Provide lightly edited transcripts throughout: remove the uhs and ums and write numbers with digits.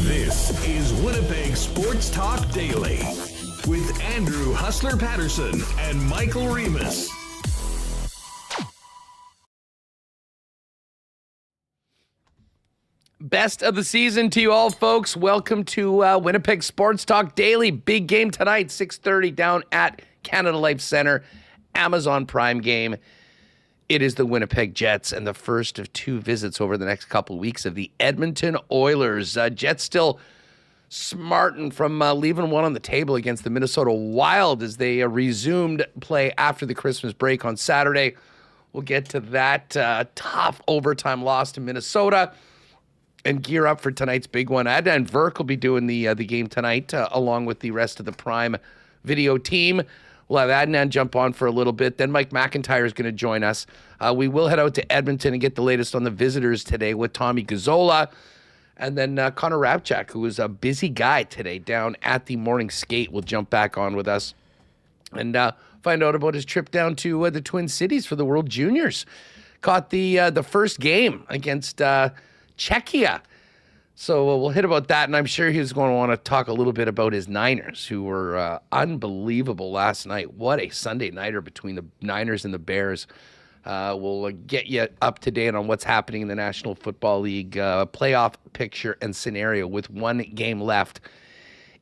This is Winnipeg Sports Talk Daily with Andrew Hustler Paterson and Michael Remis. Best of the season to you all, folks. Welcome to Winnipeg Sports Talk Daily. Big game tonight, 6:30 down at Canada Life Center. Amazon Prime game. It is the Winnipeg Jets and the first of two visits over the next couple of weeks of the Edmonton Oilers. Jets still smarting from leaving one on the table against the Minnesota Wild as they resumed play after the Christmas break on Saturday. We'll get to that tough overtime loss to Minnesota and gear up for tonight's big one. Adnan Verk will be doing the game tonight along with the rest of the Prime Video team. We'll have Adnan jump on for a little bit. Then Mike McIntyre is going to join us. We will head out to Edmonton and get the latest on the visitors today with Tommy Gazola. And then Connor Rabchack, who is a busy guy today down at the morning skate, will jump back on with us and find out about his trip down to the Twin Cities for the World Juniors. Caught the first game against Czechia. So we'll hit about that, and I'm sure he's going to want to talk a little bit about his Niners, who were unbelievable last night. What a Sunday nighter between the Niners and the Bears. We'll get you up to date on what's happening in the National Football League playoff picture and scenario with one game left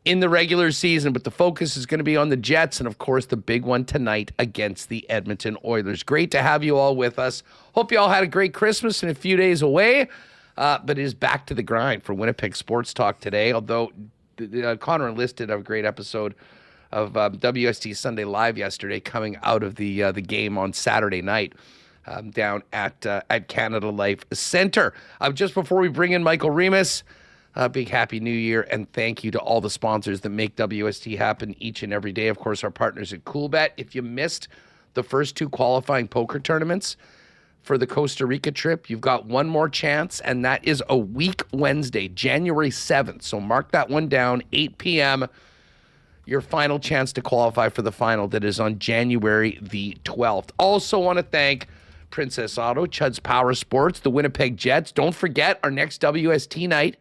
in the regular season. But the focus is going to be on the Jets and, of course, the big one tonight against the Edmonton Oilers. Great to have you all with us. Hope you all had a great Christmas and a few days away. But it is back to the grind for Winnipeg Sports Talk today, although Connor enlisted a great episode of WST Sunday Live yesterday coming out of the game on Saturday night down at Canada Life Center. Just before we bring in Michael Remis, big Happy New Year, and thank you to all the sponsors that make WST happen each and every day. Of course, our partners at CoolBet. If you missed the first two qualifying poker tournaments for the Costa Rica trip, you've got one more chance, and that is a week Wednesday, January 7th. So mark that one down, 8 p.m., your final chance to qualify for the final that is on January the 12th. Also want to thank Princess Auto, Chud's Power Sports, the Winnipeg Jets. Don't forget, our next WST night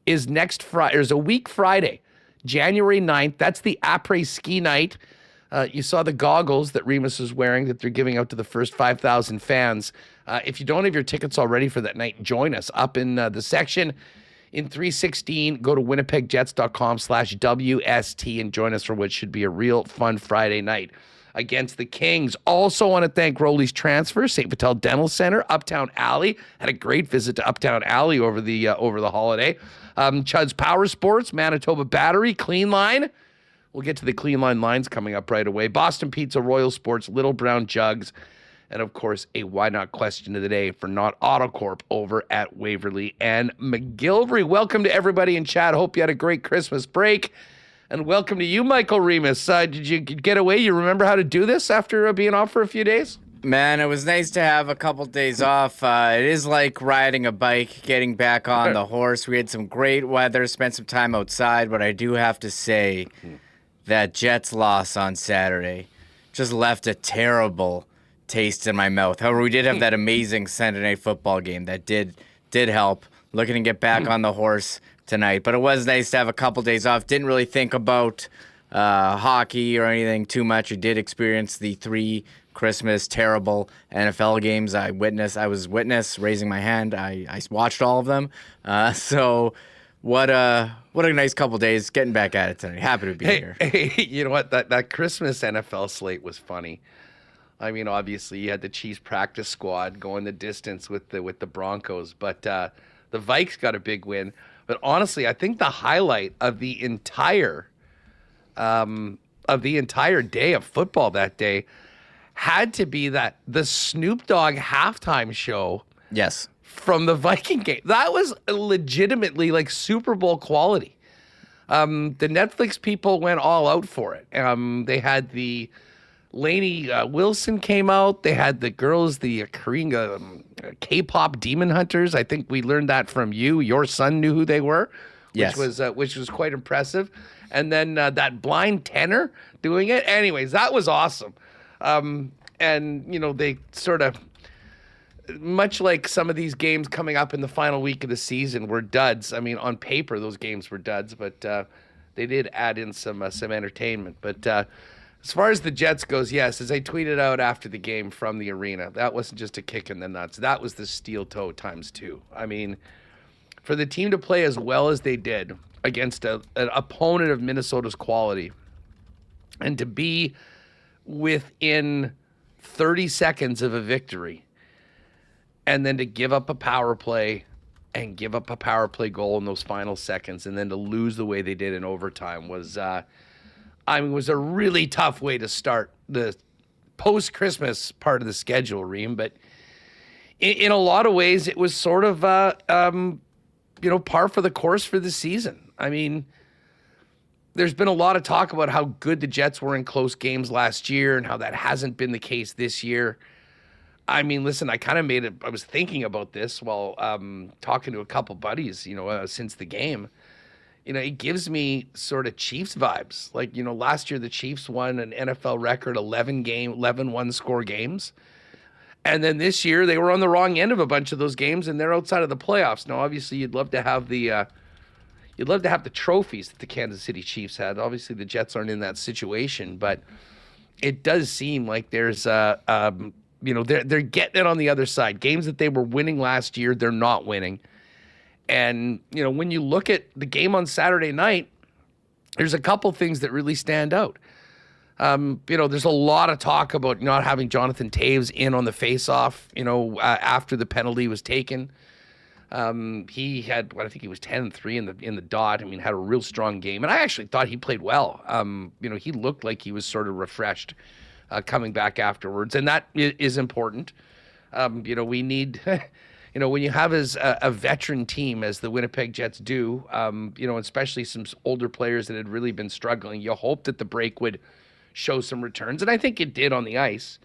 is next Friday. There's a week Friday, January 9th. That's the après ski night. You saw the goggles that Remis was wearing that they're giving out to the first 5,000 fans. If you don't have your tickets already for that night, join us up in the section in 316. Go to winnipegjets.com/WST and join us for what should be a real fun Friday night against the Kings. Also want to thank Rolly's Transfer, St. Vital Dental Center, Uptown Alley. Had a great visit to Uptown Alley over the holiday. Chud's Power Sports, Manitoba Battery, Clean Line. We'll get to the Clean Line lines coming up right away. Boston Pizza, Royal Sports, Little Brown Jugs, and, of course, a Why Not question of the day for Not Autocorp over at Waverly and McGillivray. Welcome to everybody in chat. Hope you had a great Christmas break. And welcome to you, Michael Remis. Did you get away? You remember how to do this after being off for a few days? Man, it was nice to have a couple days off. It is like riding a bike, getting back on the horse. We had some great weather, spent some time outside, but I do have to say that Jets loss on Saturday just left a terrible taste in my mouth. However, we did have that amazing Sunday night football game that did help. Looking to get back on the horse tonight, but it was nice to have a couple days off. Didn't really think about hockey or anything too much. I did experience the 3 Christmas terrible NFL games. I was witness, raising my hand. I watched all of them. So what a nice couple days getting back at it tonight. Happy to be here. Hey, you know what? That Christmas NFL slate was funny. I mean, obviously you had the Chiefs practice squad going the distance with the Broncos, but the Vikes got a big win. But honestly, I think the highlight of the entire day of football that day had to be the Snoop Dogg halftime show. Yes. From the Viking game. That was legitimately like Super Bowl quality. The Netflix people went all out for it. They had the Lainey Wilson came out. They had the girls, the Korean K-pop Demon Hunters. I think we learned that from you. Your son knew who they were, which was quite impressive. And then that blind tenor doing it. Anyways, that was awesome. And they sort of, much like some of these games coming up in the final week of the season were duds. I mean, on paper, those games were duds, but they did add in some entertainment. But as far as the Jets goes, yes, as I tweeted out after the game from the arena, that wasn't just a kick in the nuts. That was the steel toe times 2. I mean, for the team to play as well as they did against an opponent of Minnesota's quality and to be within 30 seconds of a victory, and then to give up a power play and give up a power play goal in those final seconds, and then to lose the way they did in overtime was a really tough way to start the post-Christmas part of the schedule, Reem. But in a lot of ways, it was sort of par for the course for the season. I mean, there's been a lot of talk about how good the Jets were in close games last year and how that hasn't been the case this year. I mean, listen, I kind of I was thinking about this while talking to a couple buddies, since the game. It gives me sort of Chiefs vibes. Like, last year the Chiefs won an NFL record 11 one-score games. And then this year they were on the wrong end of a bunch of those games, and they're outside of the playoffs. Now, obviously, you'd love to have the trophies that the Kansas City Chiefs had. Obviously, the Jets aren't in that situation, but it does seem like there's they're getting it on the other side. Games that they were winning last year, they're not winning. And, when you look at the game on Saturday night, there's a couple things that really stand out. There's a lot of talk about not having Jonathan Taves in on the faceoff, after the penalty was taken. He had, I think he was 10-3 in the dot. I mean, had a real strong game. And I actually thought he played well. He looked like he was sort of refreshed coming back afterwards. And that is important. We need, when you have as a veteran team as the Winnipeg Jets do, especially some older players that had really been struggling, you hope that the break would show some returns. And I think it did on the ice.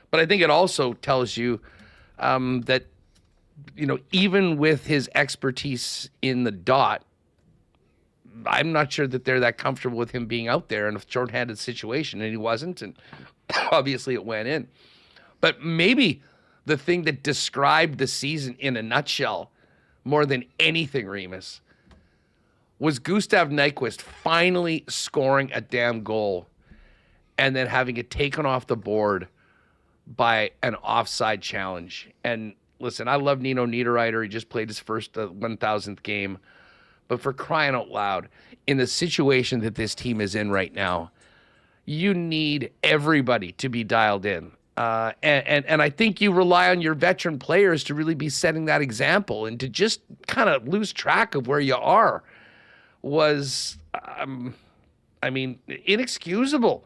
But I think it also tells you that, even with his expertise in the dot, I'm not sure that they're that comfortable with him being out there in a shorthanded situation, and he wasn't, and obviously it went in. But maybe the thing that described the season in a nutshell more than anything, Remis, was Gustav Nyquist finally scoring a damn goal and then having it taken off the board by an offside challenge. And listen, I love Nino Niederreiter. He just played his first 1,000th game. But for crying out loud, in the situation that this team is in right now, you need everybody to be dialed in. And I think you rely on your veteran players to really be setting that example, and to just kind of lose track of where you are was, inexcusable.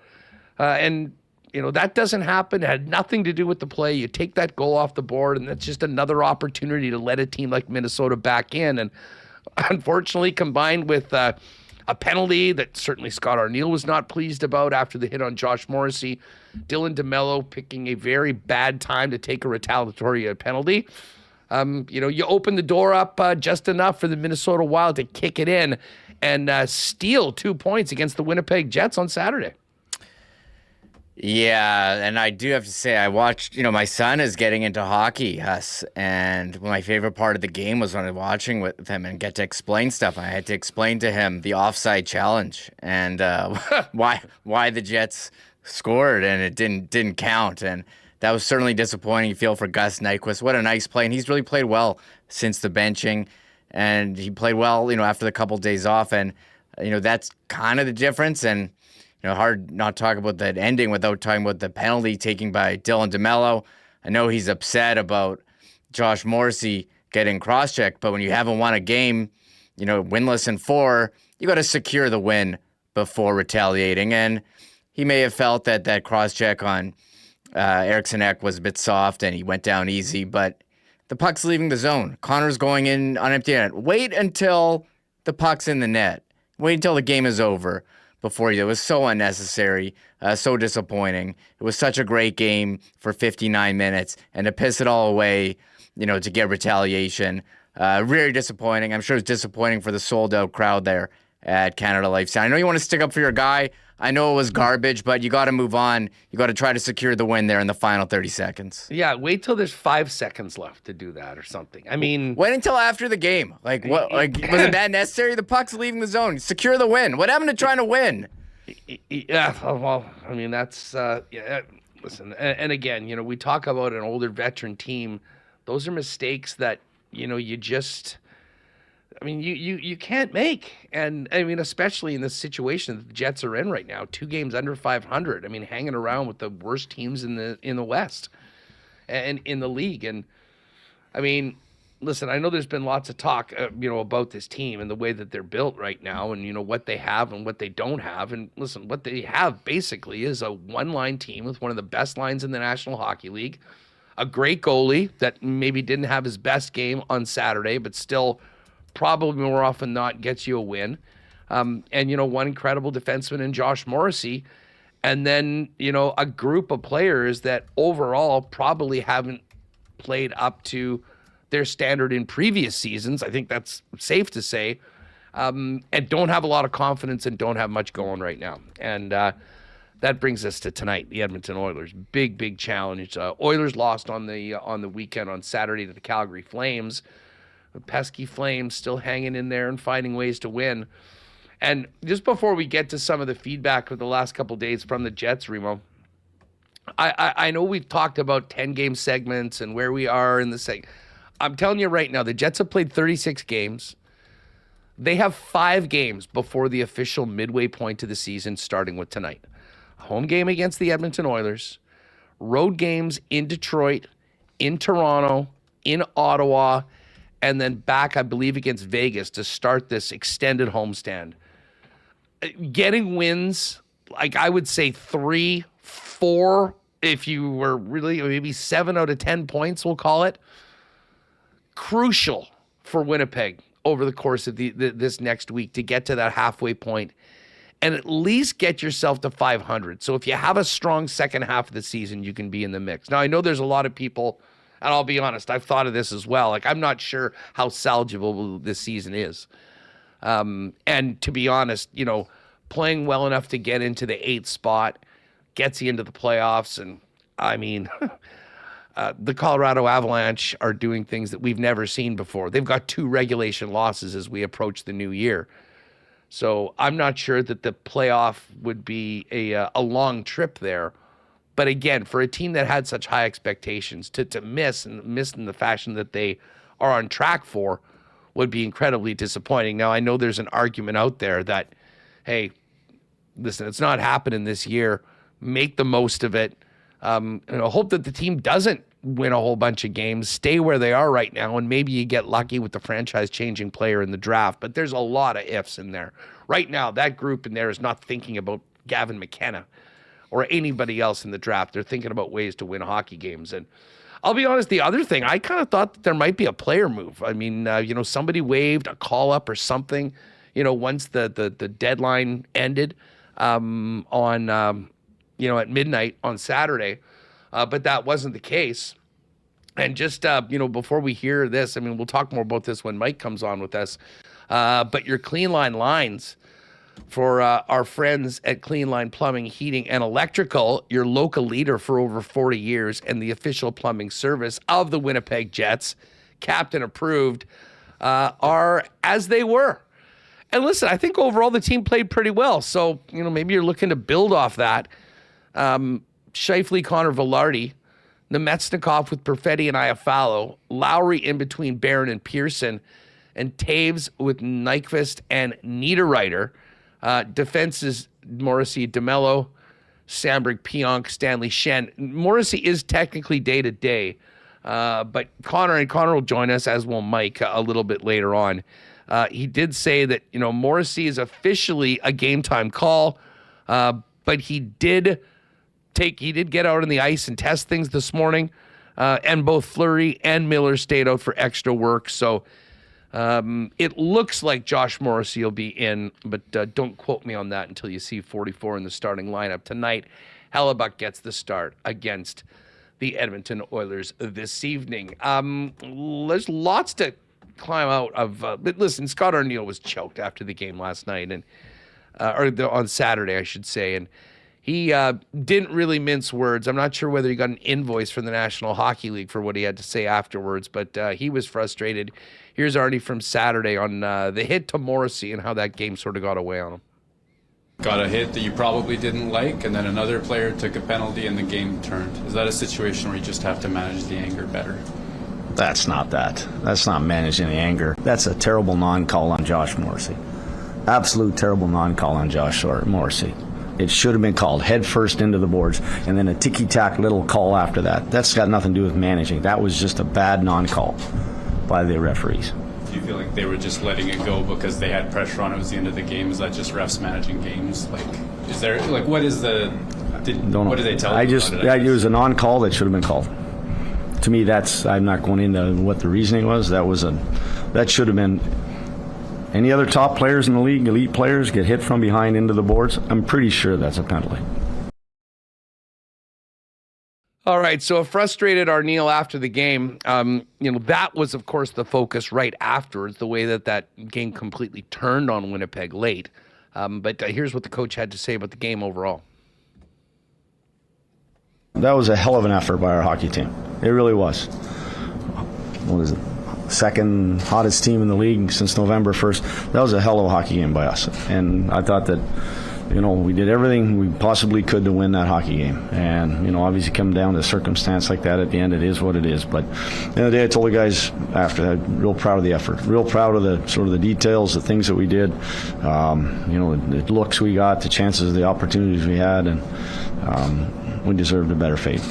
And that doesn't happen. It had nothing to do with the play. You take that goal off the board, and that's just another opportunity to let a team like Minnesota back in. And unfortunately, combined with a penalty that certainly Scott Arniel was not pleased about after the hit on Josh Morrissey, Dylan DeMello picking a very bad time to take a retaliatory penalty. You open the door up just enough for the Minnesota Wild to kick it in and steal 2 points against the Winnipeg Jets on Saturday. Yeah, and I do have to say, I watched, my son is getting into hockey, Huss, and my favorite part of the game was when I was watching with him and get to explain stuff. I had to explain to him the offside challenge and why the Jets scored and it didn't count, and that was certainly disappointing. You feel for Gus Nyquist. What a nice play, and he's really played well since the benching, and he played well, after the couple days off, and that's kind of the difference. And hard not talk about that ending without talking about the penalty taken by Dylan DeMello. I know he's upset about Josh Morrissey getting cross-checked, but when you haven't won a game, winless in 4, you got to secure the win before retaliating. And he may have felt that cross-check on Eriksson Ek was a bit soft and he went down easy, but the puck's leaving the zone. Connor's going in on empty net. Wait until the puck's in the net. Wait until the game is over before you. It was so unnecessary, so disappointing. It was such a great game for 59 minutes, and to piss it all away, to get retaliation, really disappointing. I'm sure it's disappointing for the sold-out crowd there at Canada Life Center. I know you want to stick up for your guy. I know it was garbage, but you got to move on. You got to try to secure the win there in the final 30 seconds. Yeah, wait till there's 5 seconds left to do that or something. I mean, wait until after the game. Like, what? Like, was it that necessary? The puck's leaving the zone. Secure the win. What happened to trying to win? Yeah, well, I mean, that's listen, and again, we talk about an older veteran team. Those are mistakes that you just. I mean, you can't make. And, I mean, especially in this situation that the Jets are in right now, 2 games under 500. I mean, hanging around with the worst teams in the West and in the league. And, I mean, listen, I know there's been lots of talk, about this team and the way that they're built right now and, what they have and what they don't have. And, listen, what they have basically is a one-line team with one of the best lines in the National Hockey League, a great goalie that maybe didn't have his best game on Saturday, but still – probably more often than not gets you a win. And, one incredible defenseman in Josh Morrissey. And then, a group of players that overall probably haven't played up to their standard in previous seasons. I think that's safe to say. And don't have a lot of confidence and don't have much going right now. And that brings us to tonight, the Edmonton Oilers. Big challenge. Oilers lost on the weekend on Saturday to the Calgary Flames. The pesky Flames still hanging in there and finding ways to win. And just before we get to some of the feedback of the last couple of days from the Jets, Remo, I know we've talked about 10-game segments and where we are in the segment. I'm telling you right now, the Jets have played 36 games. They have 5 games before the official midway point of the season, starting with tonight. A home game against the Edmonton Oilers, road games in Detroit, in Toronto, in Ottawa, and then back, I believe, against Vegas to start this extended homestand. Getting wins, like I would say 3, 4, if you were really, maybe 7 out of 10 points, we'll call it, crucial for Winnipeg over the course of this next week to get to that halfway point and at least get yourself to 500. So if you have a strong second half of the season, you can be in the mix. Now, I know there's a lot of people. And I'll be honest, I've thought of this as well. Like, I'm not sure how salvageable this season is. And to be honest, playing well enough to get into the 8th spot gets you into the playoffs. And, I mean, the Colorado Avalanche are doing things that we've never seen before. They've got 2 regulation losses as we approach the new year. So I'm not sure that the playoff would be a long trip there. But again, for a team that had such high expectations, to miss in the fashion that they are on track for would be incredibly disappointing. Now, I know there's an argument out there that, hey, listen, it's not happening this year. Make the most of it. Hope that the team doesn't win a whole bunch of games, stay where they are right now, and maybe you get lucky with the franchise-changing player in the draft. But there's a lot of ifs in there. Right now, that group in there is not thinking about Gavin McKenna or anybody else in the draft. They're thinking about ways to win hockey games. And I'll be honest, the other thing, I kind of thought that there might be a player move. I mean, somebody waived a call-up or something, once the deadline ended at midnight on Saturday. But that wasn't the case. And just, before we hear this, I mean, we'll talk more about this when Mike comes on with us. But your Clean Line lines for our friends at Clean Line Plumbing, Heating, and Electrical, your local leader for over 40 years and the official plumbing service of the Winnipeg Jets, captain approved, are as they were. And listen, I think overall the team played pretty well. So, maybe you're looking to build off that. Scheifele, Connor Velarde, Nemetsnikov with Perfetti and Iafallo, Lowry in between Barron and Pearson, and Taves with Nyquist and Niederreiter. Defense is Morrissey, DeMello, Samberg, Pionk, Stanley, Shen. Morrissey is technically day-to-day, but Connor will join us, as will Mike, a little bit later on. He did say that, Morrissey is officially a game time call, but he did get out on the ice and test things this morning, and both Fleury and Miller stayed out for extra work. So it looks like Josh Morrissey will be in, but don't quote me on that until you see 44 in the starting lineup tonight. Hellebuck gets the start against the Edmonton Oilers this evening. There's lots to climb out of. But listen, Scott Arniel was choked after the game last night, on Saturday, I should say, and he didn't really mince words. I'm not sure whether he got an invoice from the National Hockey League for what he had to say afterwards, but he was frustrated. Here's Arnie from Saturday on the hit to Morrissey and how that game sort of got away on him. Got a hit that you probably didn't like, and then another player took a penalty and the game turned. Is that a situation where you just have to manage the anger better? That's not that. That's not managing the anger. That's a terrible non-call on Josh Morrissey. Absolute terrible non-call on Josh Morrissey. It should have been called head first into the boards and then a ticky-tack little call after that. That's got nothing to do with managing. That was just a bad non-call by the referees. Do you feel like they were just letting it go because they had pressure on it? It was the end of the game? Is that just refs managing games? Is there, what is the, what did they tell you? It was a non-call that should have been called. To me, I'm not going into what the reasoning was. That should have been. Any other top players in the league, elite players, get hit from behind into the boards, I'm pretty sure that's a penalty. All right, so a frustrated Arniel after the game. That was, of course, the focus right afterwards, the way that game completely turned on Winnipeg late. But here's what the coach had to say about the game overall. That was a hell of an effort by our hockey team. It really was. What is it? Second hottest team in the league since November 1st. That was a hell of a hockey game by us. And I thought that, we did everything we possibly could to win that hockey game. And, obviously come down to a circumstance like that at the end, it is what it is. But at the end of the day, I told the guys after that, real proud of the effort, real proud of the sort of the details, the things that we did, the looks we got, the chances, the opportunities we had, and we deserved a better fate.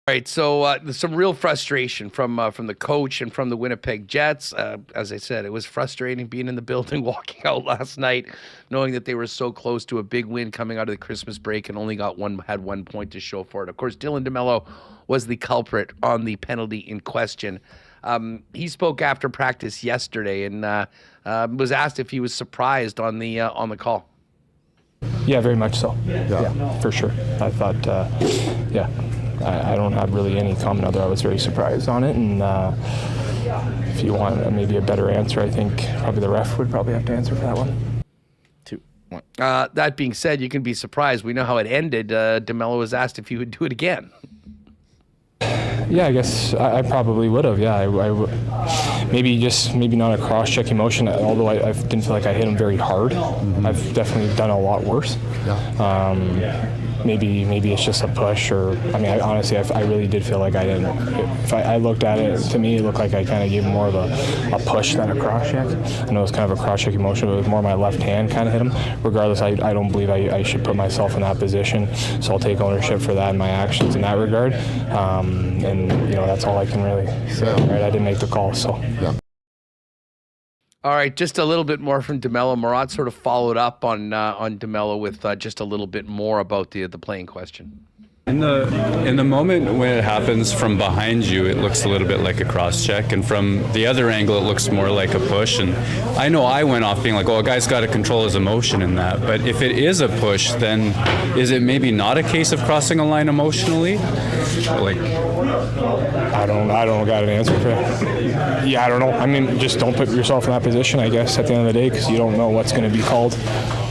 All right, so there's some real frustration from the coach and from the Winnipeg Jets. As I said, it was frustrating being in the building, walking out last night, knowing that they were so close to a big win coming out of the Christmas break and only had 1 point to show for it. Of course, Dylan DeMello was the culprit on the penalty in question. He spoke after practice yesterday and was asked if he was surprised on the call. Yeah, very much so. Yeah, for sure. I thought, I don't have really any comment other. I was very surprised on it, and if you want maybe a better answer, I think probably the ref would probably have to answer for that one. 2-1. That being said, you can be surprised. We know how it ended. DeMello was asked if he would do it again. Yeah, I guess I probably would have. Yeah, maybe not a cross-checking motion. Although I didn't feel like I hit him very hard. Mm-hmm. I've definitely done a lot worse. Yeah. Maybe it's just a push, or honestly, I really did feel like I didn't. If I looked at it, to me, it looked like I kind of gave him more of a push than a cross-check. I know it was kind of a cross-checking motion, but it was more my left hand kind of hit him. Regardless, I don't believe I should put myself in that position, so I'll take ownership for that and my actions in that regard. And that's all I can really say. Right, I didn't make the call, so. Yeah. All right, just a little bit more from DeMello. Murat sort of followed up on DeMello with just a little bit more about the play in question. In the moment when it happens from behind you, it looks a little bit like a cross check, and from the other angle, it looks more like a push. And I know I went off being like, "Oh, a guy's got to control his emotion in that." But if it is a push, then is it maybe not a case of crossing a line emotionally? I don't got an answer for that. Yeah, I don't know. Just don't put yourself in that position, I guess, at the end of the day, because you don't know what's going to be called.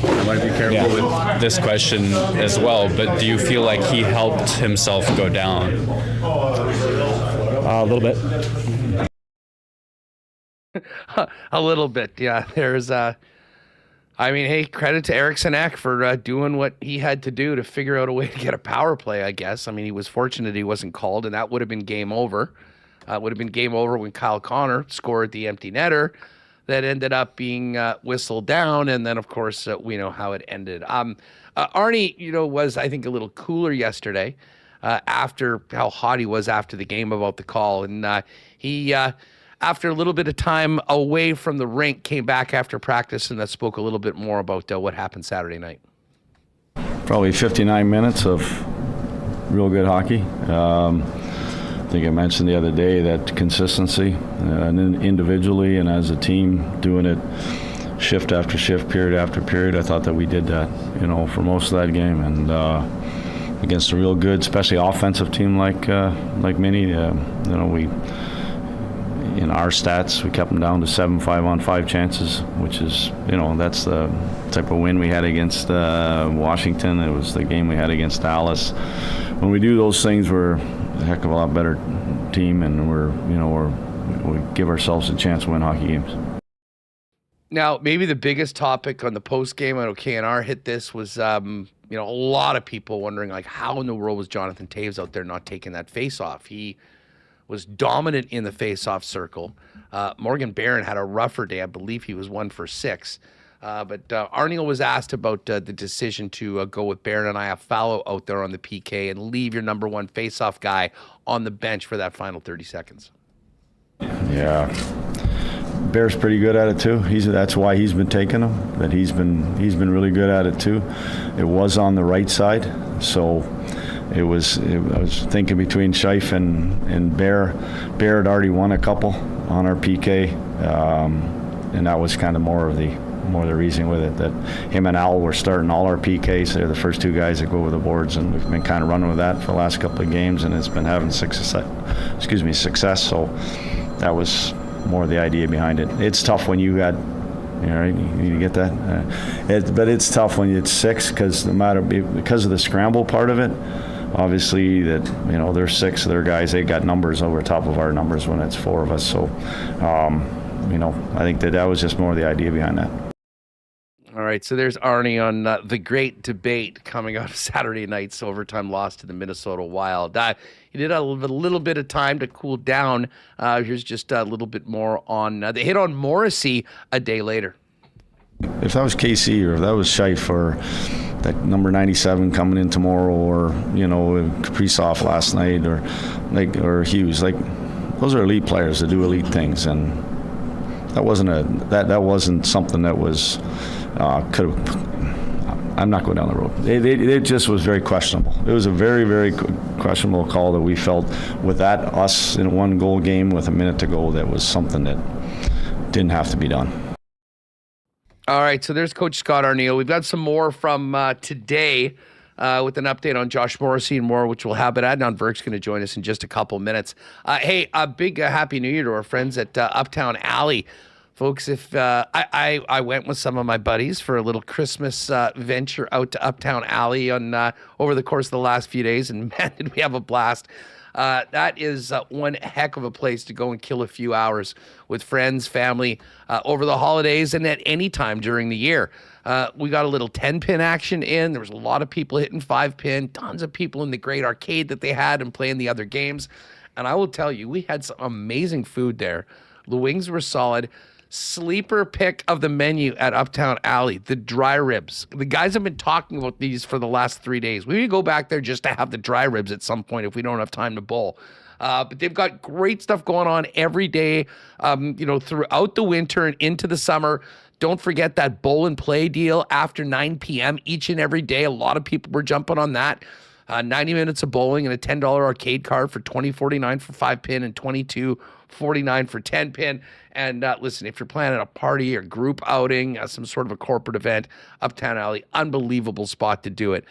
I want to be careful with this question as well, but do you feel like he helped himself go down? A little bit. A little bit, yeah. There's hey, credit to Eriksson Ek for doing what he had to do to figure out a way to get a power play, I guess. He was fortunate he wasn't called, and that would have been game over. It would have been game over when Kyle Connor scored the empty netter that ended up being whistled down, and then, of course, we know how it ended. Arnie, was, I think, a little cooler yesterday after how hot he was after the game about the call, and he after a little bit of time away from the rink, came back after practice, and that spoke a little bit more about what happened Saturday night. Probably 59 minutes of real good hockey. I think I mentioned the other day that consistency, and individually and as a team, doing it shift after shift, period after period. I thought that we did that, for most of that game, and against a real good, especially offensive team like Mini, we. In our stats, we kept them down to 7 5-on-5 chances, which is, that's the type of win we had against Washington. It was the game we had against Dallas. When we do those things, we're a heck of a lot better team, and we give ourselves a chance to win hockey games. Now, maybe the biggest topic on the post game, I know KNR hit this, was a lot of people wondering, like, how in the world was Jonathan Toews out there not taking that face-off? He was dominant in the face-off circle. Morgan Barron had a rougher day. I believe he was 1 for 6. But Arniel was asked about the decision to go with Barron and Iafallo out there on the PK and leave your number one face-off guy on the bench for that final 30 seconds. Yeah. Bear's pretty good at it too. That's why he's been taking them. That he's been really good at it too. It was on the right side, so I was thinking between Scheif and Bear. Bear had already won a couple on our PK, and that was kind of more of the reason with it, that him and Al were starting all our PKs. They're the first two guys that go over the boards, and we've been kind of running with that for the last couple of games, and it's been having success. So that was more the idea behind it. It's tough when you had. You get that? But it's tough when it's 6 because of the scramble part of it. Obviously, there's 6 of their guys. They got numbers over top of our numbers when it's 4 of us. So, I think that was just more the idea behind that. All right, so there's Arnie on the great debate coming out of Saturday night's overtime loss to the Minnesota Wild. He did have a little bit of time to cool down. Here's just a little bit more on the hit on Morrissey a day later. If that was KC or if that was Scheif or that number 97 coming in tomorrow, or Kaprizov last night, or Hughes, those are elite players that do elite things, and that wasn't something that was could have. I'm not going down the road. It just was very questionable. It was a very, very questionable call that we felt with us in a 1-goal game with a minute to go. That was something that didn't have to be done. All right, so there's Coach Scott Arniel. We've got some more from today with an update on Josh Morrissey and more, which we'll have. But Adnan Verk's going to join us in just a couple minutes. Hey, a big Happy New Year to our friends at Uptown Alley. Folks, if I went with some of my buddies for a little Christmas venture out to Uptown Alley on over the course of the last few days, and man, did we have a blast. That is one heck of a place to go and kill a few hours with friends, family, over the holidays and at any time during the year. We got a little 10-pin action in. There was a lot of people hitting 5-pin, tons of people in the great arcade that they had and playing the other games. And I will tell you, we had some amazing food there. The wings were solid. Sleeper pick of the menu at Uptown Alley, the dry ribs. The guys have been talking about these for the last 3 days. We need to go back there just to have the dry ribs at some point if we don't have time to bowl. But they've got great stuff going on every day, throughout the winter and into the summer. Don't forget that bowl and play deal after 9 p.m. each and every day. A lot of people were jumping on that. 90 minutes of bowling and a $10 arcade card for $20.49 for 5-pin and $22.49 for 10-pin. And listen, if you're planning a party or group outing, some sort of a corporate event, Uptown Alley, unbelievable spot to do it.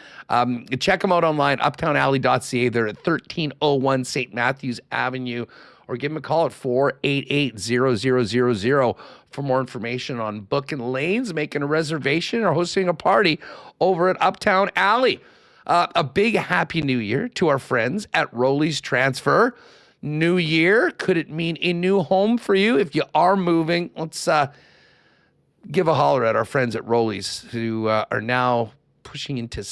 Check them out online, uptownalley.ca. They're at 1301 St. Matthews Avenue, or give them a call at 488-0000 for more information on booking lanes, making a reservation, or hosting a party over at Uptown Alley. A big Happy New Year to our friends at Roley's Transfer. New year, could it mean a new home for you? If you are moving, let's give a holler at our friends at Roley's, who are now pushing into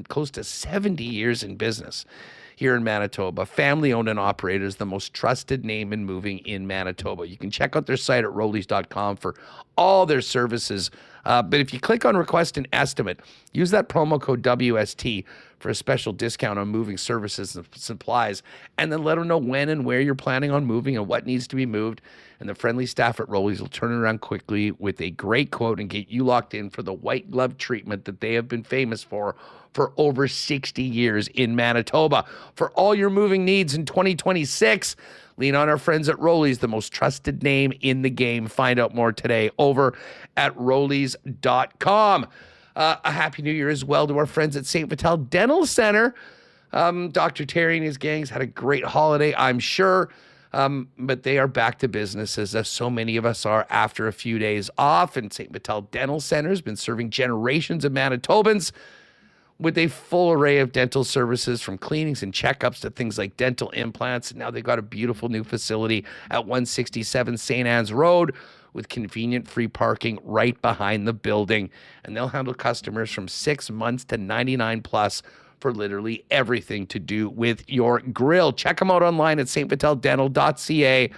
close to 70 years in business here in Manitoba. Family owned and operated, is the most trusted name in moving in Manitoba. You can check out their site at roleys.com for all their services. But if you click on request an estimate, use that promo code WST for a special discount on moving services and supplies, and then let them know when and where you're planning on moving and what needs to be moved. And the friendly staff at Rollies will turn it around quickly with a great quote and get you locked in for the white glove treatment that they have been famous for over 60 years in Manitoba. For all your moving needs in 2026, lean on our friends at Rollies, the most trusted name in the game. Find out more today over at Rollies.com. A happy new year as well to our friends at St. Vital Dental Center. Dr. Terry and his gangs had a great holiday, I'm sure, but they are back to business as so many of us are after a few days off. And St. Vital Dental Center has been serving generations of Manitobans with a full array of dental services, from cleanings and checkups to things like dental implants. And now they've got a beautiful new facility at 167 St. Anne's Road with convenient free parking right behind the building. And they'll handle customers from 6 months to 99 plus for literally everything to do with your grill. Check them out online at stviteldental.ca.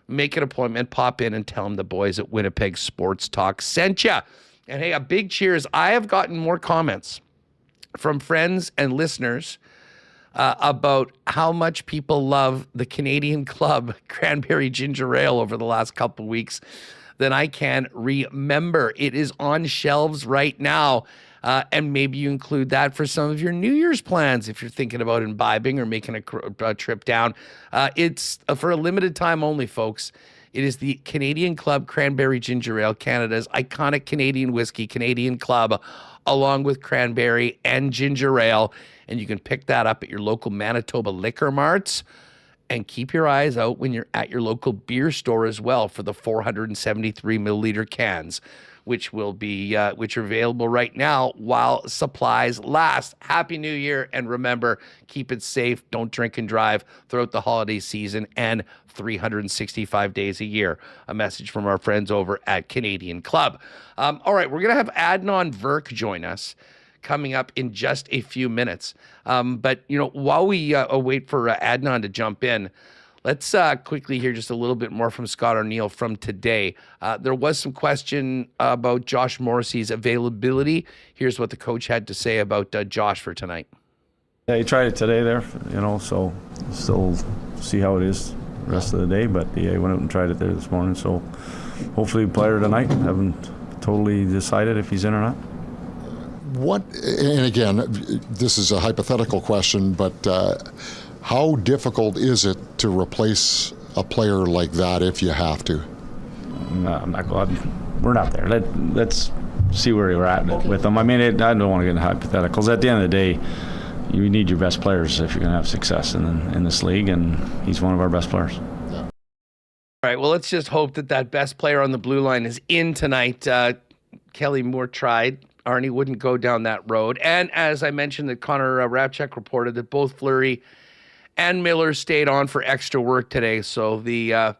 Make an appointment, pop in, and tell them the boys at Winnipeg Sports Talk sent you. And hey, a big cheers. I have gotten more comments from friends and listeners about how much people love the Canadian Club Cranberry Ginger Ale over the last couple of weeks than I can remember. It is on shelves right now, and maybe you include that for some of your New Year's plans if you're thinking about imbibing or making a trip down. It's for a limited time only, folks. It is the Canadian Club Cranberry Ginger Ale, Canada's iconic Canadian whiskey, Canadian Club, along with cranberry and ginger ale. And you can pick that up at your local Manitoba liquor marts. And keep your eyes out when you're at your local beer store as well for the 473 milliliter cans, which are available right now while supplies last. Happy New Year, and remember, keep it safe. Don't drink and drive throughout the holiday season and 365 days a year. A message from our friends over at Canadian Club. All right, we're going to have Adnan Verk join us coming up in just a few minutes. But, while we wait for Adnan to jump in, let's quickly hear just a little bit more from Scott Arniel from today. There was some question about Josh Morrissey's availability. Here's what the coach had to say about Josh for tonight. Yeah, he tried it today there, so still see how it is the rest of the day. But yeah, he went out and tried it there this morning. So hopefully we play her tonight. Haven't totally decided if he's in or not. And again, this is a hypothetical question, but how difficult is it to replace a player like that if you have to? No, I'm not glad. We're not there. Let's see where we're at with them. I mean, I don't want to get into hypotheticals. At the end of the day, you need your best players if you're going to have success in this league, and he's one of our best players. All right, well, let's just hope that best player on the blue line is in tonight. Kelly Moore tried. Arnie wouldn't go down that road. And as I mentioned, that Connor Rabchack reported that both Fleury and Miller stayed on for extra work today. So the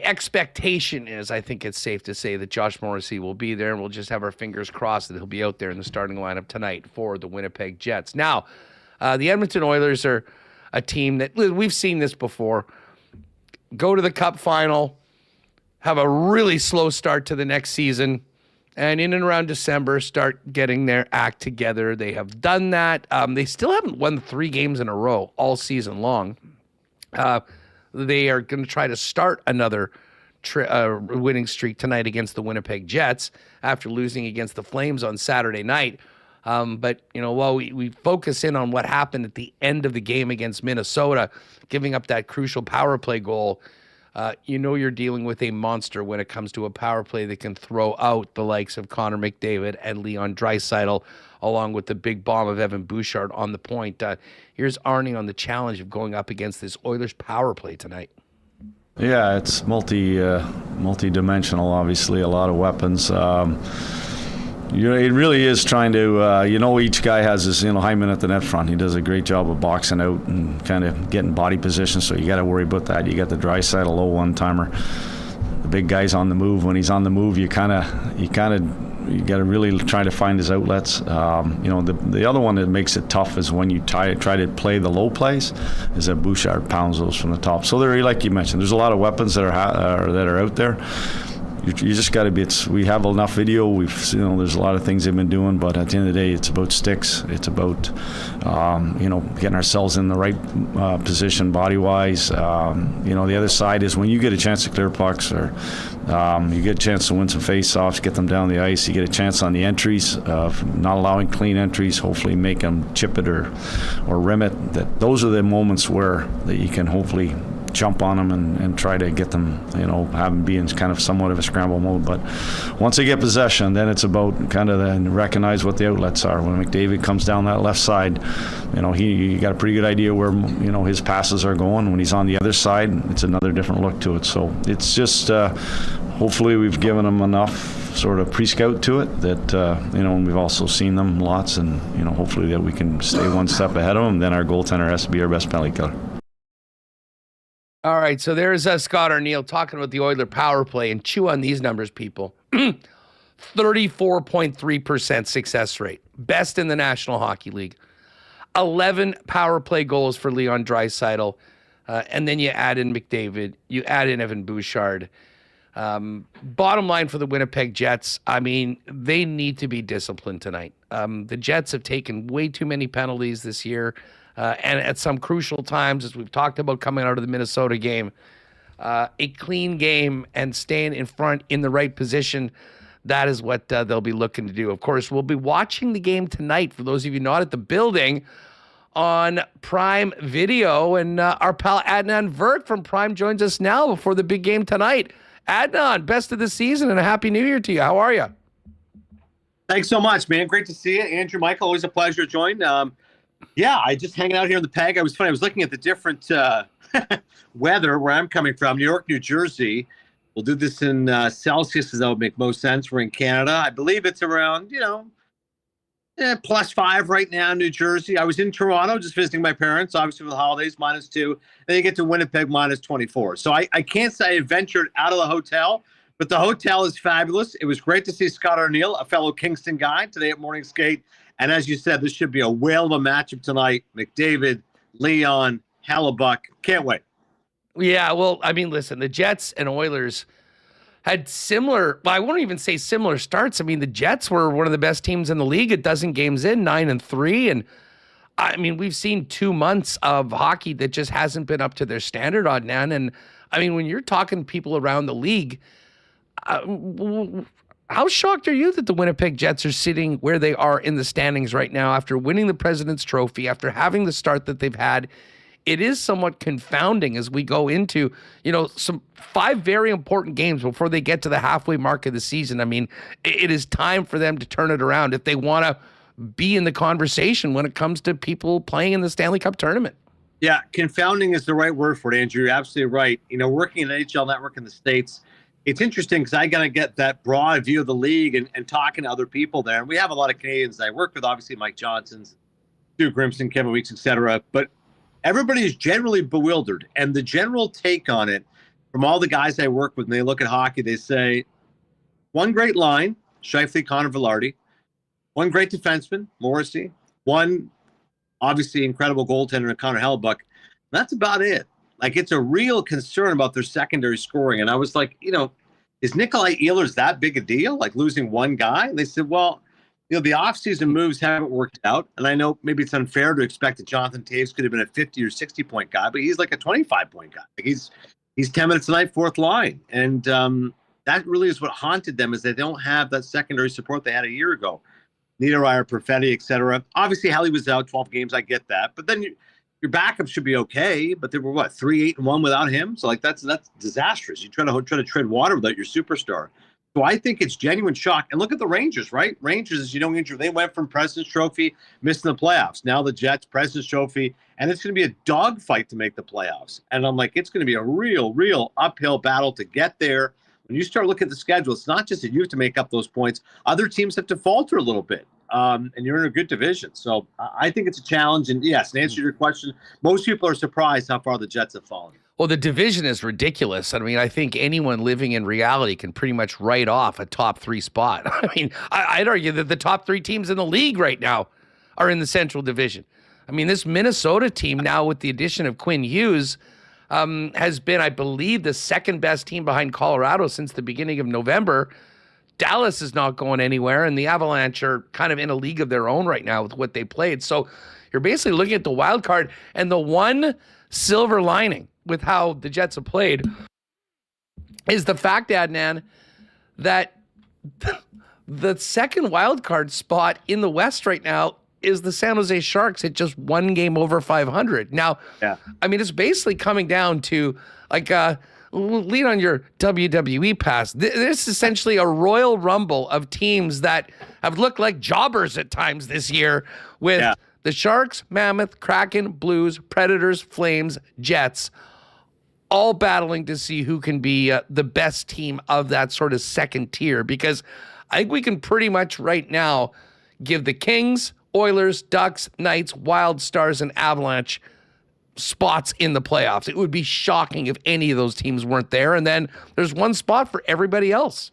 expectation is, I think it's safe to say, that Josh Morrissey will be there, and we'll just have our fingers crossed that he'll be out there in the starting lineup tonight for the Winnipeg Jets. Now, the Edmonton Oilers are a team that, we've seen this before, go to the Cup final, have a really slow start to the next season, and in and around December, start getting their act together. They have done that. They still haven't won 3 games in a row all season long. They are going to try to start another winning streak tonight against the Winnipeg Jets after losing against the Flames on Saturday night. But, while we focus in on what happened at the end of the game against Minnesota, giving up that crucial power play goal, you're dealing with a monster when it comes to a power play that can throw out the likes of Connor McDavid and Leon Draisaitl, along with the big bomb of Evan Bouchard on the point. Here's Arnie on the challenge of going up against this Oilers power play tonight. Yeah, it's multi-dimensional, obviously, a lot of weapons. It really is trying to, each guy has this, Hyman at the net front. He does a great job of boxing out and kind of getting body position, so you got to worry about that. You got the Draisaitl low one-timer. The big guy's on the move. When he's on the move, you got to really try to find his outlets. The other one that makes it tough is when you try to play the low plays, is that Bouchard pounds those from the top. So there, like you mentioned, there's a lot of weapons that are out there. you just got to be. We have enough video. There's a lot of things they've been doing, but at the end of the day, it's about sticks. It's about getting ourselves in the right position body wise. The other side is when you get a chance to clear pucks, or you get a chance to win some face-offs, get them down the ice. You get a chance on the entries of not allowing clean entries. Hopefully, make them chip it or rim it. Those are the moments where that you can hopefully jump on them and try to get them, have them be in kind of somewhat of a scramble mode. But once they get possession, then it's about kind of then recognize what the outlets are. When McDavid comes down that left side, he got a pretty good idea where, his passes are going. When he's on the other side, it's another different look to it. So it's just, hopefully we've given them enough sort of pre-scout to it that, and we've also seen them lots, and, hopefully that we can stay one step ahead of them. Then our goaltender has to be our best penalty killer. All right, so there's Scott Arniel talking about the Oiler power play, and chew on these numbers, people. 34.3% success rate, best in the National Hockey League. 11 power play goals for Leon Draisaitl, and then you add in McDavid, you add in Evan Bouchard. Bottom line for the Winnipeg Jets, they need to be disciplined tonight. The Jets have taken way too many penalties this year. And at some crucial times, as we've talked about coming out of the Minnesota game, a clean game and staying in front in the right position, that is what they'll be looking to do. Of course, we'll be watching the game tonight, for those of you not at the building, on Prime Video. And our pal Adnan Verk from Prime joins us now before the big game tonight. Adnan, best of the season and a Happy New Year to you. How are you? Thanks so much, man. Great to see you. Andrew, Michael, always a pleasure to join. I just hanging out here in the PEG. I was looking at the different weather where I'm coming from, New York, New Jersey. We'll do this in Celsius because that would make most sense. We're in Canada. I believe it's around, +5 right now in New Jersey. I was in Toronto just visiting my parents, obviously for the holidays, -2. Then you get to Winnipeg, -24. So I can't say I ventured out of the hotel, but the hotel is fabulous. It was great to see Scott Arniel, a fellow Kingston guy, today at morning skate. And as you said, this should be a whale of a matchup tonight. McDavid, Leon, Hellebuck. Can't wait. Yeah, well, listen, the Jets and Oilers had I won't even say similar starts. The Jets were one of the best teams in the league a dozen games in, 9-3. And we've seen 2 months of hockey that just hasn't been up to their standard, Adnan. And when you're talking people around the league, how shocked are you that the Winnipeg Jets are sitting where they are in the standings right now after winning the President's Trophy, after having the start that they've had? It is somewhat confounding as we go into, some 5 very important games before they get to the halfway mark of the season. It is time for them to turn it around if they want to be in the conversation when it comes to people playing in the Stanley Cup tournament. Yeah, confounding is the right word for it, Andrew. You're absolutely right. Working in NHL Network in the States, it's interesting because I got to get that broad view of the league and talking to other people there. And we have a lot of Canadians that I work with, obviously Mike Johnson's, Stu Grimson, Kevin Weeks, etc. But everybody is generally bewildered. And the general take on it from all the guys I work with, when they look at hockey, they say, one great line, Scheifele, Connor Vilardi, one great defenseman, Morrissey, one obviously incredible goaltender, Connor Hellebuck. That's about it. It's a real concern about their secondary scoring. And I was like, is Nikolai Ehlers that big a deal? Losing one guy? And they said, well, the offseason moves haven't worked out. And I know maybe it's unfair to expect that Jonathan Toews could have been a 50 or 60-point guy, but he's like a 25-point guy. He's 10 minutes a night, fourth line. And that really is what haunted them, is they don't have that secondary support they had a year ago. Niederreiter, Perfetti, etc. Obviously, Helly was out 12 games. I get that. But then your backup should be okay, but they were 3-8-1 without him. So that's disastrous. You try to tread water without your superstar. So I think it's genuine shock. And look at the Rangers, right? Rangers, as you know, Andrew, they went from President's Trophy, missing the playoffs. Now the Jets, President's Trophy, and it's going to be a dogfight to make the playoffs. And I'm like, it's going to be a real uphill battle to get there. When you start looking at the schedule, it's not just that you have to make up those points. Other teams have to falter a little bit. And you're in a good division. So I think it's a challenge. And yes, in answer to your question, most people are surprised how far the Jets have fallen. Well, the division is ridiculous. I think anyone living in reality can pretty much write off a top 3 spot. I'd argue that the top 3 teams in the league right now are in the Central Division. This Minnesota team now, with the addition of Quinn Hughes, has been, I believe, the second best team behind Colorado since the beginning of November. Dallas is not going anywhere, and the Avalanche are kind of in a league of their own right now with what they played. So you're basically looking at the wild card, and the one silver lining with how the Jets have played is the fact, Adnan, that the second wild card spot in the West right now is the San Jose Sharks at just one game over 500. Now, I mean, it's basically coming down to like lean on your WWE pass. This is essentially a Royal Rumble of teams that have looked like jobbers at times this year with the Sharks, Mammoth, Kraken, Blues, Predators, Flames, Jets, all battling to see who can be the best team of that sort of second tier. Because I think we can pretty much right now give the Kings, Oilers, Ducks, Knights, Wild, Stars, and Avalanche spots in the playoffs. It would be shocking if any of those teams weren't there. And then there's one spot for everybody else.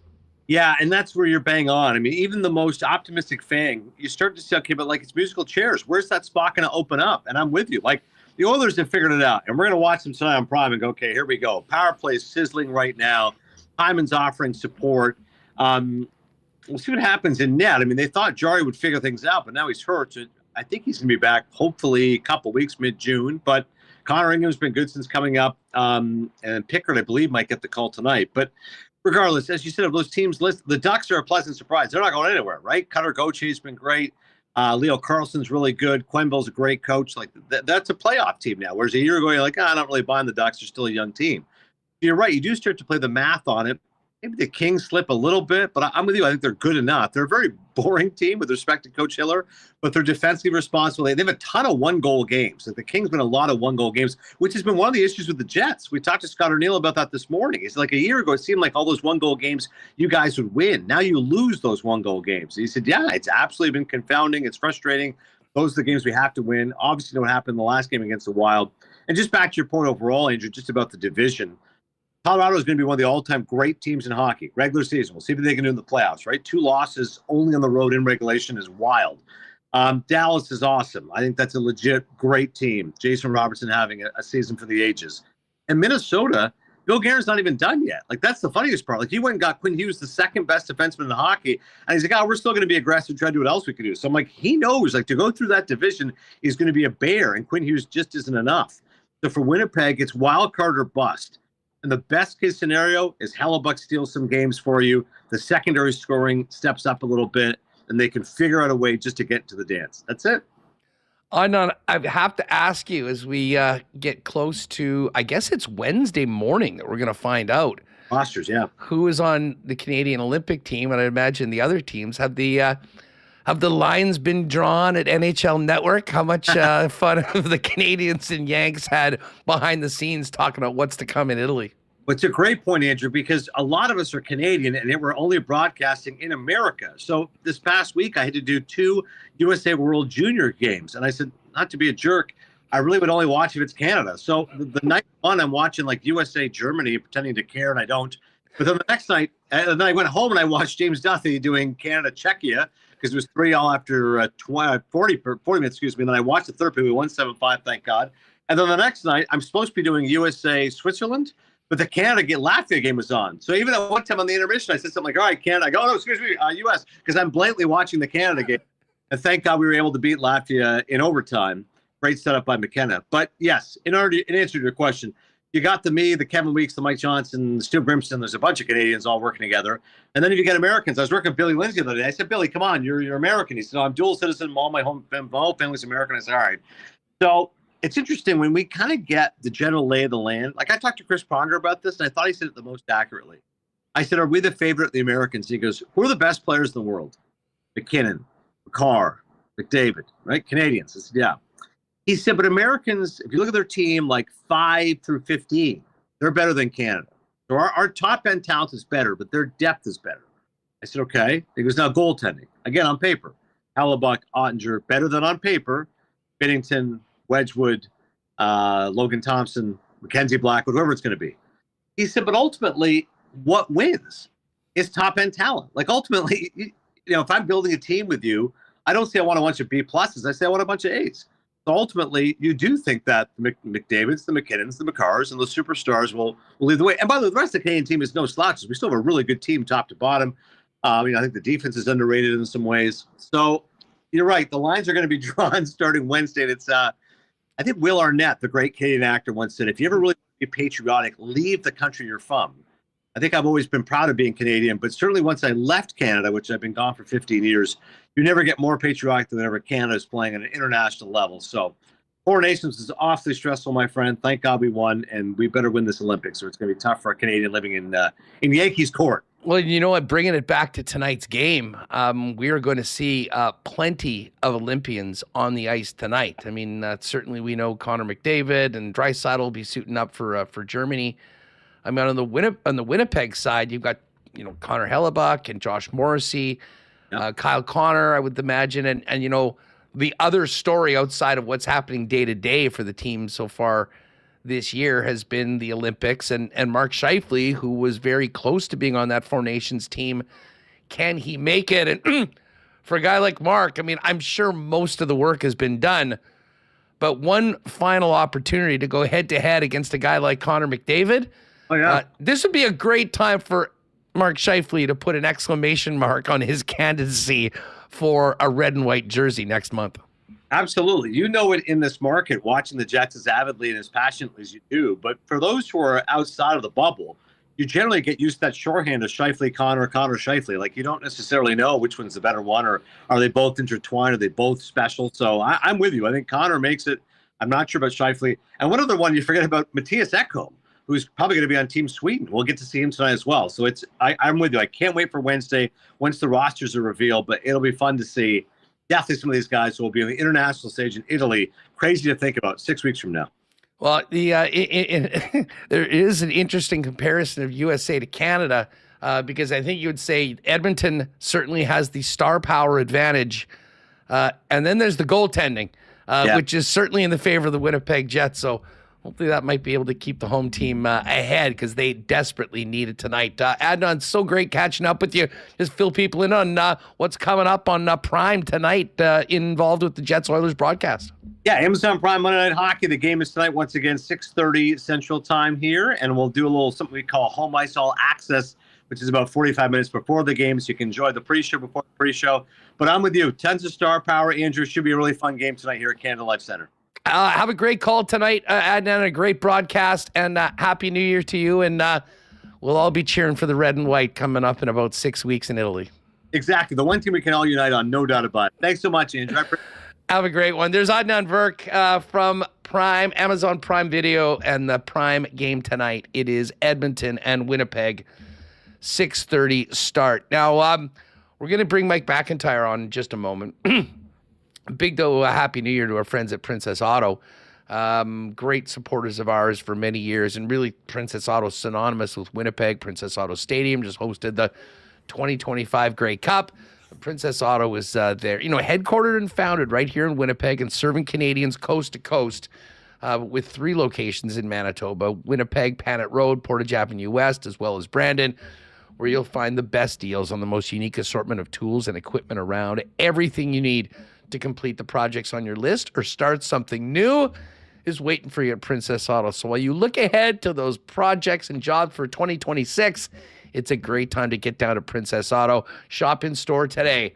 Yeah, and that's where you're bang on. I mean, even the most optimistic fan, you start to say, okay, but like it's musical chairs. Where's that spot going to open up? And I'm with you. Like the Oilers have figured it out. And we're going to watch them tonight on Prime and go, okay, here we go. Power play is sizzling right now. Hyman's offering support. We'll see what happens in net. I mean, they thought Jari would figure things out, but now he's hurt. So I think he's going to be back hopefully a couple weeks, mid-June. But Connor Ingham's been good since coming up. And Pickard, I believe, might get the call tonight. But regardless, as you said, of those teams list, the Ducks are a pleasant surprise. They're not going anywhere, right? Cutter Gauthier's been great. Leo Carlson's really good. Quenneville's a great coach. Like that's a playoff team now. Whereas a year ago, you're like, I'm not really buying the Ducks. They're still a young team. You're right. You do start to play the math on it. Maybe the Kings slip a little bit, but I'm with you. I think they're good enough. They're a very boring team with respect to Coach Hiller, but they're defensively responsible. They have a ton of one-goal games. Like the Kings been a lot of one-goal games, which has been one of the issues with the Jets. We talked to Scott Arniel about that this morning. He's like, a year ago, it seemed like all those one-goal games you guys would win. Now you lose those one-goal games. He said, yeah, it's absolutely been confounding. It's frustrating. Those are the games we have to win. Obviously, what happened in the last game against the Wild. And just back to your point overall, Andrew, just about the division. Colorado is going to be one of the all-time great teams in hockey. Regular season. We'll see what they can do in the playoffs, right? 2 losses only on the road in regulation is wild. Dallas is awesome. I think that's a legit great team. Jason Robertson having a season for the ages. And Minnesota, Bill Guerin's not even done yet. Like, that's the funniest part. Like, he went and got Quinn Hughes, the second best defenseman in hockey, and he's like, we're still going to be aggressive, try to do what else we can do. So I'm like, he knows, like, to go through that division is going to be a bear, and Quinn Hughes just isn't enough. So for Winnipeg, it's wild card or bust. And the best case scenario is Hellebuck steals some games for you. The secondary scoring steps up a little bit, and they can figure out a way just to get to the dance. That's it. Adnan, I have to ask you as we get close to, I guess it's Wednesday morning that we're going to find out. Rosters, yeah. Who is on the Canadian Olympic team, and I imagine the other teams. Have the lines been drawn at NHL Network? How much fun have the Canadians and Yanks had behind the scenes talking about what's to come in Italy? Well, it's a great point, Andrew, because a lot of us are Canadian and we're only broadcasting in America. So this past week, I had to do 2 USA World Junior games. And I said, not to be a jerk, I really would only watch if it's Canada. So the night one, I'm watching like USA Germany, pretending to care, and I don't. But then the next night, and then I went home and I watched James Duthie doing Canada-Czechia, because it was 3-3 after 40 minutes, and then I watched the third period. We won 7-5, thank God. And then the next night, I'm supposed to be doing USA-Switzerland, but the Canada-Latvia game was on. So even at one time on the intermission, I said something like, all right, Canada. I go, oh, no, excuse me, U.S., because I'm blatantly watching the Canada game. And thank God we were able to beat Latvia in overtime. Great setup by McKenna. But yes, in answer to your question, you got the Kevin Weeks, the Mike Johnson, the Stu Grimston. There's a bunch of Canadians all working together. And then if you get Americans, I was working with Billy Lindsay the other day. I said, Billy, come on, you're American. He said, no, I'm dual citizen. All my whole family's American. I said, all right. So it's interesting when we kind of get the general lay of the land. Like I talked to Chris Pronger about this, and I thought he said it the most accurately. I said, are we the favorite of the Americans? He goes, who are the best players in the world? McKinnon, McCarr, McDavid, right? Canadians. I said, yeah. He said, but Americans, if you look at their team, like 5 through 15, they're better than Canada. So our top end talent is better, but their depth is better. I said, okay. He goes, now goaltending. Again, on paper. Hellebuck, Ottinger, better than on paper. Binnington, Wedgwood, Logan Thompson, Mackenzie Blackwood, whoever it's going to be. He said, but ultimately, what wins is top end talent. Like ultimately, if I'm building a team with you, I don't say I want a bunch of B pluses. I say I want a bunch of A's. So ultimately, you do think that the McDavids, the McKinnons, the McCarrs, and the superstars will lead the way. And by the way, the rest of the Canadian team is no slouches. We still have a really good team top to bottom. I think the defense is underrated in some ways. So you're right. The lines are going to be drawn starting Wednesday. And it's, I think Will Arnett, the great Canadian actor, once said, if you ever really want to be patriotic, leave the country you're from. I think I've always been proud of being Canadian, but certainly once I left Canada, which I've been gone for 15 years, you never get more patriotic than whenever Canada is playing at an international level. So Four Nations is awfully stressful, my friend. Thank God we won, and we better win this Olympics, or it's going to be tough for a Canadian living in Yankees court. Well, you know what? Bringing it back to tonight's game, we are going to see plenty of Olympians on the ice tonight. I mean, certainly we know Connor McDavid and Draisaitl will be suiting up for Germany. I mean, on the Winnipeg side, you've got Connor Hellebuck and Josh Morrissey, Kyle Connor, I would imagine, and the other story outside of what's happening day to day for the team so far this year has been the Olympics and Mark Scheifele, who was very close to being on that Four Nations team. Can he make it? And for a guy like Mark, I mean, I'm sure most of the work has been done, but one final opportunity to go head to head against a guy like Connor McDavid. Oh, yeah. This would be a great time for Mark Scheifele to put an exclamation mark on his candidacy for a red and white jersey next month. Absolutely. You know it in this market, watching the Jets as avidly and as passionately as you do. But for those who are outside of the bubble, you generally get used to that shorthand of Scheifele, Connor Scheifele. Like, you don't necessarily know which one's the better one, or are they both intertwined? Are they both special? So I'm with you. I think Connor makes it. I'm not sure about Scheifele. And one other one you forget about, Matthias Ekholm, who's probably going to be on Team Sweden. We'll get to see him tonight as well. So I'm with you. I can't wait for Wednesday once the rosters are revealed, but it'll be fun to see. Definitely some of these guys who will be on the international stage in Italy. Crazy to think about 6 weeks from now. Well, there is an interesting comparison of USA to Canada because I think you would say Edmonton certainly has the star power advantage. And then there's the goaltending, which is certainly in the favor of the Winnipeg Jets. So hopefully that might be able to keep the home team ahead because they desperately need it tonight. Adnan, so great catching up with you. Just fill people in on what's coming up on Prime tonight involved with the Jets Oilers broadcast. Yeah, Amazon Prime Monday Night Hockey. The game is tonight once again, 6:30 Central Time here, and we'll do a little something we call Home Ice All Access, which is about 45 minutes before the game, so you can enjoy the pre-show before the pre-show. But I'm with you. Tons of star power. Andrew, should be a really fun game tonight here at Canada Life Center. Have a great call tonight, Adnan, a great broadcast, and Happy New Year to you. And we'll all be cheering for the red and white coming up in about 6 weeks in Italy. Exactly. The one team we can all unite on, no doubt about it. Thanks so much, Andrew. Have a great one. There's Adnan Verk from Prime, Amazon Prime Video, and the Prime game tonight. It is Edmonton and Winnipeg, 6:30 start. Now, we're going to bring Mike McIntyre on in just a moment. Big Happy New Year to our friends at Princess Auto. Great supporters of ours for many years, and really Princess Auto synonymous with Winnipeg. Princess Auto Stadium just hosted the 2025 Grey Cup. Princess Auto is there, headquartered and founded right here in Winnipeg and serving Canadians coast to coast with 3 locations in Manitoba: Winnipeg, Panet Road, Portage Avenue West, as well as Brandon, where you'll find the best deals on the most unique assortment of tools and equipment around. Everything you need to complete the projects on your list or start something new is waiting for you at Princess Auto. So while you look ahead to those projects and jobs for 2026, it's a great time to get down to Princess Auto. Shop in store today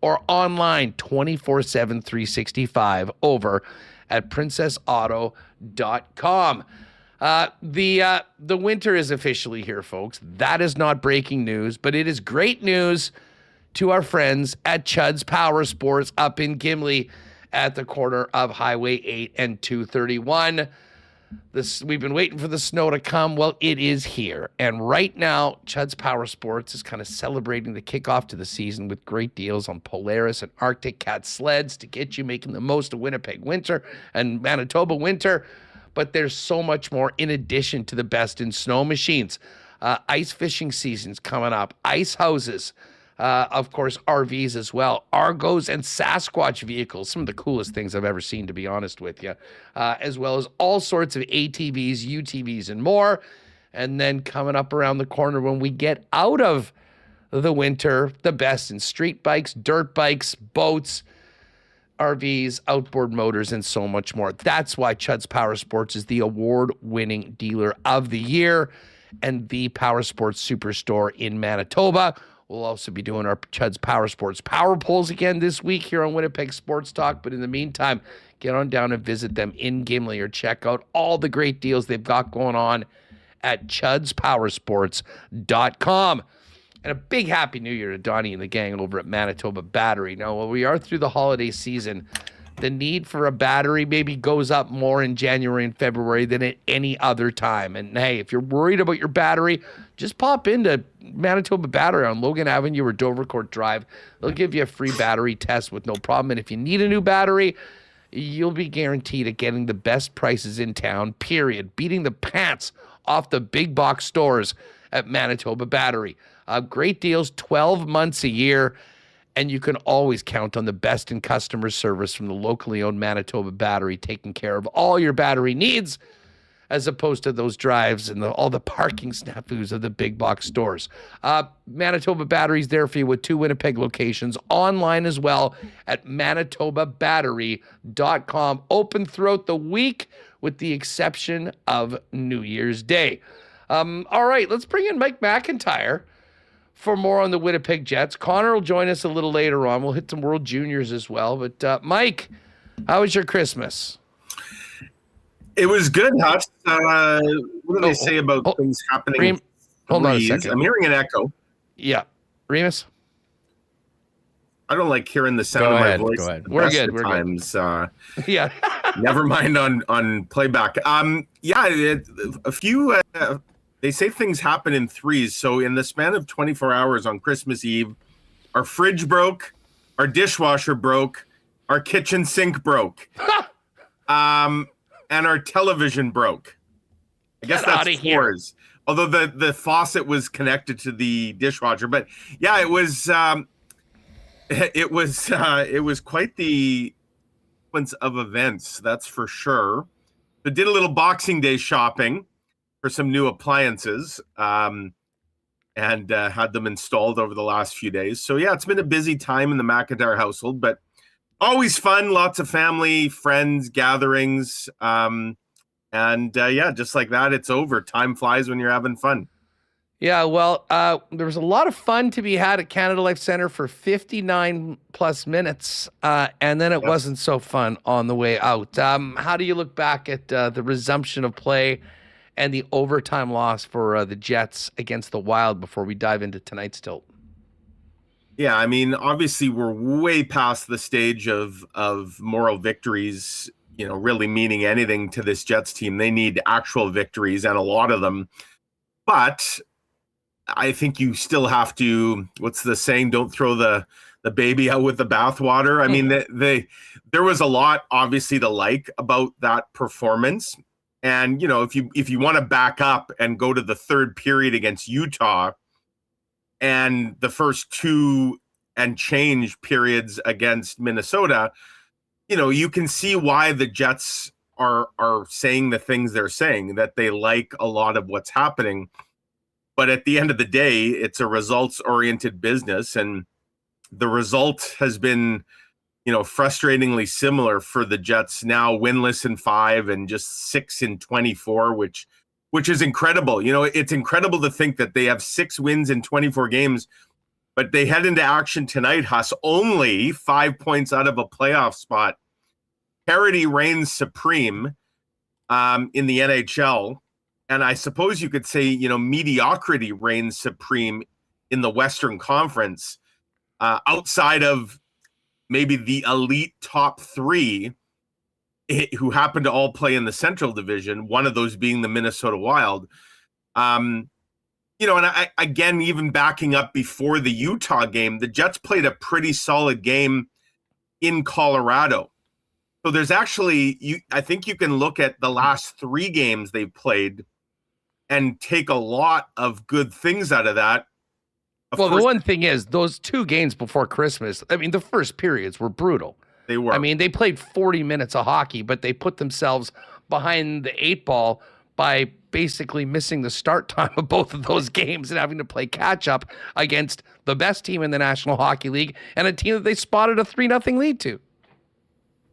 or online 24/7, 365 over at princessauto.com. The winter is officially here, folks. That is not breaking news, but it is great news to our friends at Chud's Power Sports up in at the corner of Highway 8 and 231. We've been waiting for the snow to come. Well, it is here. And right now, Chud's Power Sports is kind of celebrating the kickoff to the season with great deals on Polaris and Arctic Cat sleds to get you making the most of Winnipeg winter and Manitoba winter. But there's so much more in addition to the best in snow machines. Ice fishing season's coming up. Ice houses. Of course, RVs as well, Argos and Sasquatch vehicles, some of the coolest things I've ever seen, to be honest with you, as well as all sorts of ATVs, UTVs, and more. And then coming up around the corner when we get out of the winter, the best in street bikes, dirt bikes, boats, RVs, outboard motors, and so much more. That's why Chud's Power Sports is the award-winning dealer of the year and the Power Sports Superstore in Manitoba. We'll also be doing our Chud's Power Sports Power Polls again this week here on Winnipeg Sports Talk. But in the meantime, get on down and visit them in Gimli or check out all the great deals they've got going on at chudspowersports.com. And a big happy new year to Donnie and the gang over at Manitoba Battery. Now, while we are through the holiday season, the need for a battery maybe goes up more in January and February than at any other time. And hey, if you're worried about your battery, just pop into Manitoba Battery on Logan Avenue or Dovercourt Drive. They'll give you a free battery test with no problem. And if you need a new battery, you'll be guaranteed at getting the best prices in town, period. Beating the pants off the big box stores at Manitoba Battery. Great deals, 12 months a year, and you can always count on the best in customer service from the locally owned Manitoba Battery, taking care of all your battery needs, as opposed to those drives and all the parking snafus of the big box stores. Manitoba Battery's there for you with 2 Winnipeg locations, online as well at manitobabattery.com, open throughout the week with the exception of New Year's Day. All right, let's bring in Mike McIntyre for more on the Winnipeg Jets. Connor will join us a little later on. We'll hit some World Juniors as well. But Mike, how was your Christmas? It was good, Huss. What do they say about things happening? Hold on a second. I'm hearing an echo. Yeah. Remis? I don't like hearing the sound of my voice. Go ahead. We're good. Yeah. Never mind on playback. A few. They say things happen in threes. So in the span of 24 hours on Christmas Eve, our fridge broke, our dishwasher broke, our kitchen sink broke, and our television broke. I guess that's fours. Although the faucet was connected to the dishwasher, but yeah, it was quite the sequence of events. That's for sure. So did a little Boxing Day shopping for some new appliances, and had them installed over the last few days. So yeah, it's been a busy time in the McIntyre household, but always fun. Lots of family, friends, gatherings, just like that, it's over. Time flies when you're having fun. Yeah, well, there was a lot of fun to be had at Canada Life Centre for 59 plus minutes, and then it wasn't so fun on the way out. How do you look back at the resumption of play and the overtime loss for the Jets against the Wild before we dive into tonight's tilt? Yeah, I mean, obviously we're way past the stage of moral victories, really meaning anything to this Jets team. They need actual victories, and a lot of them. But I think you still have to, what's the saying? Don't throw the baby out with the bathwater. I mean, there was a lot, obviously, to like about that performance. And, if you want to back up and go to the third period against Utah and the first 2 and change periods against Minnesota, you can see why the Jets are saying the things they're saying, that they like a lot of what's happening. But at the end of the day, it's a results-oriented business, and the result has been, frustratingly similar for the Jets, now winless in 5 and just 6 in 24, which is incredible. It's incredible to think that they have 6 wins in 24 games, but they head into action tonight, Huss, only 5 points out of a playoff spot. Parity reigns supreme in the NHL. And I suppose you could say, mediocrity reigns supreme in the Western Conference, outside of maybe the elite top 3 who happen to all play in the Central Division, one of those being the Minnesota Wild. And again, even backing up before the Utah game, the Jets played a pretty solid game in Colorado. So there's actually, I think you can look at the last 3 games they've played and take a lot of good things out of that. The one thing is, those 2 games before Christmas, I mean, the first periods were brutal. They were. I mean, they played 40 minutes of hockey, but they put themselves behind the 8 ball by basically missing the start time of both of those games and having to play catch up against the best team in the National Hockey League and a team that they spotted a 3-0 lead to.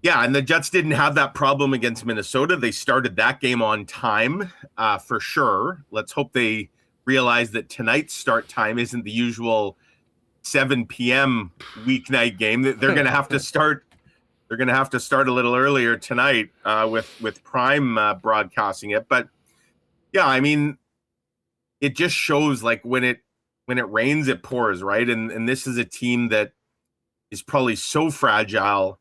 Yeah, and the Jets didn't have that problem against Minnesota. They started that game on time, for sure. Let's hope they realize that tonight's start time isn't the usual 7 p.m. weeknight game. They're going to have to start. They're going to have to start a little earlier tonight with Prime broadcasting it. But yeah, I mean, it just shows like when it rains, it pours, right? And this is a team that is probably so fragile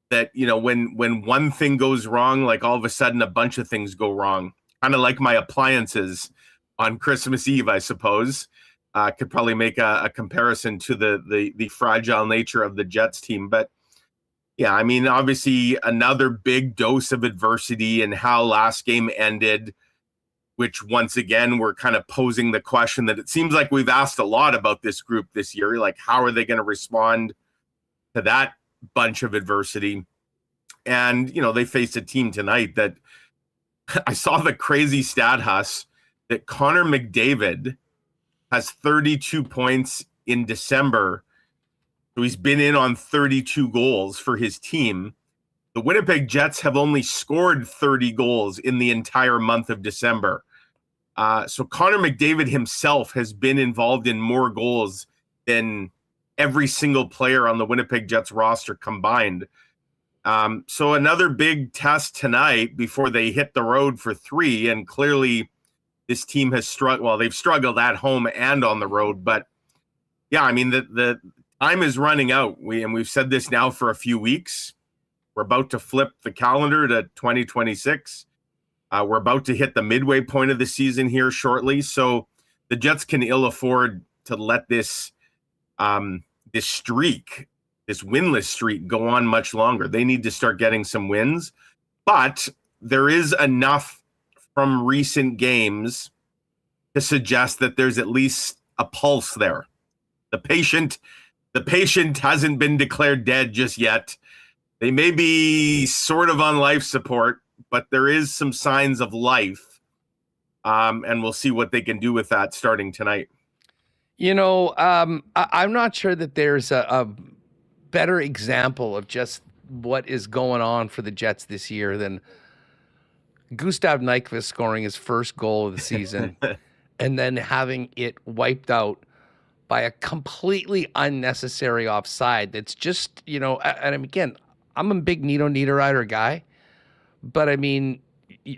that, you know, when one thing goes wrong, like all of a sudden a bunch of things go wrong. Kind of like my appliances on Christmas Eve, I suppose. Could probably make a comparison to the fragile nature of the Jets team. But yeah, I mean, obviously another big dose of adversity in how last game ended, which once again, we're kind of posing the question that it seems like we've asked a lot about this group this year. Like, how are they going to respond to that bunch of adversity? And, you know, they faced a team tonight that I saw the crazy stat, Huss, that Connor McDavid has 32 points in December. So he's been in on 32 goals for his team. The Winnipeg Jets have only scored 30 goals in the entire month of December. So Connor McDavid himself has been involved in more goals than every single player on the Winnipeg Jets roster combined. So another big test tonight before they hit the road for 3. And clearly this team has struggled. Well, they've struggled at home and on the road. But yeah, I mean, the time is running out. We've said this now for a few weeks. We're about to flip the calendar to 2026. We're about to hit the midway point of the season here shortly. So the Jets can ill afford to let this streak, this winless streak, go on much longer. They need to start getting some wins. But there is enough from recent games to suggest that there's at least a pulse there. The patient hasn't been declared dead just yet. They may be sort of on life support, but there is some signs of life. And we'll see what they can do with that starting tonight. You know, I'm not sure that there's a better example of just what is going on for the Jets this year than Gustav Nyquist scoring his first goal of the season and then having it wiped out by a completely unnecessary offside. That's just, you know, and again, I'm a big Nino Niederreiter guy, but I mean,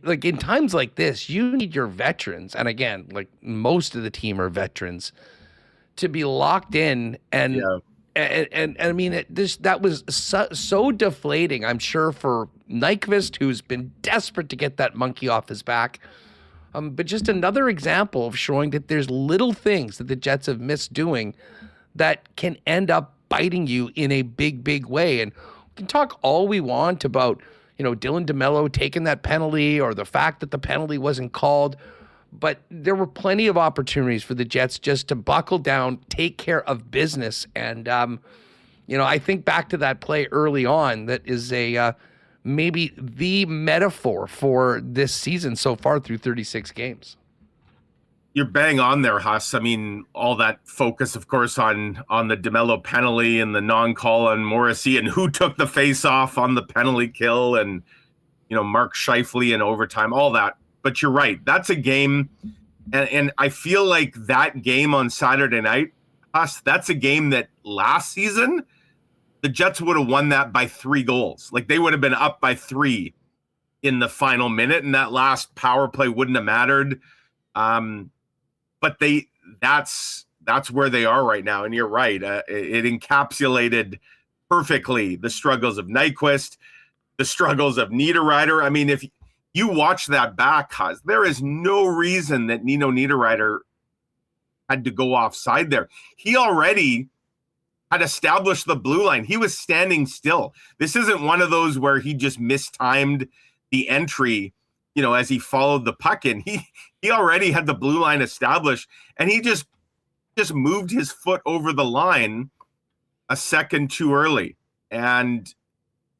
like in times like this, you need your veterans. And again, like most of the team are veterans to be locked in and, Yeah. And I mean, that was so deflating, I'm sure, for Nyquist, who's been desperate to get that monkey off his back. But just another example of showing that there's little things that the Jets have missed doing that can end up biting you in a big, big way. And we can talk all we want about, you know, Dylan DeMello taking that penalty or the fact that the penalty wasn't called. But there were plenty of opportunities for the Jets just to buckle down, take care of business. And, you know, I think back to that play early on that is maybe the metaphor for this season so far through 36 games. You're bang on there, Huss. I mean, all that focus, of course, on the DeMello penalty and the non-call on Morrissey and who took the face-off on the penalty kill and, you know, Mark Scheifele in overtime, all that. But you're right. That's a game, and I feel like that game on Saturday night, Huss, that's a game that last season, the Jets would have won that by 3 goals. Like they would have been up by 3 in the final minute, and that last power play wouldn't have mattered. But that's where they are right now. And you're right. It encapsulated perfectly the struggles of Nyquist, the struggles of Niederreiter. I mean, if you watch that back, Huz, there is no reason that Nino Niederreiter had to go offside there. He already had established the blue line. He was standing still. This isn't one of those where he just mistimed the entry, you know, as he followed the puck in. He already had the blue line established, and he just moved his foot over the line a second too early. And,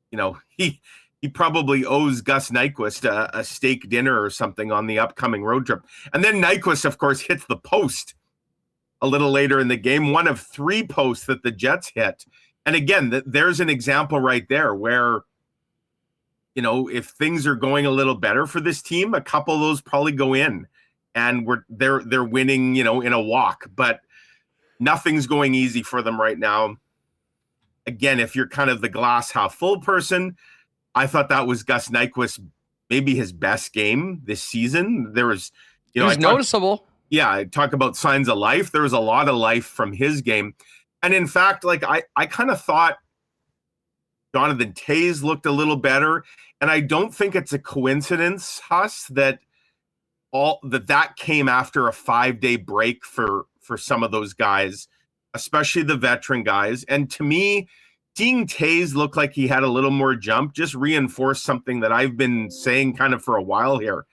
you know, he probably owes Gus Nyquist a steak dinner or something on the upcoming road trip. And then Nyquist, of course, hits the post a little later in the game, one of 3 posts that the Jets hit. And again, there's an example right there where, if things are going a little better for this team, a couple of those probably go in, and they're winning, in a walk. But nothing's going easy for them right now. Again, if you're kind of the glass half full person, I thought that was Gus Nyquist, maybe his best game this season. There was, it was noticeable. I talk about signs of life. There was a lot of life from his game. And in fact, like I kind of thought Jonathan Toews looked a little better. And I don't think it's a coincidence, Huss, that that came after a 5-day break for some of those guys, especially the veteran guys. And to me, seeing Toews look like he had a little more jump just reinforced something that I've been saying kind of for a while here.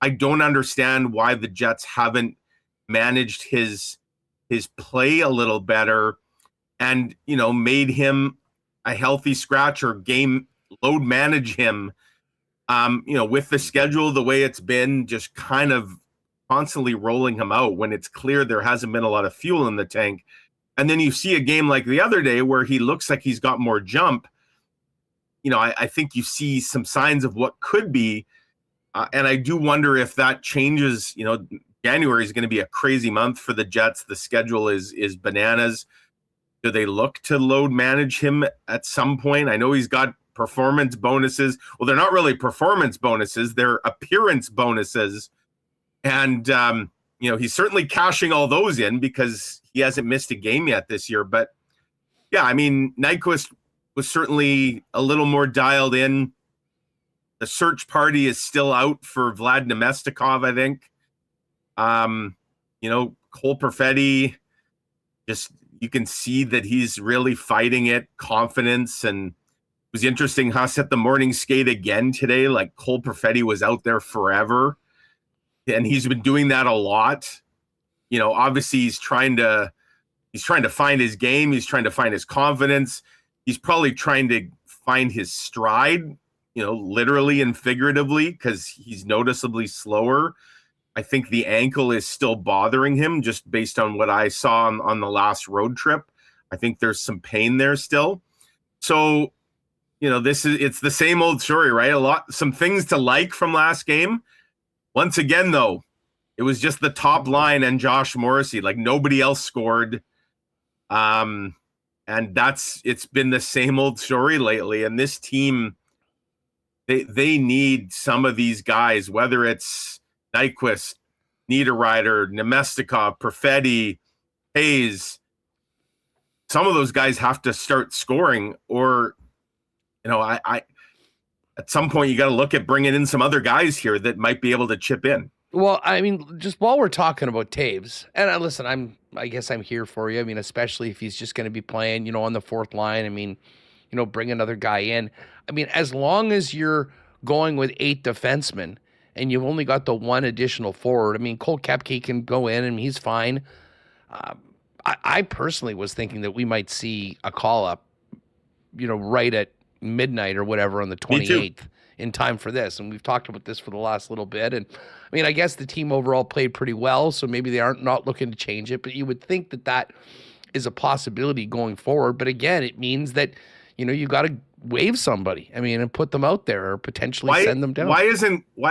I don't understand why the Jets haven't managed his play a little better and, made him a healthy scratch or game load manage him, with the schedule the way it's been, just kind of constantly rolling him out when it's clear there hasn't been a lot of fuel in the tank. And then you see a game like the other day where he looks like he's got more jump. I think you see some signs of what could be. And I do wonder if that changes. January is going to be a crazy month for the Jets. The schedule is bananas. Do they look to load manage him at some point? I know he's got performance bonuses. Well, they're not really performance bonuses. They're appearance bonuses. And, he's certainly cashing all those in because he hasn't missed a game yet this year. But, yeah, Nyquist was certainly a little more dialed in. The search party is still out for Vlad Nemestikov, I think. Cole Perfetti, just you can see that he's really fighting it, confidence. And it was interesting, Huss, at the morning skate again today, like Cole Perfetti was out there forever. And he's been doing that a lot. Obviously he's trying to find his game. He's trying to find his confidence. He's probably trying to find his stride, literally and figuratively, because he's noticeably slower. I think the ankle is still bothering him just based on what I saw on the last road trip. I think there's some pain there still. So, it's the same old story, right? Some things to like from last game. Once again, though, it was just the top line and Josh Morrissey. Like nobody else scored. And it's been the same old story lately. And this team, they need some of these guys, whether it's Nyquist, Niederreiter, Nemestikov, Perfetti, Hayes. Some of those guys have to start scoring, or, I at some point you got to look at bringing in some other guys here that might be able to chip in. Well, just while we're talking about Toews, and listen, I guess I'm here for you. Especially if he's just going to be playing, on the fourth line. Bring another guy in. As long as you're going with 8 defensemen and you've only got the one additional forward, Cole Koepke can go in and he's fine. I personally was thinking that we might see a call up, right at midnight or whatever on the 28th in time for this. And we've talked about this for the last little bit. And I guess the team overall played pretty well, so maybe they aren't not looking to change it, but you would think that is a possibility going forward. But again, it means that, you got to waive somebody. And put them out there or potentially send them down. Why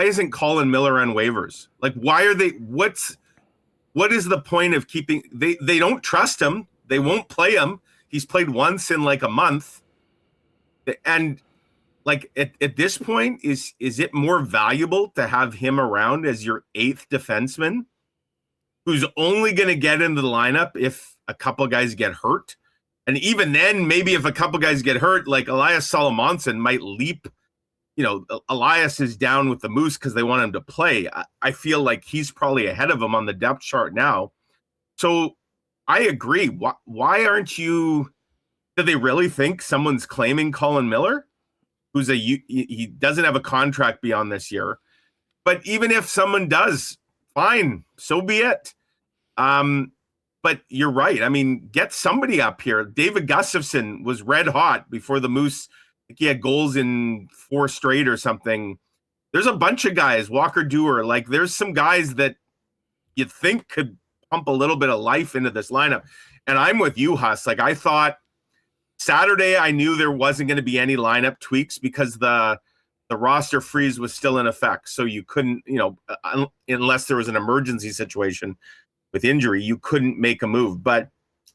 isn't Colin Miller on waivers? Like, why are they, what is the point of keeping, they don't trust him. They won't play him. He's played once in like a month. And like at this point, is it more valuable to have him around as your 8th defenseman who's only going to get into the lineup if a couple guys get hurt? And even then, maybe if a couple guys get hurt, like Elias Salomonson might leap. Elias is down with the Moose because they want him to play. I feel like he's probably ahead of him on the depth chart now. So I agree. Why aren't you? Do they really think someone's claiming Colin Miller, who's he doesn't have a contract beyond this year? But even if someone does, fine, so be it. But you're right. Get somebody up here. David Gustafsson was red hot before the Moose. I think he had goals in 4 straight or something. There's a bunch of guys, Walker Dewar. Like, there's some guys that you think could pump a little bit of life into this lineup. And I'm with you, Huss. Like, I thought Saturday, I knew there wasn't going to be any lineup tweaks because the roster freeze was still in effect. So you couldn't, unless there was an emergency situation with injury, you couldn't make a move. But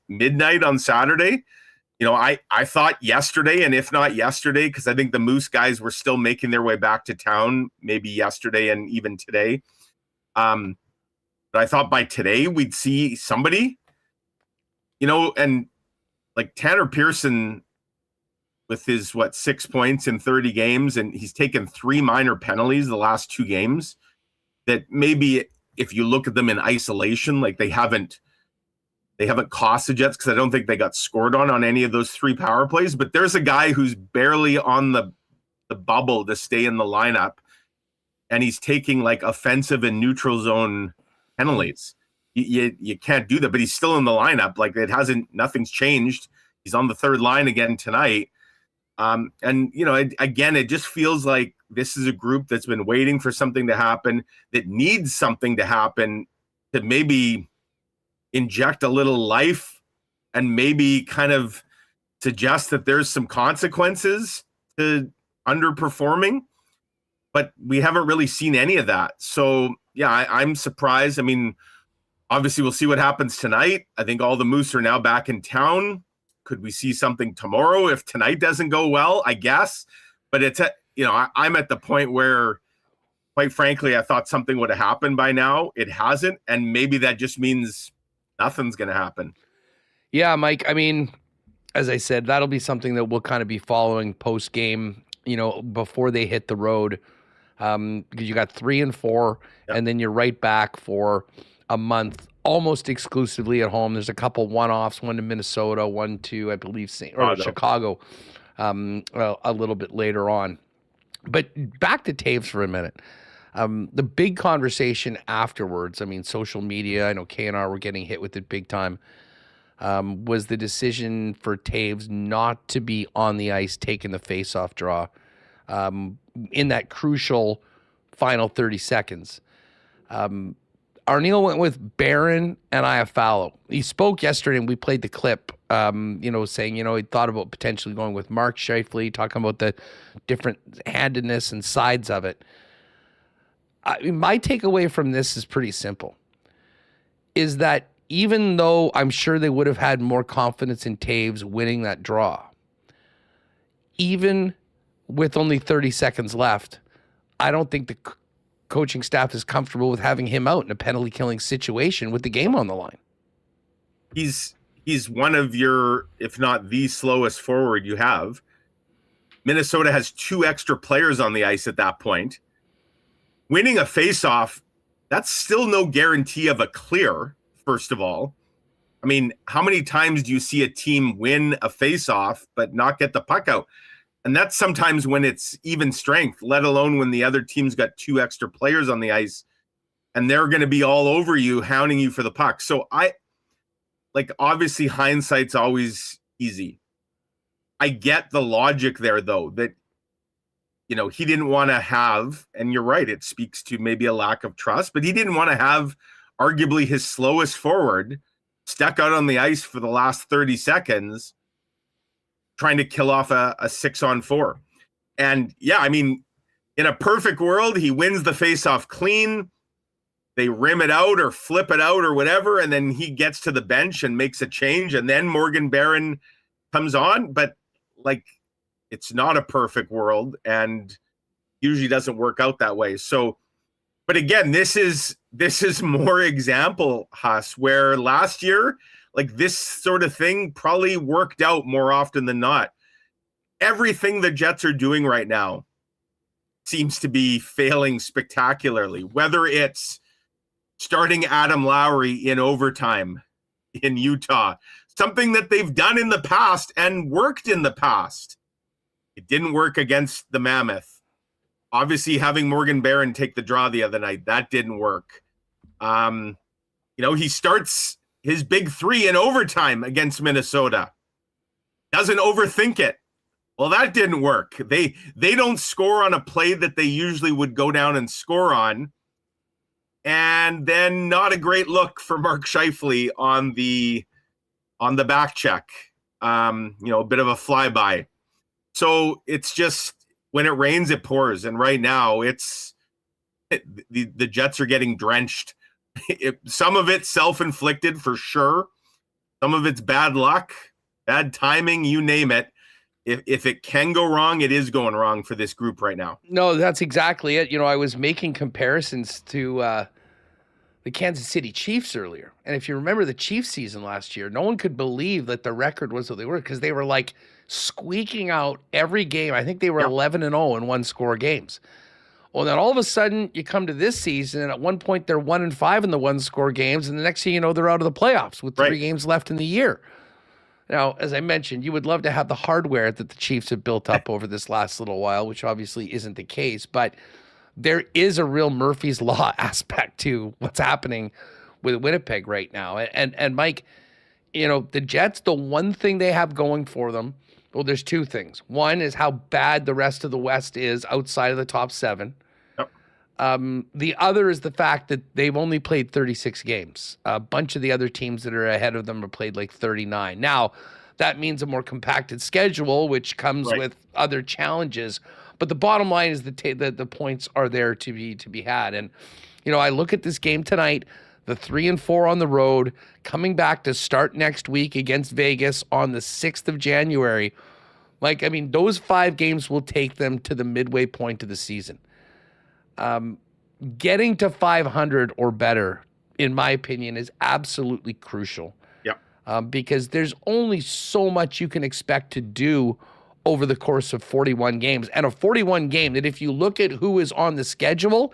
midnight on Saturday, I thought yesterday, and if not yesterday, because I think the Moose guys were still making their way back to town, maybe yesterday and even today. But I thought by today we'd see somebody, and like Tanner Pearson with his 6 points in 30 games, and he's taken 3 minor penalties the last 2 games that maybe if you look at them in isolation, like they haven't cost the Jets, because I don't think they got scored on any of those 3 power plays, but there's a guy who's barely on the bubble to stay in the lineup, and he's taking like offensive and neutral zone penalties. You can't do that, but he's still in the lineup. Like nothing's changed. He's on the 3rd line again tonight. Again, it just feels like this is a group that's been waiting for something to happen, that needs something to happen to maybe inject a little life and maybe kind of suggest that there's some consequences to underperforming. But we haven't really seen any of that. So, yeah, I'm surprised. I mean, obviously, we'll see what happens tonight. I think all the Moose are now back in town. Could we see something tomorrow if tonight doesn't go well? I guess. But I'm at the point where, quite frankly, I thought something would have happened by now. It hasn't. And maybe that just means nothing's going to happen. Yeah, Mike. I mean, as I said, that'll be something that we'll kind of be following post game, before they hit the road. Because you got 3 and 4, and then you're right back for a month, almost exclusively at home. There's a couple one-offs, one to Minnesota, one to, I believe, Chicago, a little bit later on. But back to Taves for a minute. The big conversation afterwards, I mean, social media, I know K&R were getting hit with it big time, was the decision for Taves not to be on the ice taking the face-off draw in that crucial final 30 seconds. Arniel went with Barron and Iafallo. He spoke yesterday, and we played the clip, saying, he thought about potentially going with Mark Scheifele, talking about the different handedness and sides of it. My takeaway from this is pretty simple, is that even though I'm sure they would have had more confidence in Taves winning that draw, even with only 30 seconds left, I don't think the coaching staff is comfortable with having him out in a penalty killing situation with the game on the line. He's one of your, if not the slowest forward you have. Minnesota has 2 extra players on the ice at that point. Winning a faceoff, that's still no guarantee of a clear, first of all. I mean, how many times do you see a team win a faceoff but not get the puck out? And that's sometimes when it's even strength, let alone when the other team's got 2 extra players on the ice and they're going to be all over you, hounding you for the puck. So obviously hindsight's always easy. I get the logic there, though, that, he didn't want to have, and you're right, it speaks to maybe a lack of trust, but he didn't want to have arguably his slowest forward stuck out on the ice for the last 30 seconds trying to kill off a 6-on-4. And yeah, I mean, in a perfect world, he wins the faceoff clean. They rim it out or flip it out or whatever, and then he gets to the bench and makes a change, and then Morgan Barron comes on. But it's not a perfect world, and usually doesn't work out that way. So, but again, this is more example, Huss, where last year, this sort of thing probably worked out more often than not. Everything the Jets are doing right now seems to be failing spectacularly, whether it's starting Adam Lowry in overtime in Utah, something that they've done in the past and worked in the past. It didn't work against the Mammoth. Obviously, having Morgan Barron take the draw the other night, that didn't work. He starts his big 3 in overtime against Minnesota. Doesn't overthink it. Well, that didn't work. They don't score on a play that they usually would go down and score on. And then not a great look for Mark Scheifele on the back check. a bit of a flyby. So it's just, when it rains, it pours. And right now the Jets are getting drenched. Some of it's self-inflicted for sure. Some of it's bad luck, bad timing, you name it. If it can go wrong, it is going wrong for this group right now. No, that's exactly it. I was making comparisons to the Kansas City Chiefs earlier. And if you remember the Chiefs season last year, no one could believe that the record was what they were, because they were like squeaking out every game. I think they were 11-0 in one-score games. Well, then all of a sudden you come to this season, and at one point they're 1-5 in the one-score games, and the next thing you know, they're out of the playoffs with 3 games left in the year. Now, as I mentioned, you would love to have the hardware that the Chiefs have built up over this last little while, which obviously isn't the case, but there is a real Murphy's Law aspect to what's happening with Winnipeg right now. And Mike, the Jets, the one thing they have going for them, well, there's 2 things. One is how bad the rest of the West is outside of the top 7. The other is the fact that they've only played 36 games. A bunch of the other teams that are ahead of them have played like 39. Now, that means a more compacted schedule, which comes with other challenges. But the bottom line is the points are there to be had. And, I look at this game tonight, the 3-4 on the road, coming back to start next week against Vegas on the 6th of January. Those 5 games will take them to the midway point of the season. Getting to 500 or better, in my opinion, is absolutely crucial. Because there's only so much you can expect to do over the course of 41 games. And a 41 game that, if you look at who is on the schedule,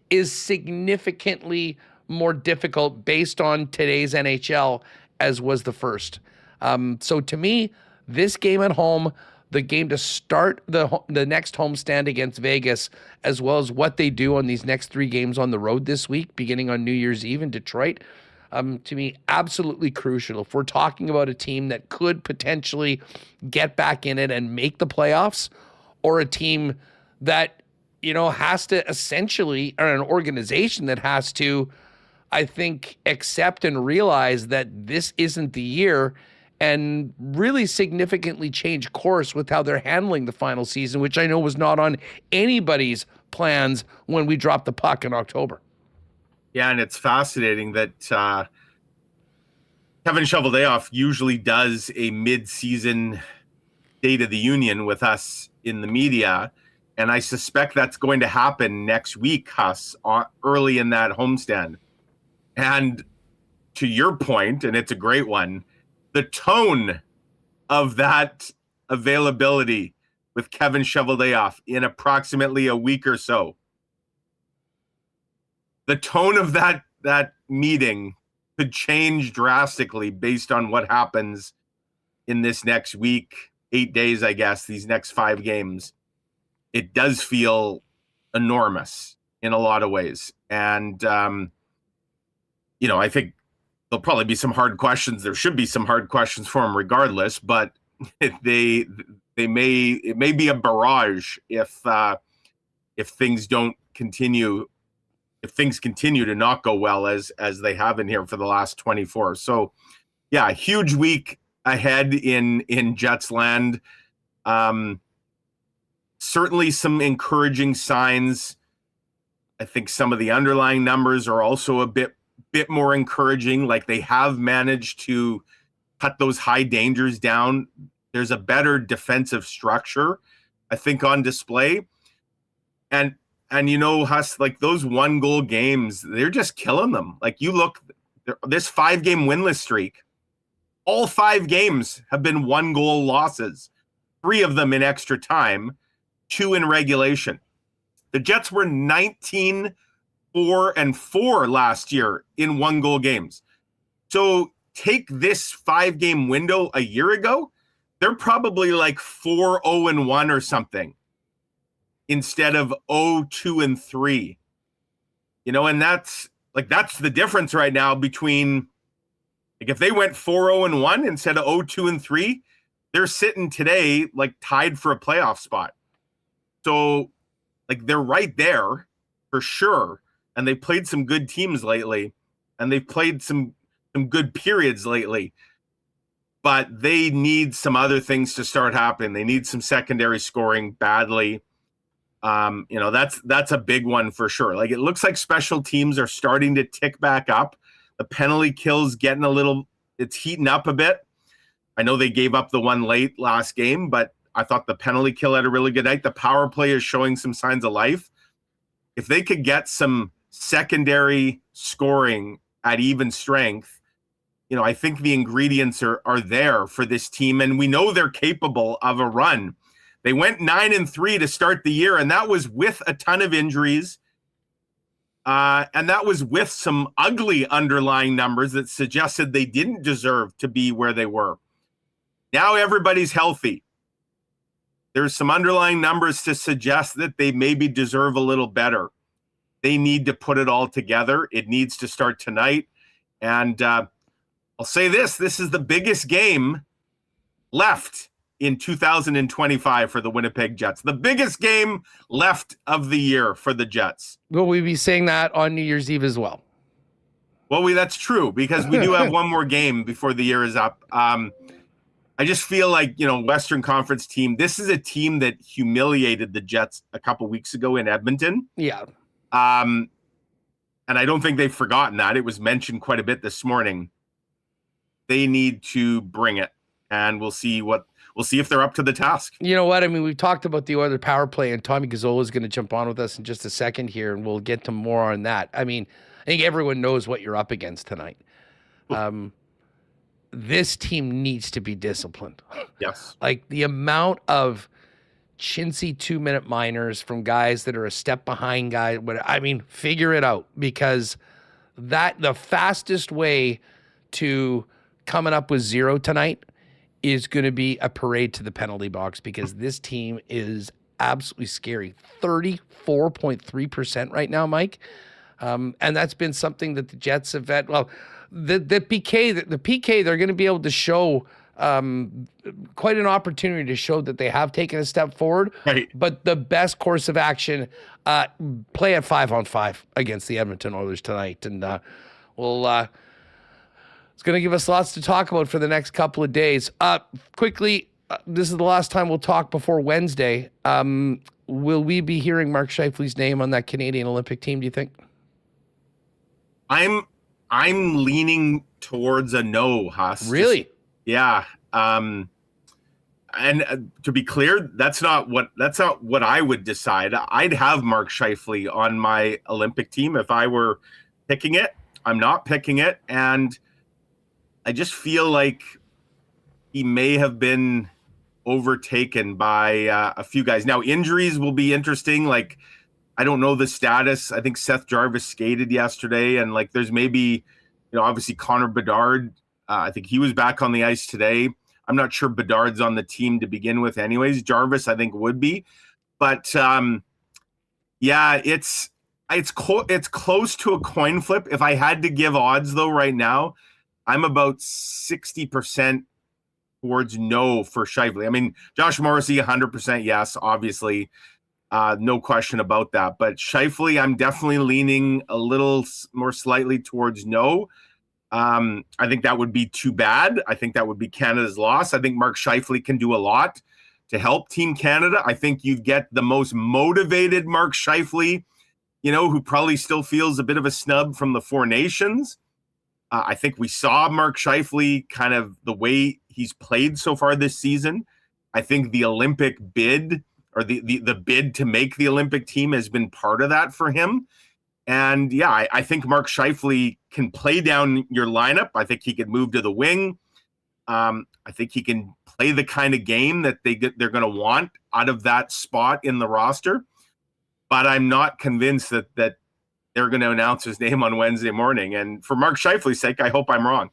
is significantly more difficult based on today's NHL as was the first. So to me, this game at home, the game to start the next homestand against Vegas, as well as what they do on these next 3 games on the road this week, beginning on New Year's Eve in Detroit, to me, absolutely crucial. If we're talking about a team that could potentially get back in it and make the playoffs, or a team that, has to essentially, or an organization that has to, I think, accept and realize that this isn't the year, and really significantly change course with how they're handling the final season, which I know was not on anybody's plans when we dropped the puck in October. Yeah, and it's fascinating that Kevin Shoveldayoff usually does a mid-season State of the Union with us in the media, and I suspect that's going to happen next week, Huss, early in that homestand. And to your point, and it's a great one, the tone of that availability with Kevin Shoveldayoff in approximately a week or so. The tone of that meeting could change drastically based on what happens in this next week, 8 days, I guess, these next 5 games. It does feel enormous in a lot of ways. And, I think there'll probably be some hard questions. There should be some hard questions for them regardless, but it may be a barrage if things don't continue, if things continue to not go well as they have in here for the last 24. So yeah, a huge week ahead in Jets land. Certainly some encouraging signs. I think some of the underlying numbers are also a bit more encouraging. Like, they have managed to cut those high dangers down. There's a better defensive structure, I think, on display. And Huss, like, those 1-goal games, they're just killing them. Like, you look, this 5-game winless streak, all 5 games have been 1-goal losses, 3 of them in extra time, 2 in regulation. The Jets were 19-4-4 last year in 1-goal games. So take this 5-game window a year ago, they're probably like 4-0-1 or something instead of 0-2-3. And that's the difference right now between, like, if they went 4-0-1 instead of 0-2-3, they're sitting today like tied for a playoff spot. So, like, they're right there for sure. And they played some good teams lately, and they've played some good periods lately. but they need some other things to start happening. They need some secondary scoring badly. That's a big one for sure. Like, it looks like special teams are starting to tick back up. The penalty kill's getting it's heating up a bit. I know they gave up the one late last game, but I thought the penalty kill had a really good night. The power play is showing some signs of life. If they could get some secondary scoring at even strength, I think the ingredients are there for this team, and we know they're capable of a run. They went 9-3 to start the year, and that was with a ton of injuries. And that was with some ugly underlying numbers that suggested they didn't deserve to be where they were. Now everybody's healthy. There's some underlying numbers to suggest that they maybe deserve a little better. They need to put it all together. It needs to start tonight. And I'll say this is the biggest game left in 2025 for the Winnipeg Jets. The biggest game left of the year for the Jets. Will we be saying that on New Year's Eve as well? Well, that's true, because we do have one more game before the year is up. I just feel like, Western Conference team, this is a team that humiliated the Jets a couple weeks ago in Edmonton. Yeah. And I don't think they've forgotten that. It was mentioned quite a bit this morning. They need to bring it, and we'll see if they're up to the task. You know what? I mean, we've talked about the Oilers power play, and Tommy Gazzola is going to jump on with us in just a second here, and we'll get to more on that. I mean, I think everyone knows what you're up against tonight. This team needs to be disciplined. Yes. Like, the amount of chintzy 2-minute minors from guys that are a step behind guys. Figure it out, because the fastest way to coming up with zero tonight is going to be a parade to the penalty box, because this team is absolutely scary. 34.3% right now, Mike. And that's been something that the Jets have had. Well, the PK, they're going to be able to show quite an opportunity to show that they have taken a step forward. Right. But the best course of action, play at 5-on-5 against the Edmonton Oilers tonight. And it's going to give us lots to talk about for the next couple of days. Quickly, this is the last time we'll talk before Wednesday. Will we be hearing Mark Scheifele's name on that Canadian Olympic team, do you think? I'm leaning towards a no, Huss. Really? Yeah. And to be clear, that's not what I would decide. I'd have Mark Scheifele on my Olympic team if I were picking it. I'm not picking it, and I just feel like he may have been overtaken by a few guys. Now, injuries will be interesting. Like, I don't know the status. I think Seth Jarvis skated yesterday, and there's maybe, obviously Connor Bedard. I think he was back on the ice today. I'm not sure Bedard's on the team to begin with anyways. Jarvis, I think, would be. But, it's close to a coin flip. If I had to give odds, though, right now, I'm about 60% towards no for Scheifele. I mean, Josh Morrissey, 100% yes, obviously. No question about that. But Scheifele, I'm definitely leaning a little more slightly towards no. I think that would be too bad. I think that would be Canada's loss. I think Mark Scheifele can do a lot to help Team Canada. I think you'd get the most motivated Mark Scheifele, who probably still feels a bit of a snub from the Four Nations. I think we saw Mark Scheifele kind of the way he's played so far this season. I think the Olympic bid, or the bid to make the Olympic team, has been part of that for him. And yeah, I think Mark Scheifele can play down your lineup. I think he can move to the wing. I think he can play the kind of game that they're going to want out of that spot in the roster. But I'm not convinced that they're going to announce his name on Wednesday morning. And for Mark Scheifele's sake, I hope I'm wrong.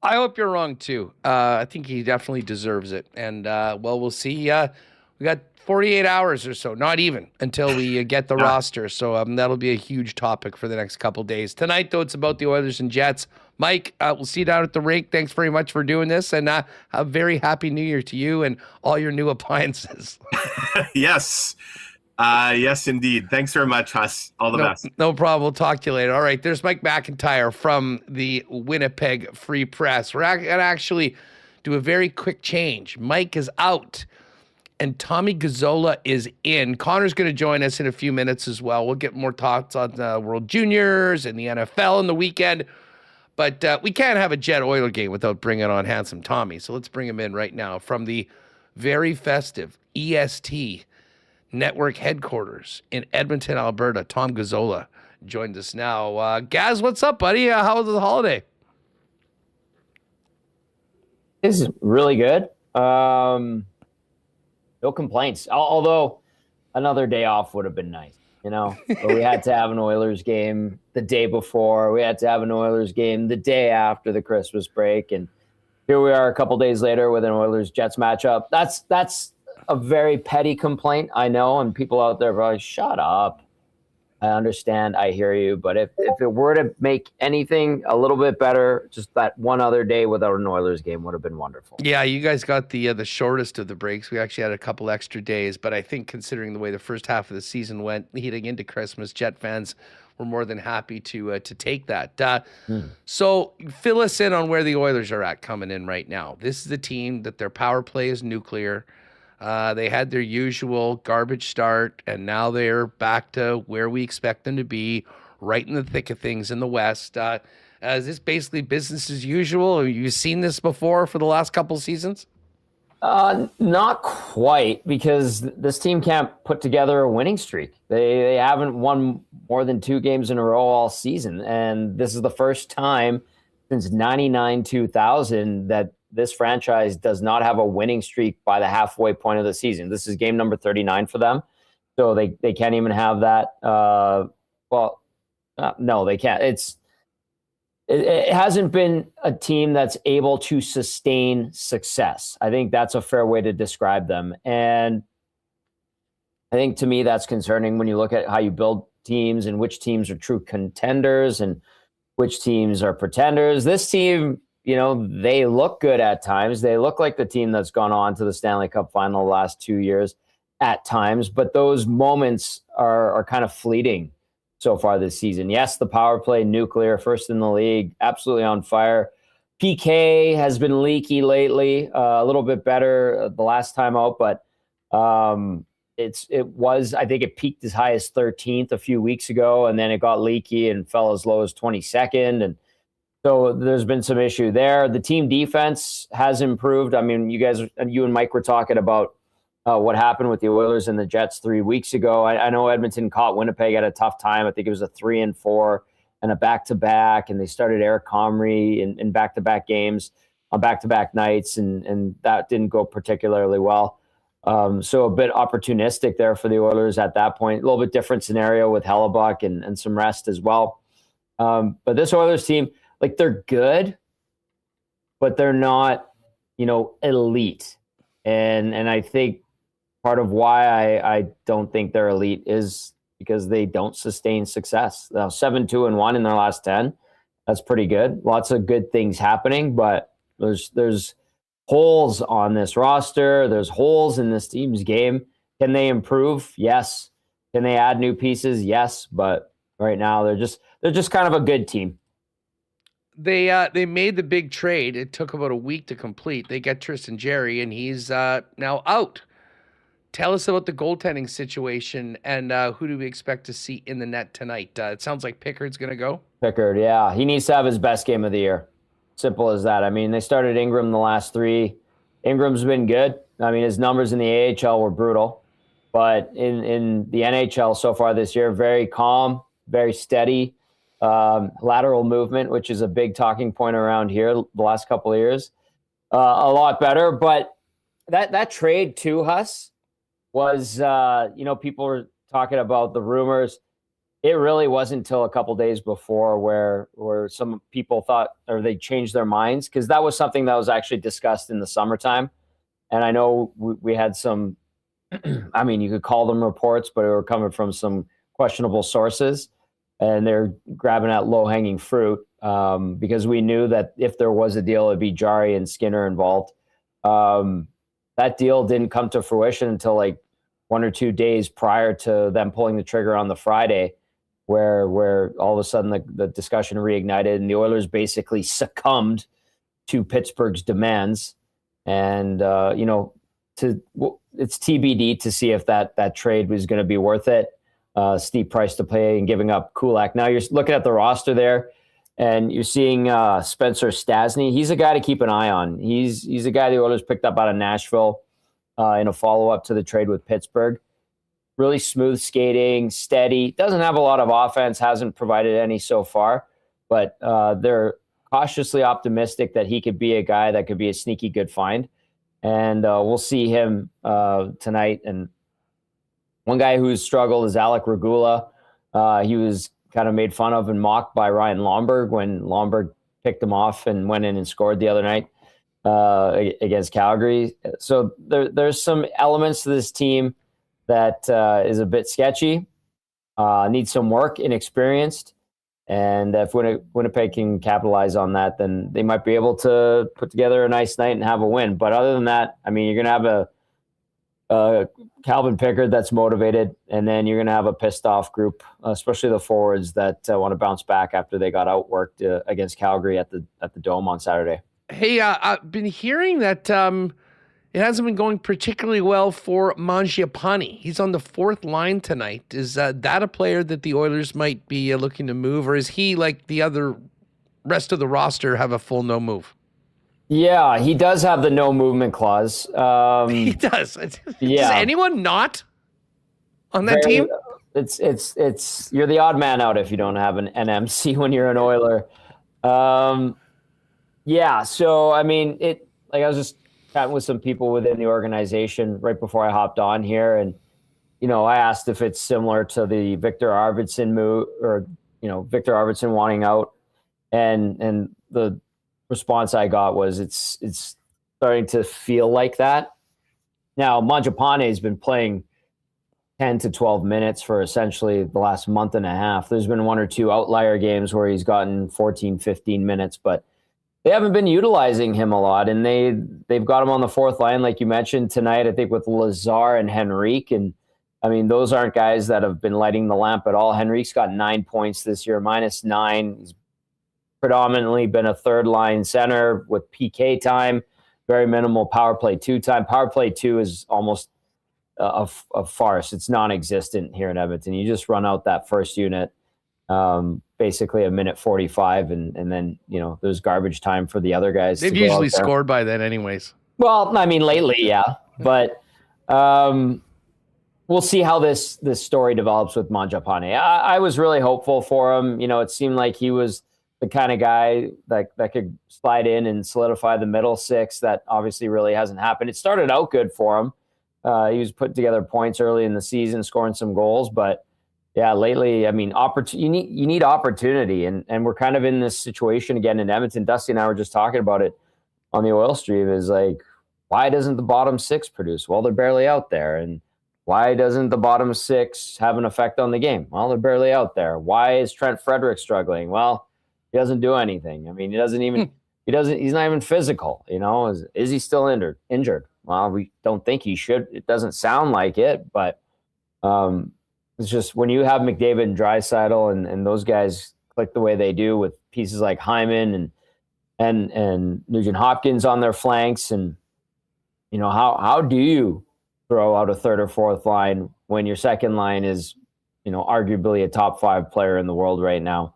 I hope you're wrong, too. I think he definitely deserves it. And, we'll see. We got 48 hours or so, not even, until we get the roster. So that'll be a huge topic for the next couple days. Tonight, though, it's about the Oilers and Jets. Mike, we'll see you down at the rink. Thanks very much for doing this. And a very happy New Year to you and all your new appliances. Yes. Yes, indeed. Thanks very much, Huss. All the best. No problem. We'll talk to you later. All right. There's Mike McIntyre from the Winnipeg Free Press. We're going to actually do a very quick change. Mike is out, and Tommy Gazola is in. Connor's going to join us in a few minutes as well. We'll get more thoughts on the World Juniors and the NFL in the weekend. But we can't have a Jet Oiler game without bringing on Handsome Tommy. So let's bring him in right now from the very festive EST Network headquarters in Edmonton, Alberta. Tom Gazola joins us now. Gaz, what's up, buddy? How was the holiday? This is really good. No complaints. Although another day off would have been nice, But we had to have an Oilers game the day before. We had to have an Oilers game the day after the Christmas break, and here we are a couple days later with an Oilers-Jets matchup. That's a very petty complaint, I know, and people out there are probably, shut up. I understand, I hear you, but if it were to make anything a little bit better, just that one other day without an Oilers game would have been wonderful. Yeah, you guys got the shortest of the breaks. We actually had a couple extra days, but I think considering the way the first half of the season went, leading into Christmas, Jet fans were more than happy to take that. So fill us in on where the Oilers are at coming in right now. This is a team that their power play is nuclear. They had their usual garbage start, and now they're back to where we expect them to be, right in the thick of things in the West. Is this basically business as usual? Have you seen this before for the last couple seasons? Not quite, because this team can't put together a winning streak. They haven't won more than 2 games in a row all season, and this is the first time since 99-2000 that this franchise does not have a winning streak by the halfway point of the season. This is game number 39 for them. So they can't even have that. No, they can't. It hasn't been a team that's able to sustain success. I think that's a fair way to describe them. And I think to me that's concerning when you look at how you build teams and which teams are true contenders and which teams are pretenders. This team, they look good at times. They look like the team that's gone on to the Stanley Cup final the last 2 years at times, but those moments are kind of fleeting so far this season. Yes, the power play, nuclear, first in the league, absolutely on fire. PK has been leaky lately, a little bit better the last time out, but I think it peaked as high as 13th a few weeks ago, and then it got leaky and fell as low as 22nd. And so there's been some issue there. The team defense has improved. I mean, you and Mike were talking about what happened with the Oilers and the Jets 3 weeks ago. I know Edmonton caught Winnipeg at a tough time. I think it was a 3-4 and a back-to-back, and they started Eric Comrie in back-to-back games on back-to-back nights, and that didn't go particularly well. So a bit opportunistic there for the Oilers at that point. A little bit different scenario with Hellebuck and some rest as well. But this Oilers team, they're good, but they're not, elite. And I think part of why I don't think they're elite is because they don't sustain success. Now 7-2-1 in their last 10. That's pretty good. Lots of good things happening, but there's holes on this roster. There's holes in this team's game. Can they improve? Yes. Can they add new pieces? Yes. But right now they're just kind of a good team. They made the big trade. It took about a week to complete. They get Tristan Jarry, and he's now out. Tell us about the goaltending situation, and who do we expect to see in the net tonight? It sounds like Pickard's going to go. Pickard, yeah. He needs to have his best game of the year. Simple as that. I mean, they started Ingram the last 3. Ingram's been good. I mean, his numbers in the AHL were brutal. But in the NHL so far this year, very calm, very steady. Lateral movement, which is a big talking point around here the last couple of years. A lot better. But that trade to Huss was, people were talking about the rumors. It really wasn't until a couple days before where some people thought, or they changed their minds, because that was something that was actually discussed in the summertime. And I know we had some, I mean, you could call them reports, but it were coming from some questionable sources, and they're grabbing at low-hanging fruit because we knew that if there was a deal, it'd be Jarry and Skinner involved. That deal didn't come to fruition until 1 or 2 days prior to them pulling the trigger on the Friday, where all of a sudden the discussion reignited and the Oilers basically succumbed to Pittsburgh's demands. And, it's TBD to see if that trade was going to be worth it. Steep price to pay and giving up Kulak. Now you're looking at the roster there, and you're seeing Spencer Stastny. He's a guy to keep an eye on. He's a guy the Oilers picked up out of Nashville in a follow-up to the trade with Pittsburgh. Really smooth skating, steady. Doesn't have a lot of offense, hasn't provided any so far, but they're cautiously optimistic that he could be a guy that could be a sneaky good find. And we'll see him tonight. And one guy who's struggled is Alec Regula. He was kind of made fun of and mocked by Ryan Lomberg when Lomberg picked him off and went in and scored the other night against Calgary. So there's some elements to this team that is a bit sketchy, needs some work, inexperienced. And if Winnipeg can capitalize on that, then they might be able to put together a nice night and have a win. But other than that, I mean, you're going to have a Calvin Pickard that's motivated, and then you're going to have a pissed off group, especially the forwards that want to bounce back after they got outworked against Calgary at the Dome on Saturday. Hey, I've been hearing that it hasn't been going particularly well for Mangiapane. He's on the fourth line tonight. Is that a player that the Oilers might be looking to move, or is he, like the other rest of the roster, have a full no move? Yeah, he does have the no movement clause. He does. Yeah. Does anyone not on that team? It's you're the odd man out if you don't have an NMC when you're an Oiler. Yeah, so I mean, I was just chatting with some people within the organization right before I hopped on here, and I asked if it's similar to the Victor Arvidsson move, or Victor Arvidsson wanting out, and the response I got was it's starting to feel like that. Now Mangiapane has been playing 10 to 12 minutes for essentially the last month and a half. There's been one or two outlier games where he's gotten 14, 15 minutes, but they haven't been utilizing him a lot, and they've got him on the fourth line, like you mentioned tonight, I think with Lazar and Henrique. And I mean, those aren't guys that have been lighting the lamp at all. Henrique's got 9 points this year, -9. He's predominantly been a third line center with PK time, very minimal power play 2 time. Power play 2 is almost a farce. It's non-existent here in Edmonton. You just run out that first unit, basically a minute 45, and then there's garbage time for the other guys. They've usually scored by then anyways. Well, I mean, lately, yeah, but we'll see how this story develops with Mangiapane. I was really hopeful for him. It seemed like he was the kind of guy that could slide in and solidify the middle six. That obviously really hasn't happened. It started out good for him. He was putting together points early in the season, scoring some goals, but yeah, lately, I mean, you need opportunity, and we're kind of in this situation again in Edmonton. Dusty and I were just talking about it on the Oil Stream. Is like, why doesn't the bottom six produce? Well, they're barely out there. And why doesn't the bottom six have an effect on the game? Well, they're barely out there. Why is Trent Frederick struggling? Well, he doesn't do anything. I mean, he's not even physical. Is he still injured? Well, we don't think he should. It doesn't sound like it, but it's just when you have McDavid and Draisaitl and those guys click the way they do with pieces like Hyman and Nugent Hopkins on their flanks, and how do you throw out a third or fourth line when your second line is arguably a top 5 player in the world right now?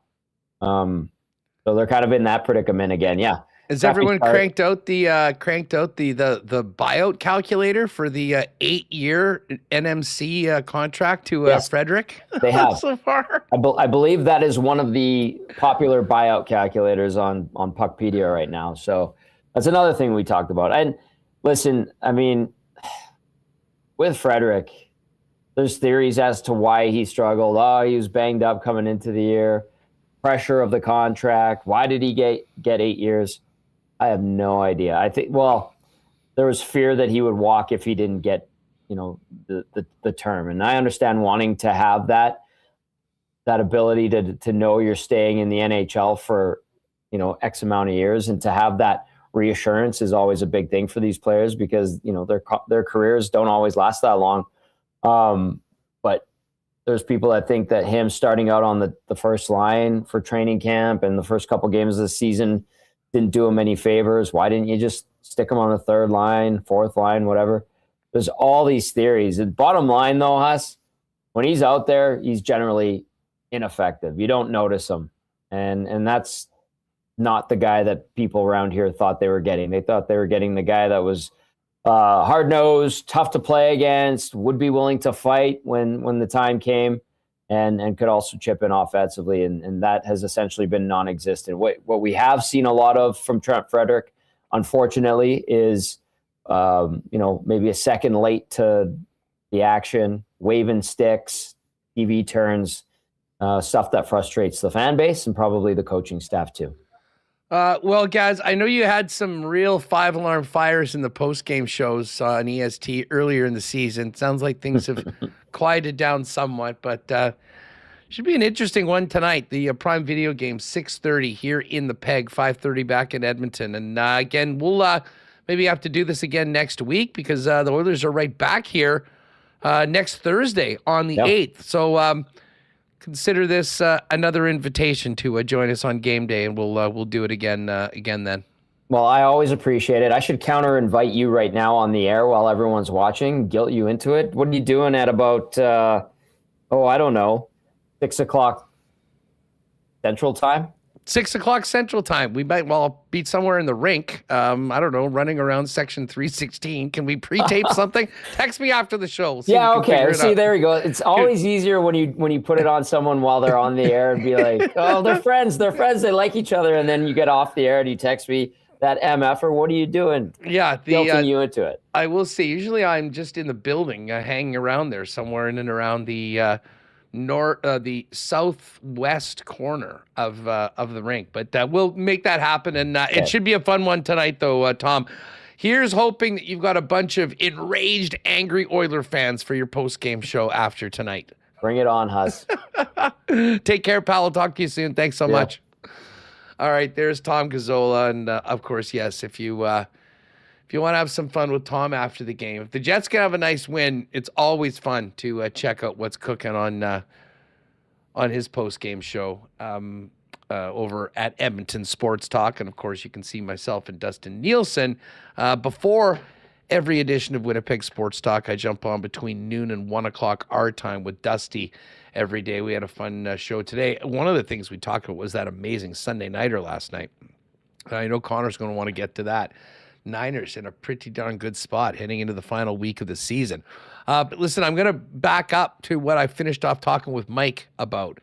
So they're kind of in that predicament again. Yeah. Has everyone cranked out the buyout calculator for the 8-year NMC contract to Yes. Frederick? They have so far. I believe that is one of the popular buyout calculators on Puckpedia right now. So that's another thing we talked about. And listen, I mean, with Frederick, there's theories as to why he struggled. Oh, he was banged up coming into the year. Pressure of the contract. Why did he get 8 years? I have no idea. I think, there was fear that he would walk if he didn't get, the term. And I understand wanting to have that ability to know you're staying in the NHL for, X amount of years, and to have that reassurance is always a big thing for these players because, their careers don't always last that long. But there's people that think that him starting out on the first line for training camp and the first couple games of the season didn't do him any favors. Why didn't you just stick him on the third line, fourth line, whatever? There's all these theories. The bottom line, though, Huss, when he's out there, he's generally ineffective. You don't notice him. And that's not the guy that people around here thought they were getting. They thought they were getting the guy that was hard-nosed, tough to play against, would be willing to fight when the time came, and could also chip in offensively. And that has essentially been non-existent. What we have seen a lot of from Trent Frederick, unfortunately, is maybe a second late to the action, waving sticks, TV turns, stuff that frustrates the fan base and probably the coaching staff too. Well, guys, I know you had some real 5-alarm fires in the post-game shows on EST earlier in the season. Sounds like things have quieted down somewhat, but should be an interesting one tonight. The Prime Video game, 6:30 here in the Peg, 5:30 back in Edmonton. And again, we'll maybe have to do this again next week because the Oilers are right back here next Thursday on the 8th. So consider this another invitation to join us on game day, and we'll do it again then. Well, I always appreciate it. I should counter-invite you right now on the air while everyone's watching, guilt you into it. What are you doing at about, I don't know, 6 o'clock Central Time? 6 o'clock Central Time. We might be somewhere in the rink. I don't know, running around section 316. Can we pre-tape something? Text me after the show. We'll okay. See, there we go. It's always easier when you put it on someone while they're on the air and be like, oh, they're friends. They like each other. And then you get off the air and you text me that MF-er, what are you doing? Yeah. Guilting you into it. I will see. Usually I'm just in the building, hanging around there somewhere in and around the the southwest corner of the rink, but we'll make that happen, and it should be a fun one tonight, though. Tom, here's hoping that you've got a bunch of enraged, angry Oiler fans for your post-game show after tonight. Bring it on, Huss. Take care, pal. I'll talk to you soon. Thanks so much. All right, there's Tom Gazola, and of course, yes, if you want to have some fun with Tom after the game, if the Jets can have a nice win, it's always fun to check out what's cooking on his post-game show over at Edmonton Sports Talk. And, of course, you can see myself and Dustin Nielsen. Before every edition of Winnipeg Sports Talk, I jump on between noon and 1 o'clock our time with Dusty every day. We had a fun show today. One of the things we talked about was that amazing Sunday nighter last night. I know Connor's going to want to get to that. Niners in a pretty darn good spot heading into the final week of the season. But listen, I'm going to back up to what I finished off talking with Mike about,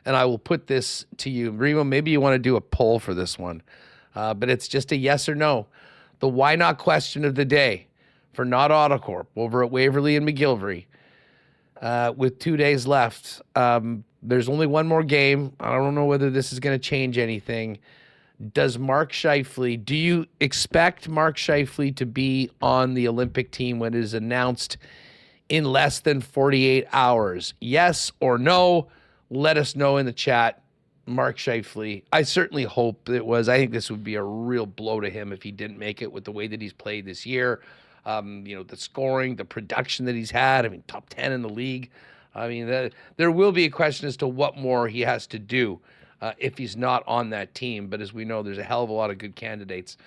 and I will put this to you. Remo, maybe you want to do a poll for this one, but it's just a yes or no. The why not question of the day for Not Autocorp over at Waverly and McGillivray with 2 days left. There's only one more game. I don't know whether this is going to change anything. Do you expect Mark Scheifele to be on the Olympic team when it is announced in less than 48 hours? Yes or no? Let us know in the chat. Mark Scheifele, I certainly hope it was. I think this would be a real blow to him if he didn't make it with the way that he's played this year. The scoring, the production that he's had. I mean, top 10 in the league. I mean, there will be a question as to what more he has to do if he's not on that team. But as we know, there's a hell of a lot of good candidates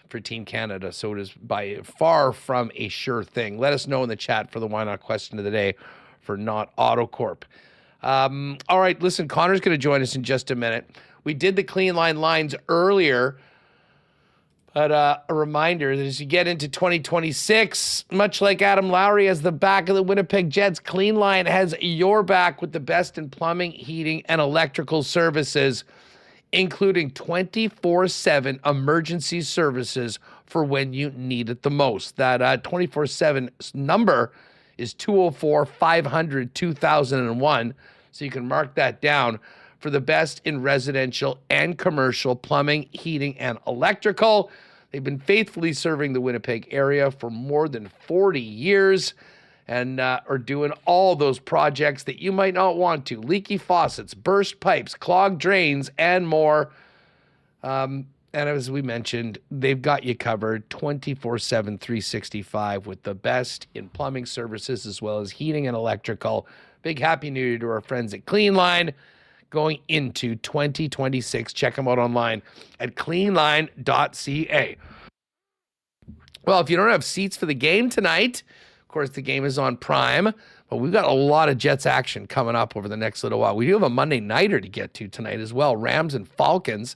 for Team Canada, so it is by far from a sure thing. Let us know in the chat for the why not question of the day for Not Autocorp. All right, listen, Connor's going to join us in just a minute. We did the clean line lines earlier, but a reminder that as you get into 2026, much like Adam Lowry has the back of the Winnipeg Jets, Clean Line has your back with the best in plumbing, heating, and electrical services, including 24/7 emergency services for when you need it the most. That 24/7 number is 204-500-2001, so you can mark that down for the best in residential and commercial plumbing, heating, and electrical. They've been faithfully serving the Winnipeg area for more than 40 years and are doing all those projects that you might not want to. Leaky faucets, burst pipes, clogged drains, and more. And as we mentioned, they've got you covered 24/7, 365 with the best in plumbing services as well as heating and electrical. Big Happy New Year to our friends at Clean Line. going into 2026. Check them out online at cleanline.ca. Well, if you don't have seats for the game tonight, of course, the game is on Prime, but we've got a lot of Jets action coming up over the next little while. We do have a Monday nighter to get to tonight as well, Rams and Falcons.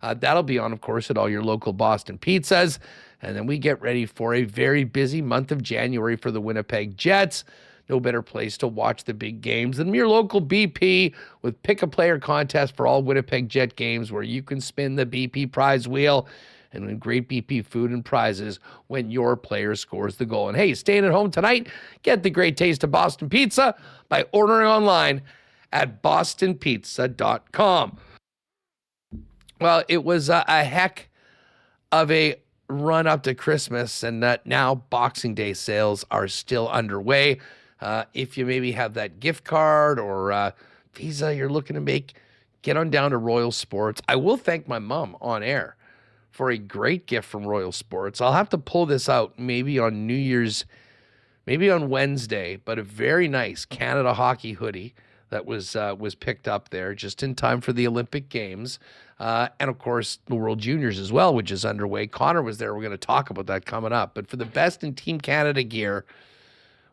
That'll be on, of course, at all your local Boston pizzas. And then we get ready for a very busy month of January for the Winnipeg Jets. No better place to watch the big games than your local BP with pick-a-player contest for all Winnipeg Jet games where you can spin the BP prize wheel and win great BP food and prizes when your player scores the goal. And hey, staying at home tonight, get the great taste of Boston Pizza by ordering online at bostonpizza.com. Well, it was a heck of a run up to Christmas, and now Boxing Day sales are still underway. If you maybe have that gift card or Visa you're looking to make, get on down to Royal Sports. I will thank my mom on air for a great gift from Royal Sports. I'll have to pull this out maybe on New Year's, maybe on Wednesday, but a very nice Canada hockey hoodie that was picked up there just in time for the Olympic Games. And, of course, the World Juniors as well, which is underway. Connor was there. We're going to talk about that coming up. But for the best in Team Canada gear,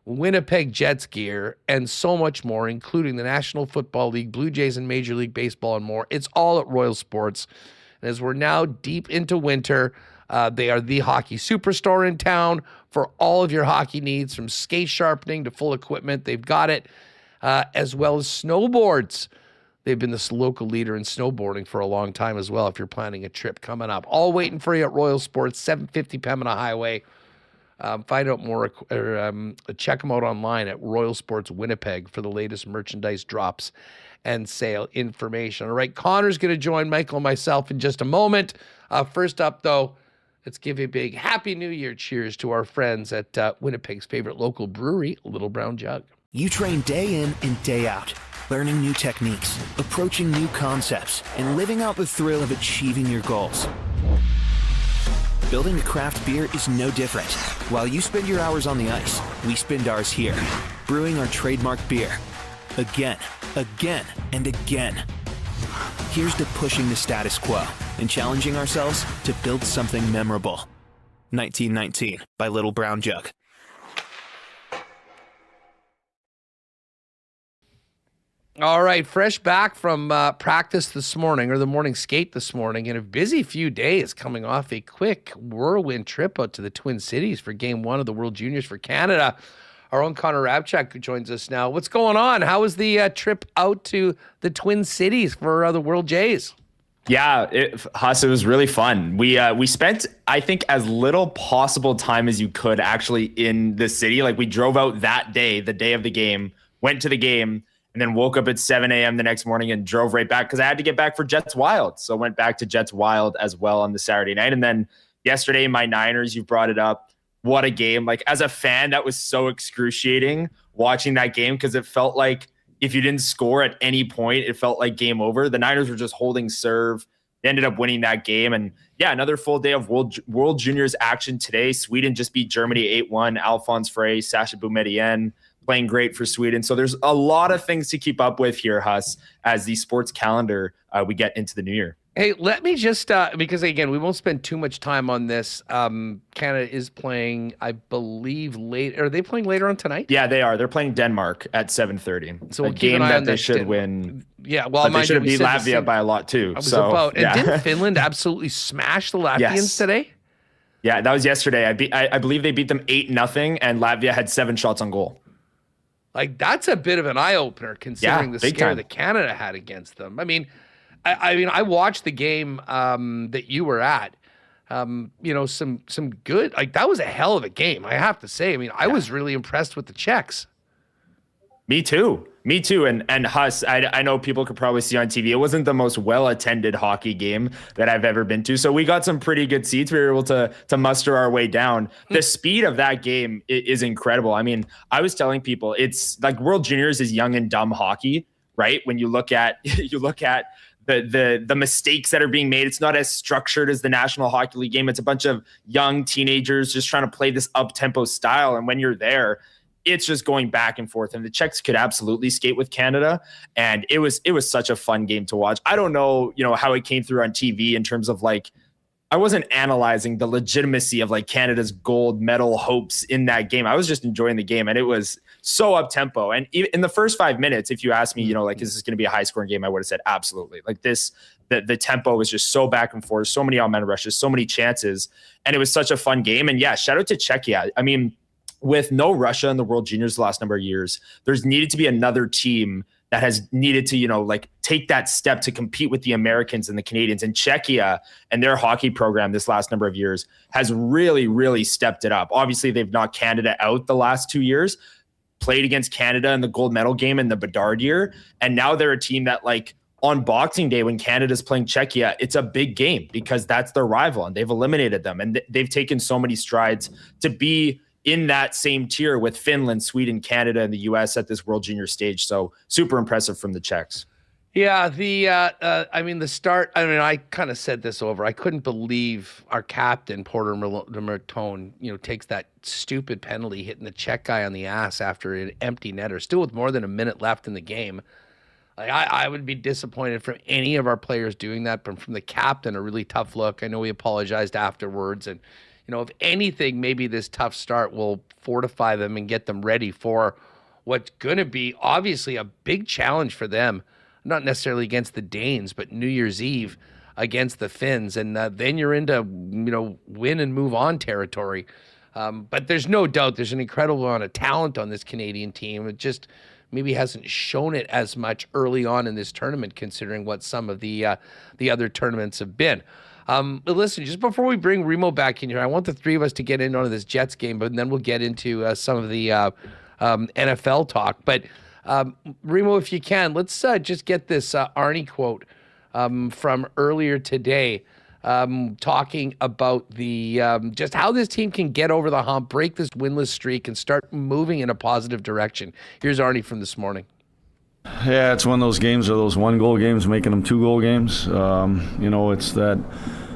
Winnipeg Jets gear, and so much more, including the National Football League, Blue Jays, and Major League Baseball and more, it's all at Royal Sports. And as we're now deep into winter, they are the hockey superstore in town for all of your hockey needs, from skate sharpening to full equipment. They've got it, as well as snowboards. They've been this local leader in snowboarding for a long time as well if you're planning a trip coming up. All waiting for you at Royal Sports, 750 Pembina Highway. Find out more, or check them out online at Royal Sports Winnipeg for the latest merchandise drops and sale information. All right, Connor's going to join Michael and myself in just a moment. First up, though, let's give a big Happy New Year cheers to our friends at Winnipeg's favorite local brewery, Little Brown Jug. You train day in and day out, learning new techniques, approaching new concepts, and living out the thrill of achieving your goals. Building a craft beer is no different. While you spend your hours on the ice, we spend ours here, brewing our trademark beer. Again, and again. Here's to pushing the status quo and challenging ourselves to build something memorable. 1919 by Little Brown Jug. All right, fresh back from practice this morning, or the morning skate this morning, and a busy few days coming off a quick whirlwind trip out to the Twin Cities for Game 1 of the World Juniors for Canada. Our own Connor Rabchack joins us now. What's going on? How was the trip out to the Twin Cities for the World Jays? Yeah, Huss, it was really fun. We spent, I think, as little possible time as you could actually in the city. Like, we drove out that day, the day of the game, went to the game, and then woke up at 7 a.m. the next morning and drove right back because I had to get back for Jets Wild. So went back to Jets Wild as well on the Saturday night. And then yesterday, my Niners, you brought it up. What a game. Like, as a fan, that was so excruciating watching that game because it felt like if you didn't score at any point, it felt like game over. The Niners were just holding serve. They ended up winning that game. And yeah, another full day of World Juniors action today. Sweden just beat Germany 8-1. Alphonse Frey, Sasha Boumedienne playing great for Sweden. So there's a lot of things to keep up with here, Huss, as the sports calendar we get into the new year. Hey, let me just, because again, we won't spend too much time on this. Canada is playing, I believe, late. Are they playing later on tonight? Yeah, they are. They're playing Denmark at 7:30. So we'll a game that they should win. Yeah, well, but they should have beat Latvia by a lot too. And didn't Finland absolutely smash the Latvians today? Yeah, that was yesterday. I believe they beat them 8-0, and Latvia had 7 shots on goal. Like, that's a bit of an eye opener considering the scare that Canada had against them. I mean, I watched the game that you were at. Some good, like, that was a hell of a game, I have to say. I mean, I was really impressed with the Czechs. Me too. And Huss, I know people could probably see on TV, it wasn't the most well-attended hockey game that I've ever been to. So we got some pretty good seats. We were able to muster our way down. The speed of that game is incredible. I mean, I was telling people, it's like World Juniors is young and dumb hockey, right? When you look at the mistakes that are being made, it's not as structured as the National Hockey League game. It's a bunch of young teenagers just trying to play this up-tempo style. And when you're there, it's just going back and forth, and the Czechs could absolutely skate with Canada. And it was such a fun game to watch. I don't know, how it came through on TV in terms of like, I wasn't analyzing the legitimacy of like Canada's gold medal hopes in that game. I was just enjoying the game, and it was so up tempo. And in the first 5 minutes, if you asked me, like, is this going to be a high scoring game? I would have said absolutely. Like the tempo was just so back and forth, so many on-man rushes, so many chances. And it was such a fun game. And yeah, shout out to Czechia. I mean, with no Russia in the World Juniors the last number of years, there's needed to be another team that has needed to, take that step to compete with the Americans and the Canadians. And Czechia and their hockey program this last number of years has really, really stepped it up. Obviously, they've knocked Canada out the last 2 years, played against Canada in the gold medal game in the Bedard year. And now they're a team that, like, on Boxing Day when Canada's playing Czechia, it's a big game because that's their rival and they've eliminated them. And they've taken so many strides to be in that same tier with Finland, Sweden, Canada, and the U.S. at this World Junior stage. So super impressive from the Czechs. Yeah, the start, I kind of said this over. I couldn't believe our captain, Porter Martone, takes that stupid penalty hitting the Czech guy on the ass after an empty netter, still with more than a minute left in the game. Like, I would be disappointed from any of our players doing that, but from the captain, a really tough look. I know he apologized afterwards, and if anything, maybe this tough start will fortify them and get them ready for what's going to be obviously a big challenge for them, not necessarily against the Danes, but New Year's Eve against the Finns. And then you're into, win and move on territory. But there's no doubt there's an incredible amount of talent on this Canadian team. It just maybe hasn't shown it as much early on in this tournament, considering what some of the other tournaments have been. But listen, just before we bring Remo back in here, I want the three of us to get in on this Jets game, but then we'll get into some of the NFL talk. But Remo, if you can, let's just get this Arnie quote from earlier today, talking about the just how this team can get over the hump, break this winless streak, and start moving in a positive direction. Here's Arnie from this morning. Yeah, it's one of those games, or those 1-goal games, making them 2-goal games. It's that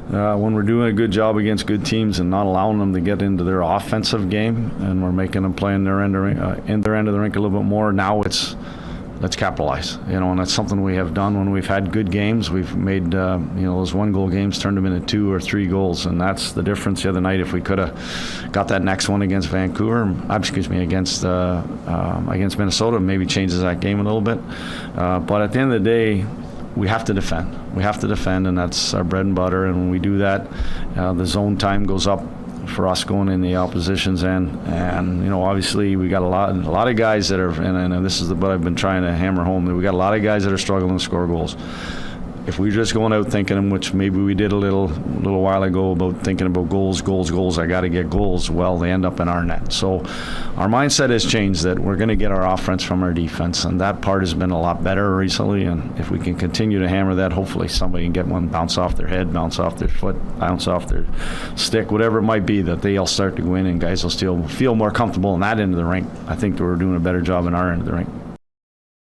when we're doing a good job against good teams and not allowing them to get into their offensive game, and we're making them play in their end of the rink a little bit more. Now let's capitalize, and that's something we have done when we've had good games. We've made those 1-goal games, turned them into 2 or 3 goals, and that's the difference the other night. If we could have got that next one against against Minnesota, maybe changes that game a little bit. But at the end of the day, we have to defend. We have to defend, and that's our bread and butter. And when we do that, the zone time goes up for us going in the opposition's end. And obviously we got a lot of guys that are, and this is what I've been trying to hammer home, that we got a lot of guys that are struggling to score goals. If we're just going out thinking, which maybe we did a little while ago, about thinking about goals, I got to get goals, well, they end up in our net. So our mindset has changed, that we're going to get our offense from our defense, and that part has been a lot better recently. And if we can continue to hammer that, hopefully somebody can get one, bounce off their head, bounce off their foot, bounce off their stick, whatever it might be, that they'll start to go in and guys will still feel more comfortable in that end of the rink. I think that we're doing a better job in our end of the rink.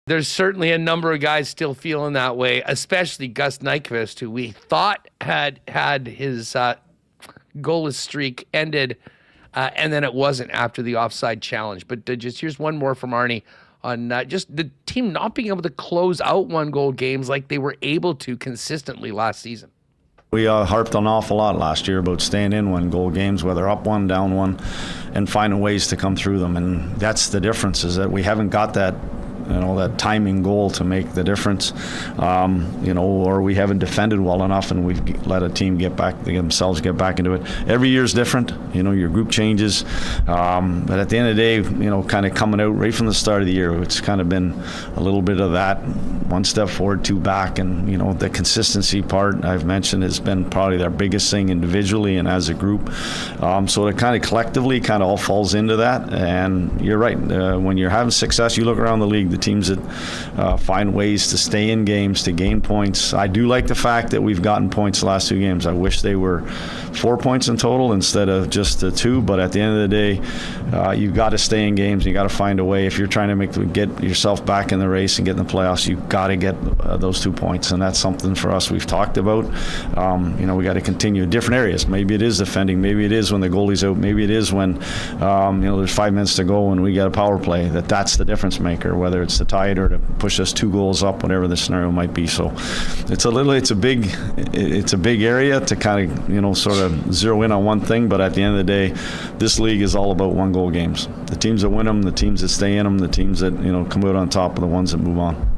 There's certainly a number of guys still feeling that way, especially Gus Nyquist, who we thought had his goalless streak ended, and then it wasn't after the offside challenge. But just here's one more from Arnie on just the team not being able to close out 1-goal games like they were able to consistently last season. We harped an awful lot last year about staying in 1-goal games, whether up 1, down 1, and finding ways to come through them. And that's the difference, is that we haven't got that that timing goal to make the difference, or we haven't defended well enough, and we've let a team get back into it. Every year is different. Your group changes, but at the end of the day, kind of coming out right from the start of the year, it's kind of been a little bit of that, 1 step forward, 2 back, and the consistency part I've mentioned has been probably their biggest thing individually and as a group. So it kind of collectively all falls into that. And you're right, when you're having success, you look around the league, the teams that find ways to stay in games, to gain points. I do like the fact that we've gotten points the last 2 games. I wish they were 4 points in total instead of just 2, but at the end of the day, you've got to stay in games. You got to find a way. If you're trying to get yourself back in the race and get in the playoffs, you've got got to get those 2 points, and that's something for us we've talked about. We got to continue in different areas. Maybe it is defending. Maybe it is when the goalie's out. Maybe it is when there's 5 minutes to go and we get a power play. That's the difference maker, whether it's to tie it or to push us 2 goals up, whatever the scenario might be. So it's a big area to kind of sort of zero in on one thing. But at the end of the day, this league is all about 1-goal games. The teams that win them, the teams that stay in them, the teams that come out on top are the ones that move on.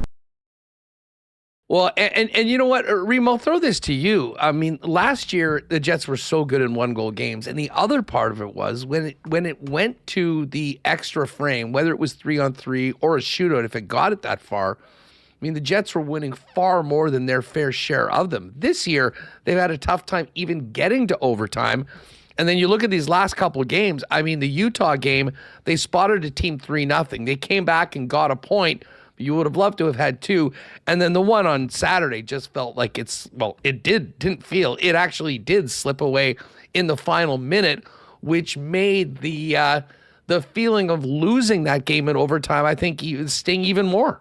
Well, and you know what, Reem, I'll throw this to you. I mean, last year the Jets were so good in 1-goal games, and the other part of it was when it went to the extra frame, whether it was 3-on-3 or a shootout, if it got it that far, I mean, the Jets were winning far more than their fair share of them. This year, they've had a tough time even getting to overtime. And then you look at these last couple of games. I mean, the Utah game, they spotted a team 3-0. They came back and got a point. You would have loved to have had 2. And then the one on Saturday just felt like it actually did slip away in the final minute, which made the feeling of losing that game in overtime, I think, sting even more.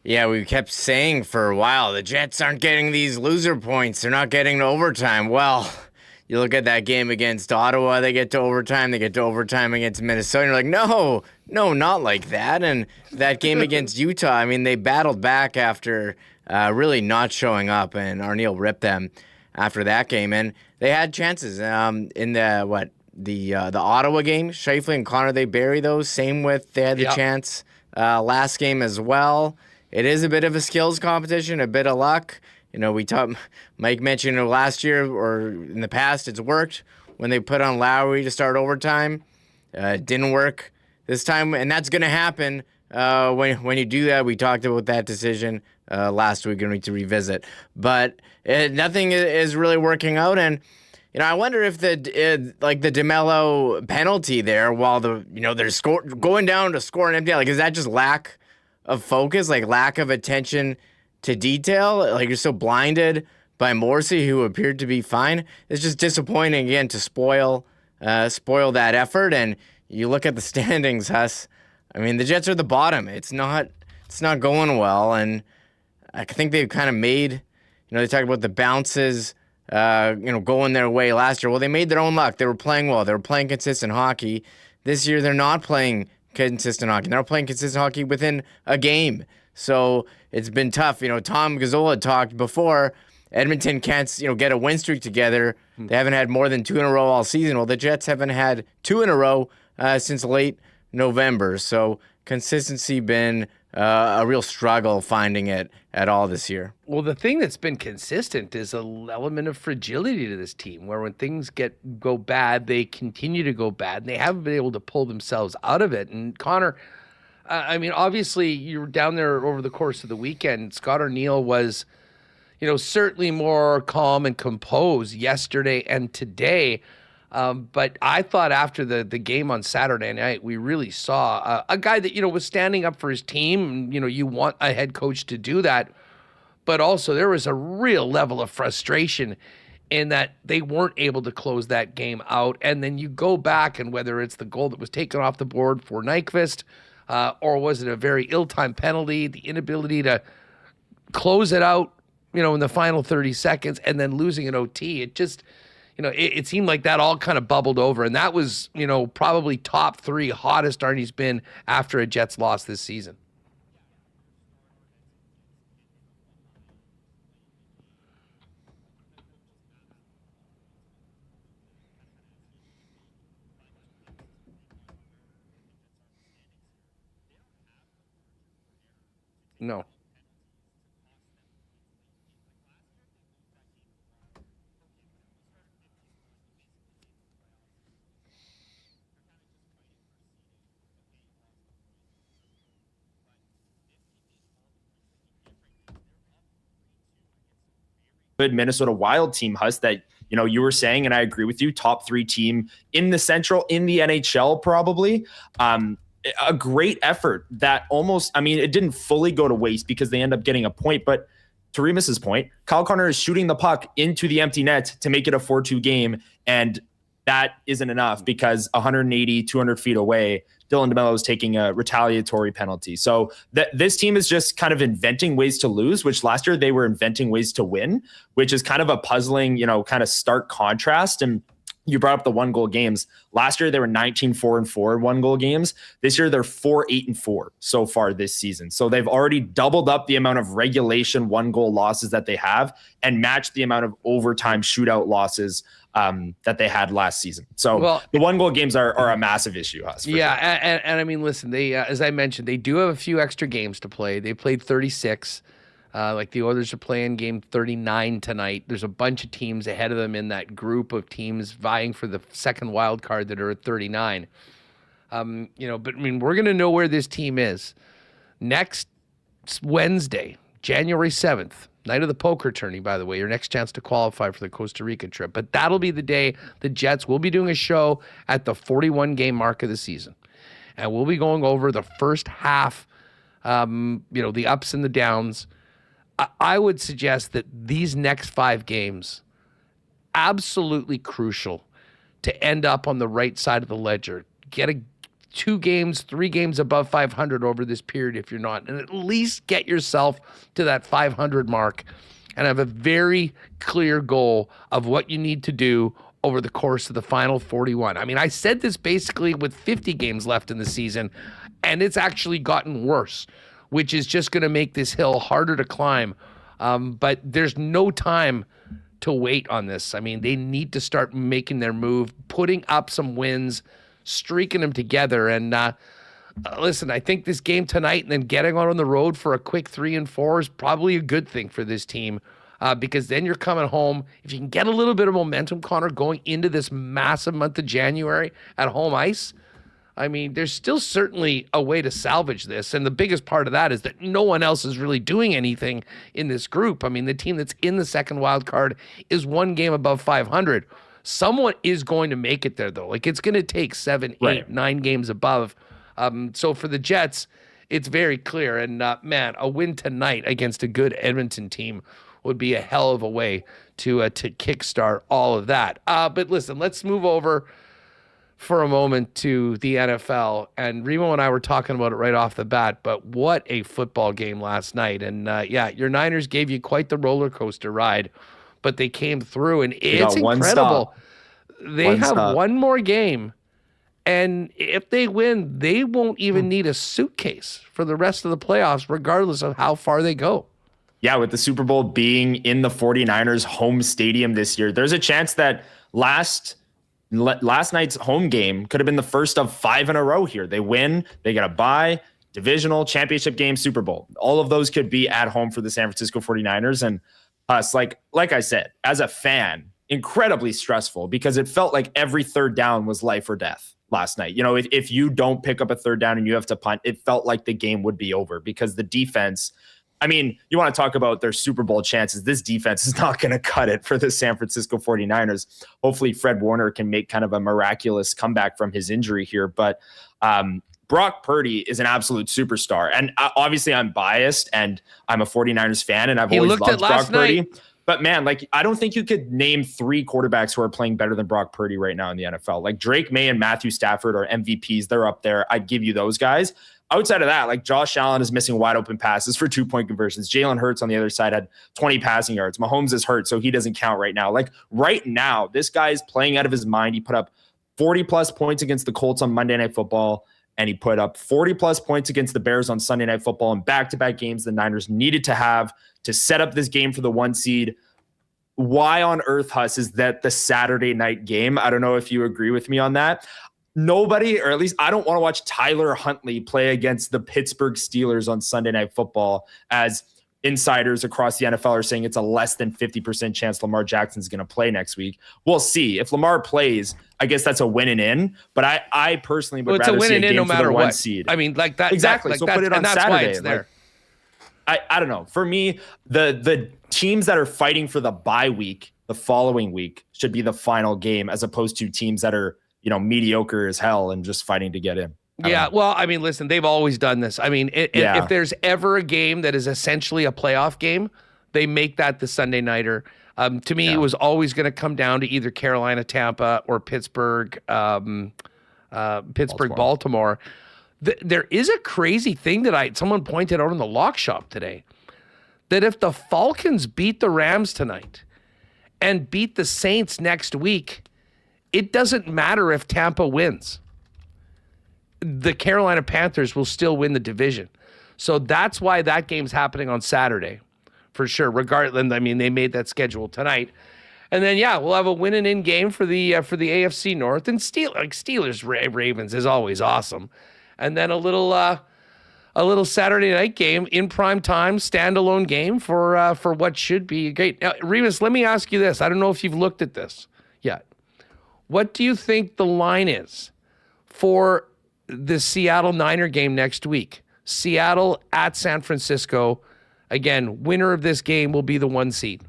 Yeah, we kept saying for a while, the Jets aren't getting these loser points. They're not getting to overtime. Well, you look at that game against Ottawa, they get to overtime. They get to overtime against Minnesota. You're like, no, not like that. And that game against Utah, I mean, they battled back after really not showing up, and Arniel ripped them after that game. And they had chances in the Ottawa game. Scheifele and Connor, they bury those. Same with, they had the chance last game as well. It is a bit of a skills competition, a bit of luck. Mike mentioned last year or in the past, it's worked when they put on Lowry to start overtime. It didn't work this time, and that's going to happen when you do that. We talked about that decision last week, and we need to revisit. But nothing is really working out, and I wonder if the DeMello penalty there, while they're going down to score an empty, is that just lack of focus, lack of attention to detail? You're so blinded by Morrissey, who appeared to be fine. It's just disappointing again to spoil that effort. And you look at the standings, Huss. I mean, the Jets are the bottom. It's not going well, and I think they've kind of made. They talked about the bounces, going their way last year. Well, they made their own luck. They were playing well. They were playing consistent hockey. This year, they're not playing consistent hockey. They're playing consistent hockey within a game. So it's been tough. Tom Gazola talked before. Edmonton can't, get a win streak together. They haven't had more than 2 in a row all season. Well, the Jets haven't had 2 in a row since late November. So consistency been a real struggle finding it at all this year. Well, the thing that's been consistent is an element of fragility to this team, where when things go bad, they continue to go bad, and they haven't been able to pull themselves out of it. And Connor, I mean, obviously, you were down there over the course of the weekend. Scott Arniel was, certainly more calm and composed yesterday and today. But I thought after the game on Saturday night, we really saw a guy that, was standing up for his team. You want a head coach to do that. But also there was a real level of frustration in that they weren't able to close that game out. And then you go back, and whether it's the goal that was taken off the board for Nyquist, or was it a very ill-timed penalty, the inability to close it out, in the final 30 seconds, and then losing an OT, it just, it seemed like that all kind of bubbled over. And that was, probably top 3 hottest Arnie's been after a Jets loss this season. No. Good Minnesota Wild team, Huss, that you were saying, and I agree with you, top 3 team in the Central, in the NHL probably. A great effort that almost, it didn't fully go to waste because they end up getting a point, but to Remis's point, Kyle Connor is shooting the puck into the empty net to make it a 4-2 game, and that isn't enough because 180, 200 feet away, Dylan DeMello's taking a retaliatory penalty. So this team is just kind of inventing ways to lose, which last year they were inventing ways to win, which is kind of a puzzling, kind of stark contrast. And you brought up the 1-goal games. Last year, they were 19-4-4 in 1-goal games. This year, they're 4-8-4 so far this season. So they've already doubled up the amount of regulation 1-goal losses that they have and matched the amount of overtime shootout losses that they had last season. So the 1-goal games are a massive issue. Yeah, sure. And I mean, listen, they as I mentioned, they do have a few extra games to play. They played 36. Like the Oilers are playing game 39 tonight. There's a bunch of teams ahead of them in that group of teams vying for the second wild card that are at 39. But I mean, we're going to know where this team is next Wednesday, January 7th, night of the poker tourney, by the way, your next chance to qualify for the Costa Rica trip. But that'll be the day the Jets will be doing a show at the 41 game mark of the season. And we'll be going over the first half, the ups and the downs. I would suggest that these next 5 games, absolutely crucial to end up on the right side of the ledger. Get 2 games, 3 games above 500 over this period if you're not, and at least get yourself to that 500 mark and have a very clear goal of what you need to do over the course of the final 41. I mean, I said this basically with 50 games left in the season, and it's actually gotten worse, which is just going to make this hill harder to climb. But there's no time to wait on this. I mean, they need to start making their move, putting up some wins, streaking them together. And listen, I think this game tonight and then getting out on the road for a quick 3-4 is probably a good thing for this team because then you're coming home. If you can get a little bit of momentum, Connor, going into this massive month of January at home ice, I mean, there's still certainly a way to salvage this. And the biggest part of that is that no one else is really doing anything in this group. I mean, the team that's in the second wild card is 1 game above 500. Someone is going to make it there, though. Like, it's going to take 7, 8, 9 games above. So for the Jets, it's very clear. And, man, a win tonight against a good Edmonton team would be a hell of a way to kickstart all of that. But listen, let's move over for a moment to the NFL. And Remo and I were talking about it right off the bat, but what a football game last night. And your Niners gave you quite the roller coaster ride, but they came through, and it's incredible. They have one more game, and if they win, they won't even need a suitcase for the rest of the playoffs, regardless of how far they go. Yeah, with the Super Bowl being in the 49ers home stadium this year, there's a chance that last night's home game could have been the first of 5 in a row here. They win, they get a bye, divisional, championship game, Super Bowl. All of those could be at home for the San Francisco 49ers. And us, like I said, as a fan, incredibly stressful because it felt like every third down was life or death last night. If you don't pick up a third down and you have to punt, it felt like the game would be over because the defense, I mean, you want to talk about their Super Bowl chances. This defense is not going to cut it for the San Francisco 49ers. Hopefully Fred Warner can make kind of a miraculous comeback from his injury here. But Brock Purdy is an absolute superstar. And obviously I'm biased and I'm a 49ers fan and I've always loved Brock Purdy. But man, I don't think you could name 3 quarterbacks who are playing better than Brock Purdy right now in the NFL. Like Drake May and Matthew Stafford are MVPs. They're up there. I'd give you those guys. Outside of that, Josh Allen is missing wide open passes for 2-point conversions. Jalen Hurts on the other side had 20 passing yards. Mahomes is hurt, so he doesn't count right now. Right now, this guy is playing out of his mind. He put up 40-plus points against the Colts on Monday Night Football, and he put up 40-plus points against the Bears on Sunday Night Football in back-to-back games the Niners needed to have to set up this game for the 1 seed. Why on earth, Huss, is that the Saturday night game? I don't know if you agree with me on that. Nobody, or at least I don't want to watch Tyler Huntley play against the Pittsburgh Steelers on Sunday Night Football, as insiders across the NFL are saying it's a less than 50% chance Lamar Jackson's going to play next week. We'll see. If Lamar plays, I guess that's a win and in, but I personally would rather see a game no for the 1 seed. I mean, that. Exactly. So put it on Saturday. Why it's there. I don't know. For me, the teams that are fighting for the bye week, the following week, should be the final game, as opposed to teams that are mediocre as hell and just fighting to get in. Yeah, well, I mean, listen, they've always done this. I mean, if there's ever a game that is essentially a playoff game, they make that the Sunday nighter. To me, it was always going to come down to either Carolina, Tampa, or Pittsburgh, Pittsburgh, Baltimore. There is a crazy thing that someone pointed out in the lock shop today, that if the Falcons beat the Rams tonight and beat the Saints next week, it doesn't matter if Tampa wins. The Carolina Panthers will still win the division. So that's why that game's happening on Saturday, for sure. Regardless, I mean, they made that schedule tonight. And then, yeah, we'll have a win and in game for the AFC North. And Steelers Ravens is always awesome. And then a little Saturday night game in prime time, standalone game for what should be great. Now, Remis, let me ask you this. I don't know if you've looked at this yet. What do you think the line is for the Seattle Niner game next week? Seattle at San Francisco. Again, winner of this game will be the 1 seed.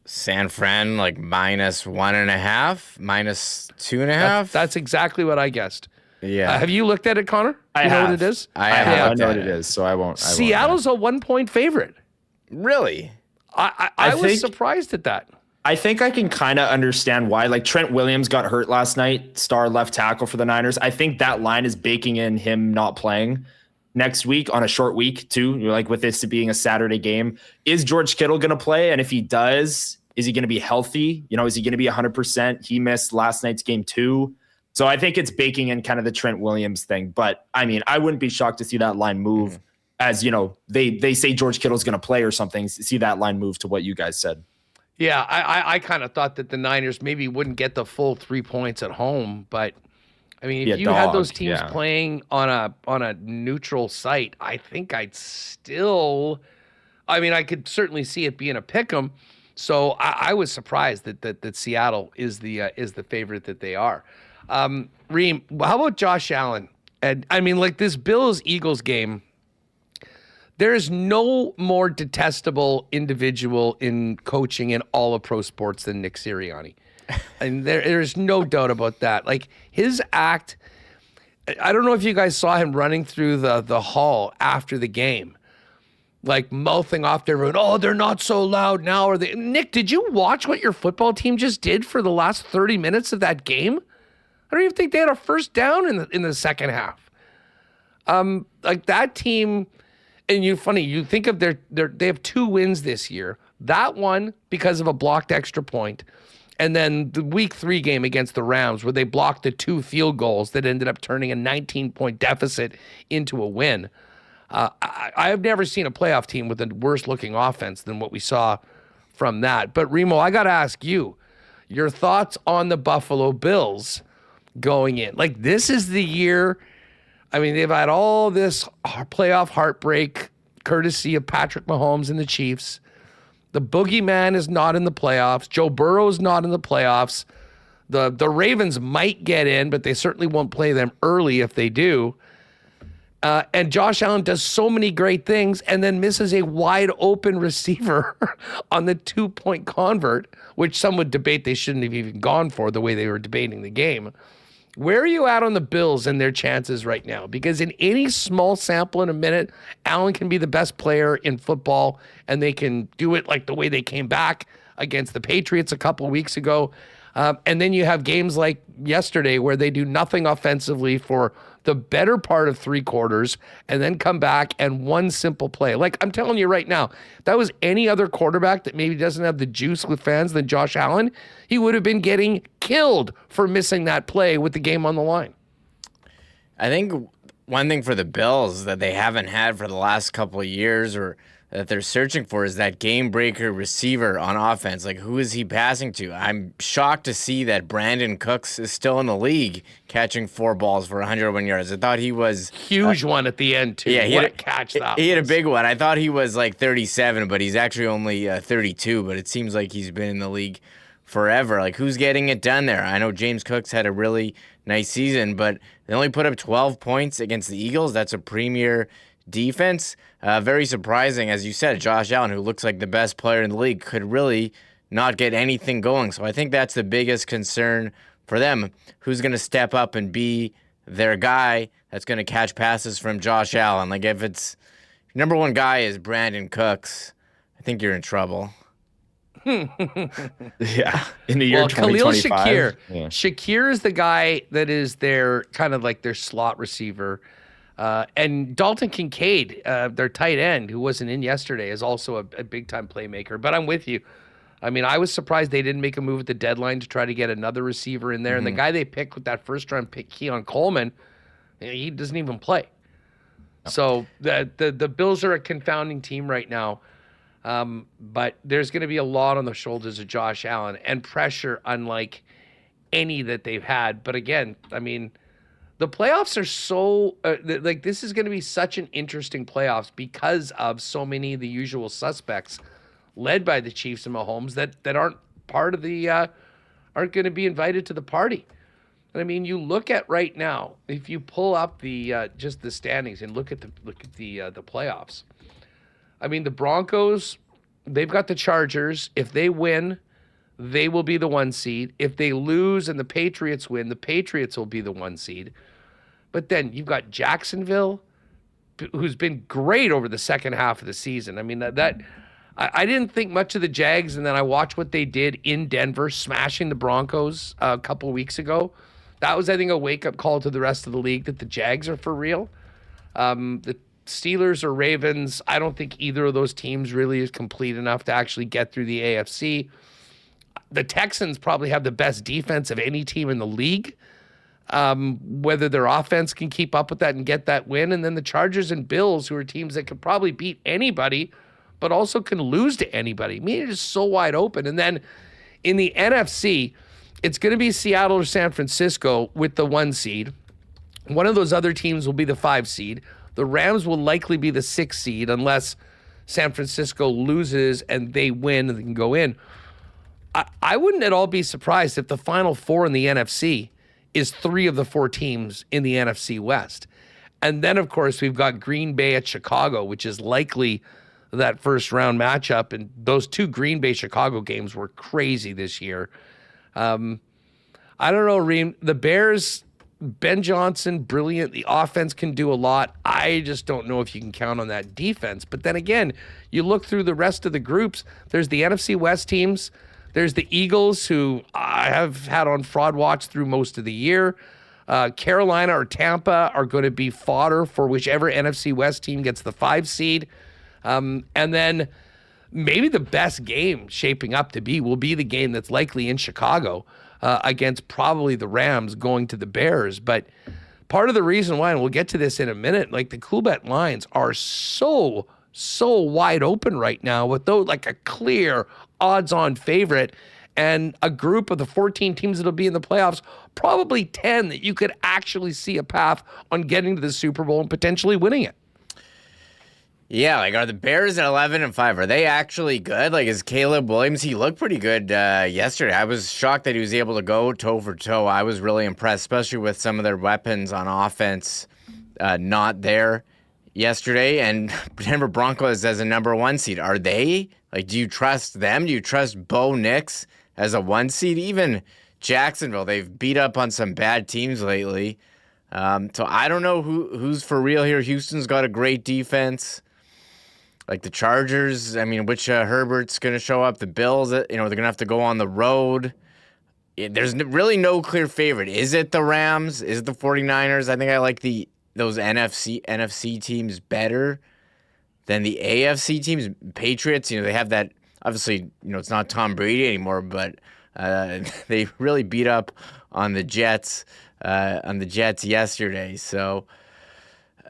San Fran, like -1.5, -2.5. That's exactly what I guessed. Yeah. Have you looked at it, Connor? I know have. what it is? I have. I know what it is, so I won't. Seattle's a 1-point favorite. Really? I was surprised at that. I think I can kind of understand why. Like Trent Williams got hurt last night, star left tackle for the Niners. I think that line is baking in him not playing next week on a short week too. You're like, with this being a Saturday game, is George Kittle going to play? And if he does, is he going to be healthy? You know, is he going to be 100%? He missed last night's game too. So I think it's baking in kind of the Trent Williams thing. But I mean, I wouldn't be shocked to see that line move as, you know, they say George Kittle's going to play or something, see that line move to what you guys said. Yeah, I kind of thought that the Niners maybe wouldn't get the full 3 points at home, but I mean, if you had those teams playing on a neutral site, I think I could certainly see it being a pick'em. So I was surprised that Seattle is the favorite that they are. Reem, how about Josh Allen? And I mean, like this Bills-Eagles game, there is no more detestable individual in coaching in all of pro sports than Nick Sirianni. And there's no doubt about that. Like his act, I don't know if you guys saw him running through the hall after the game, like mouthing off to everyone, oh, they're not so loud now. Are they? Nick, did you watch what your football team just did for the last 30 minutes of that game? I don't even think they had a first down in the second half. Like that team... And you think of they have 2 wins this year. That one because of a blocked extra point, and then the week 3 game against the Rams where they blocked the 2 field goals that ended up turning a 19-point deficit into a win. I have never seen a playoff team with a worse looking offense than what we saw from that. But Remo, I got to ask you, your thoughts on the Buffalo Bills going in. Like this is the year. I mean, they've had all this playoff heartbreak courtesy of Patrick Mahomes and the Chiefs. The boogeyman is not in the playoffs. Joe Burrow's not in the playoffs. The Ravens might get in, but they certainly won't play them early if they do. And Josh Allen does so many great things and then misses a wide open receiver on the 2-point convert, which some would debate they shouldn't have even gone for the way they were debating the game. Where are you at on the Bills and their chances right now? Because in any small sample in a minute, Allen can be the best player in football, and they can do it like the way they came back against the Patriots a couple of weeks ago. And then you have games like yesterday where they do nothing offensively for the better part of 3 quarters and then come back and one simple play. Like I'm telling you right now, if that was any other quarterback that maybe doesn't have the juice with fans than Josh Allen, he would have been getting killed for missing that play with the game on the line. I think one thing for the Bills that they haven't had for the last couple of years or that they're searching for is that game breaker receiver on offense. Like, who is he passing to? I'm shocked to see that Brandon Cooks is still in the league catching 4 balls for 101 yards. I thought he was... Huge one at the end, too. Yeah, what a catch that He had a big one. I thought he was like 37, but he's actually only 32, but it seems like he's been in the league forever. Like, who's getting it done there? I know James Cook's had a really nice season, but they only put up 12 points against the Eagles. That's a premier defense. Very surprising, as you said, Josh Allen, who looks like the best player in the league, could really not get anything going. So I think that's the biggest concern for them. Who's going to step up and be their guy that's going to catch passes from Josh Allen? Like if it's number one guy is Brandon Cooks, I think you're in trouble. Yeah, in the year Well, Khalil 2025. Shakir. Yeah. Shakir is the guy that is their kind of like their slot receiver. And Dalton Kincaid, their tight end, who wasn't in yesterday, is also a big-time playmaker. But I'm with you. I mean, I was surprised they didn't make a move at the deadline to try to get another receiver in there. And the guy they picked with that first-round pick, Keon Coleman, he doesn't even play. So the Bills are a confounding team right now. But there's going to be a lot on the shoulders of Josh Allen and pressure unlike any that they've had. But again, I mean, the playoffs are so like this is going to be such an interesting playoffs because of so many of the usual suspects led by the Chiefs and Mahomes that aren't part of the aren't going to be invited to the party. And I mean, you look at right now, if you pull up the just the standings and look at the playoffs. I mean, the Broncos, they've got the Chargers. If they win, they will be the 1 seed. If they lose and the Patriots win, the Patriots will be the 1 seed. But then you've got Jacksonville, who's been great over the second half of the season. I mean, I didn't think much of the Jags, and then I watched what they did in Denver, smashing the Broncos a couple of weeks ago. That was, I think, a wake-up call to the rest of the league that the Jags are for real. The Steelers or Ravens, I don't think either of those teams really is complete enough to actually get through the AFC. The Texans probably have the best defense of any team in the league. Whether their offense can keep up with that and get that win. And then the Chargers and Bills, who are teams that could probably beat anybody, but also can lose to anybody. I mean, it is so wide open. And then in the NFC, it's going to be Seattle or San Francisco with the 1 seed. One of those other teams will be the 5 seed. The Rams will likely be the 6 seed unless San Francisco loses and they win and they can go in. I wouldn't at all be surprised if the final 4 in the NFC is 3 of the 4 teams in the NFC West. And then, of course, we've got Green Bay at Chicago, which is likely that first round matchup. And those 2 Green Bay Chicago games were crazy this year. I don't know, Reem. The Bears, Ben Johnson, brilliant. The offense can do a lot. I just don't know if you can count on that defense. But then again, you look through the rest of the groups, there's the NFC West teams. There's the Eagles, who I have had on fraud watch through most of the year. Carolina or Tampa are going to be fodder for whichever NFC West team gets the 5 seed. And then maybe the best game shaping up to be will be the game that's likely in Chicago against probably the Rams going to the Bears. But part of the reason why, and we'll get to this in a minute, like the Coolbet lines are so wide open right now with those, like a clear odds-on favorite, and a group of the 14 teams that'll be in the playoffs, probably 10 that you could actually see a path on getting to the Super Bowl and potentially winning it. Yeah, like are the Bears at 11-5? Are they actually good? Like is Caleb Williams? He looked pretty good yesterday. I was shocked that he was able to go toe for toe. I was really impressed, especially with some of their weapons on offense not there yesterday. And Denver Broncos as a number 1 seed. Are they? Like, do you trust them? Do you trust Bo Nix as a 1 seed? Even Jacksonville, they've beat up on some bad teams lately. So I don't know who's for real here. Houston's got a great defense. Like the Chargers, I mean, which Herbert's going to show up. The Bills, they're going to have to go on the road. There's really no clear favorite. Is it the Rams? Is it the 49ers? I think I like those NFC teams better than the AFC teams. Patriots, they have that, obviously, it's not Tom Brady anymore, but they really beat up on the Jets yesterday. So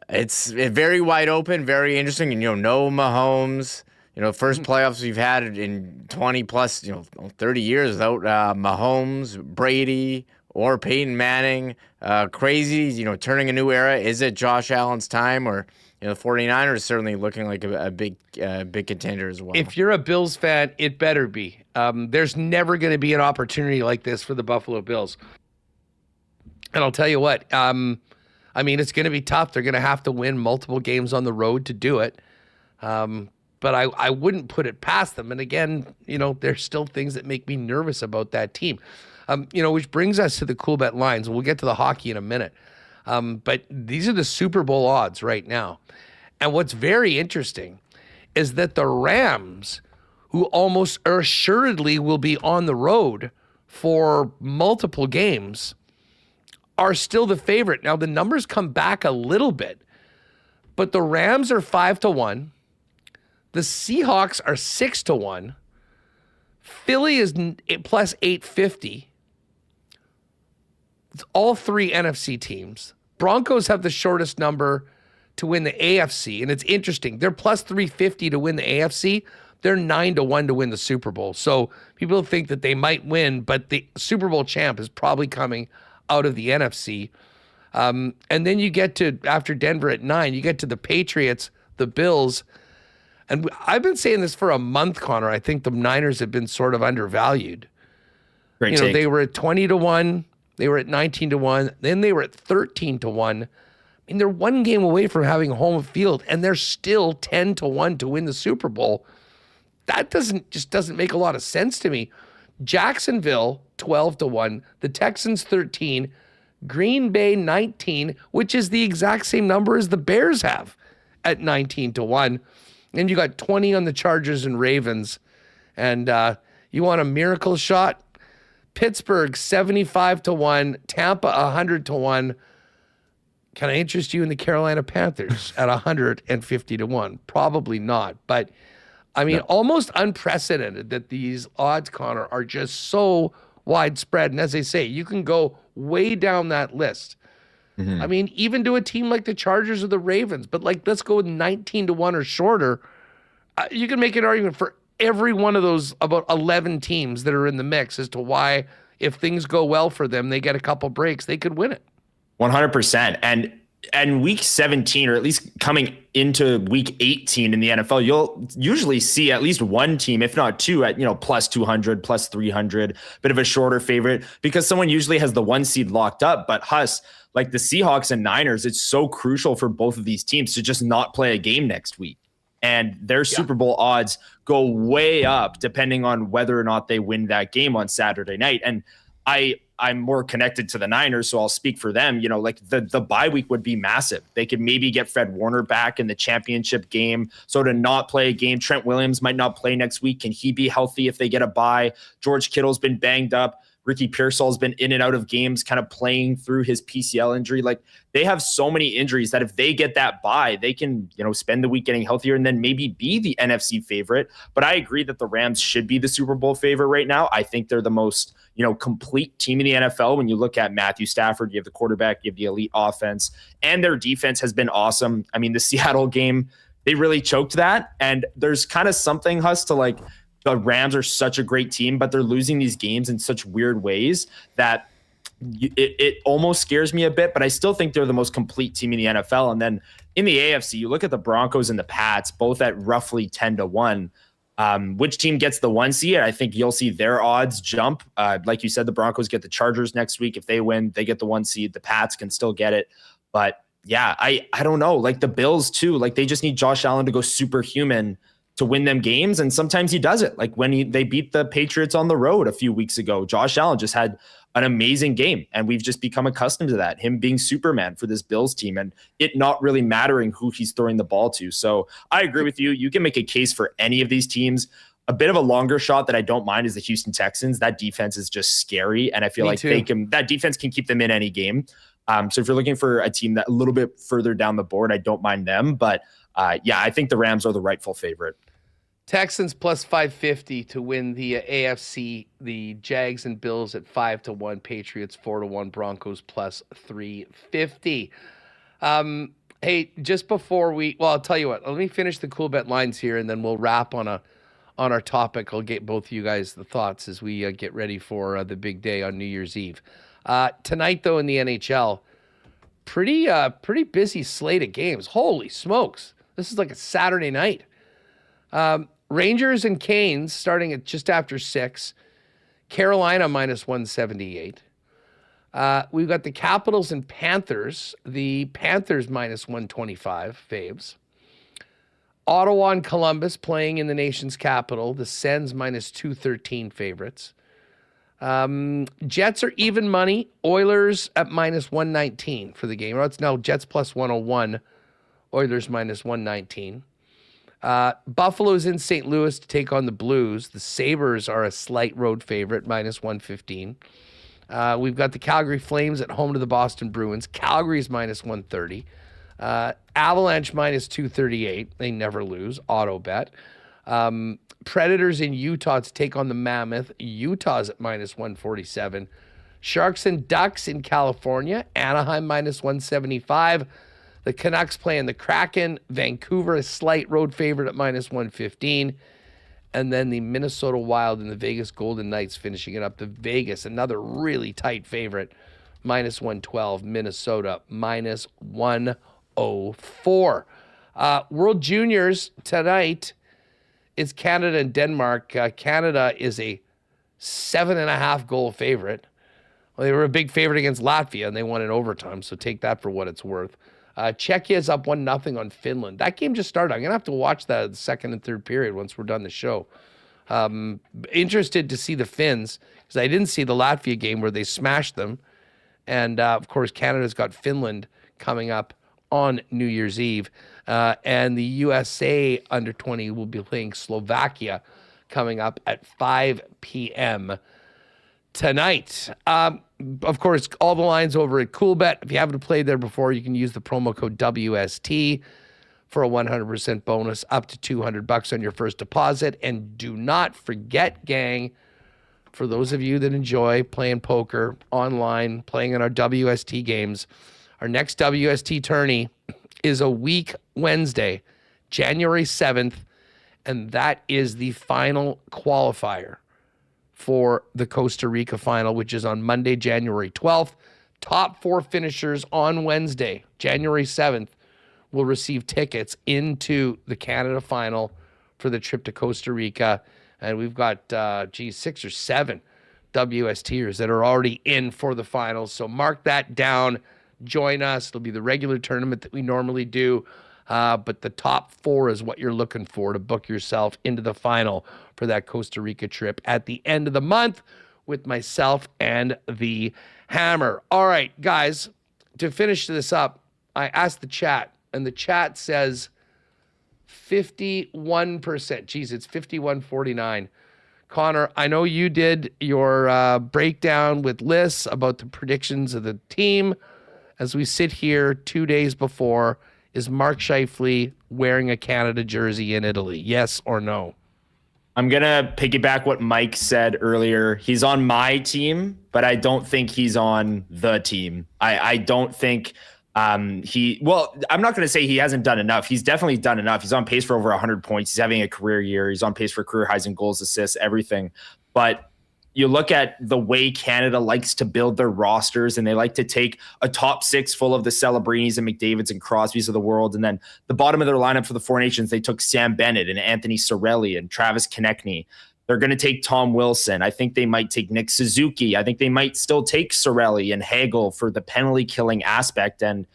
it's very wide open, very interesting. And, no Mahomes, first playoffs we've had in 20 plus, 30 years without Mahomes, Brady, or Peyton Manning. Crazy, turning a new era. Is it Josh Allen's time, or the 49ers certainly looking like a big contender as well? If you're a Bills fan, it better be. There's never going to be an opportunity like this for the Buffalo Bills. And I'll tell you what, it's going to be tough. They're going to have to win multiple games on the road to do it. But I wouldn't put it past them. And again, there's still things that make me nervous about that team. Which brings us to the Coolbet lines. We'll get to the hockey in a minute. But these are the Super Bowl odds right now. And what's very interesting is that the Rams, who almost assuredly will be on the road for multiple games, are still the favorite. Now, the numbers come back a little bit, but the Rams are 5-1. The Seahawks are 6-1. Philly is plus 850. It's all three NFC teams. Broncos have the shortest number to win the AFC, and it's interesting. They're plus 350 to win the AFC. They're 9-1 to win the Super Bowl. So people think that they might win, but the Super Bowl champ is probably coming out of the NFC. And then you get to, after Denver at 9, you get to the Patriots, the Bills. And I've been saying this for a month, Connor. I think the Niners have been sort of undervalued. Great take. They were at 20-1. They were at 19-1. Then they were at 13-1. I mean, they're one game away from having home field, and they're still 10-1 to win the Super Bowl. That doesn't make a lot of sense to me. Jacksonville, 12-1. The Texans, 13. Green Bay, 19, which is the exact same number as the Bears have at 19-1. And you got 20 on the Chargers and Ravens. And you want a miracle shot? Pittsburgh, 75-1. Tampa, 100-1. Can I interest you in the Carolina Panthers at 150-1? Probably not. But, I mean, almost unprecedented that these odds, Connor, are just so widespread. And as I say, you can go way down that list. I mean, even to a team like the Chargers or the Ravens, but like, let's go with 19-1 or shorter. You can make an argument for every one of those about 11 teams that are in the mix as to why, if things go well for them, they get a couple breaks, they could win it. 100%. And week 17, or at least coming into week 18 in the NFL, you'll usually see at least one team, if not two, at plus 200, plus 300, bit of a shorter favorite, because someone usually has the one seed locked up. But Huss, like the Seahawks and Niners, it's so crucial for both of these teams to just not play a game next week. And their Super Bowl odds go way up depending on whether or not they win that game on Saturday night. And I'm more connected to the Niners, so I'll speak for them. Like the bye week would be massive. They could maybe get Fred Warner back in the championship game. So to not play a game, Trent Williams might not play next week. Can he be healthy if they get a bye? George Kittle's been banged up. Ricky Pearsall's been in and out of games, kind of playing through his PCL injury. Like, they have so many injuries that if they get that bye, they can, spend the week getting healthier and then maybe be the NFC favorite. But I agree that the Rams should be the Super Bowl favorite right now. I think they're the most, complete team in the NFL. When you look at Matthew Stafford, you have the quarterback, you have the elite offense, and their defense has been awesome. I mean, the Seattle game, they really choked that. And there's kind of something, Huss, to like, the Rams are such a great team, but they're losing these games in such weird ways that it almost scares me a bit, but I still think they're the most complete team in the NFL. And then in the AFC, you look at the Broncos and the Pats, both at roughly 10-1. Which team gets the one seed? I think you'll see their odds jump. Like you said, the Broncos get the Chargers next week. If they win, they get the one seed. The Pats can still get it. But yeah, I don't know. Like the Bills too, like they just need Josh Allen to go superhuman to win them games. And sometimes he does it. Like when they beat the Patriots on the road a few weeks ago, Josh Allen just had an amazing game. And we've just become accustomed to that, him being Superman for this Bills team and it not really mattering who he's throwing the ball to. So I agree with you. You can make a case for any of these teams. A bit of a longer shot that I don't mind is the Houston Texans. That defense is just scary. And I feel like that defense can keep them in any game. So if you're looking for a team that a little bit further down the board, I don't mind them. But I think the Rams are the rightful favorite. Texans plus 550 to win the AFC. The Jags and Bills at 5-1. Patriots 4-1. Broncos plus 350. Hey, just before I'll tell you what. Let me finish the cool bet lines here, and then we'll wrap on our topic. I'll get both of you guys the thoughts as we get ready for the big day on New Year's Eve. Tonight, though, in the NHL, pretty busy slate of games. Holy smokes! This is like a Saturday night. Rangers and Canes starting at just after 6. Carolina minus 178. We've got the Capitals and Panthers. The Panthers minus 125 faves. Ottawa and Columbus playing in the nation's capital. The Sens minus 213 favorites. Jets are even money. Oilers at minus 119 for the game. It's now Jets plus 101. Oilers minus 119. Buffalo's in St. Louis to take on the Blues. The Sabres are a slight road favorite, -115. We've got the Calgary Flames at home to the Boston Bruins. Calgary's -130. Avalanche -238. They never lose. Auto bet. Predators in Utah to take on the Mammoth. Utah's at -147. Sharks and Ducks in California. Anaheim -175. The Canucks playing the Kraken. Vancouver, a slight road favorite at -115. And then the Minnesota Wild and the Vegas Golden Knights finishing it up. The Vegas, another really tight favorite, -112. Minnesota, -104. World Juniors tonight, it's Canada and Denmark. Canada is a 7.5 goal favorite. Well, they were a big favorite against Latvia, and they won in overtime, so take that for what it's worth. Czechia is up 1-0 on Finland. That game just started. I'm going to have to watch the second and third period once we're done the show. Interested to see the Finns, because I didn't see the Latvia game where they smashed them. And, of course, Canada's got Finland coming up on New Year's Eve. And the USA under-20 will be playing Slovakia coming up at 5 p.m. tonight. Of course, all the lines over at CoolBet. If you haven't played there before, you can use the promo code WST for a 100% bonus up to $200 on your first deposit. And do not forget, gang, for those of you that enjoy playing poker online, playing in our WST games, our next WST tourney is a week Wednesday, January 7th, and that is the final qualifier for the Costa Rica final, which is on Monday, January 12th. Top 4 finishers on Wednesday, January 7th, will receive tickets into the Canada final for the trip to Costa Rica. And we've got, 6 or 7 WSTers that are already in for the finals. So mark that down. Join us. It'll be the regular tournament that we normally do. But the top 4 is what you're looking for to book yourself into the final for that Costa Rica trip at the end of the month with myself and the Hammer. All right, guys, to finish this up, I asked the chat, and the chat says 51%. Geez, it's 51-49. Connor, I know you did your breakdown with Liz about the predictions of the team. As we sit here 2 days before, is Mark Scheifele wearing a Canada jersey in Italy? Yes or no? I'm going to piggyback what Mike said earlier. He's on my team, but I don't think he's on the team. I don't think I'm not going to say he hasn't done enough. He's definitely done enough. He's on pace for over 100 points. He's having a career year. He's on pace for career highs in goals, assists, everything. But you look at the way Canada likes to build their rosters, and they like to take a top 6 full of the Celebrinis and McDavids and Crosbys of the world. And then the bottom of their lineup for the Four Nations, they took Sam Bennett and Anthony Cirelli and Travis Konechny. They're going to take Tom Wilson. I think they might take Nick Suzuki. I think they might still take Cirelli and Hagel for the penalty killing aspect. And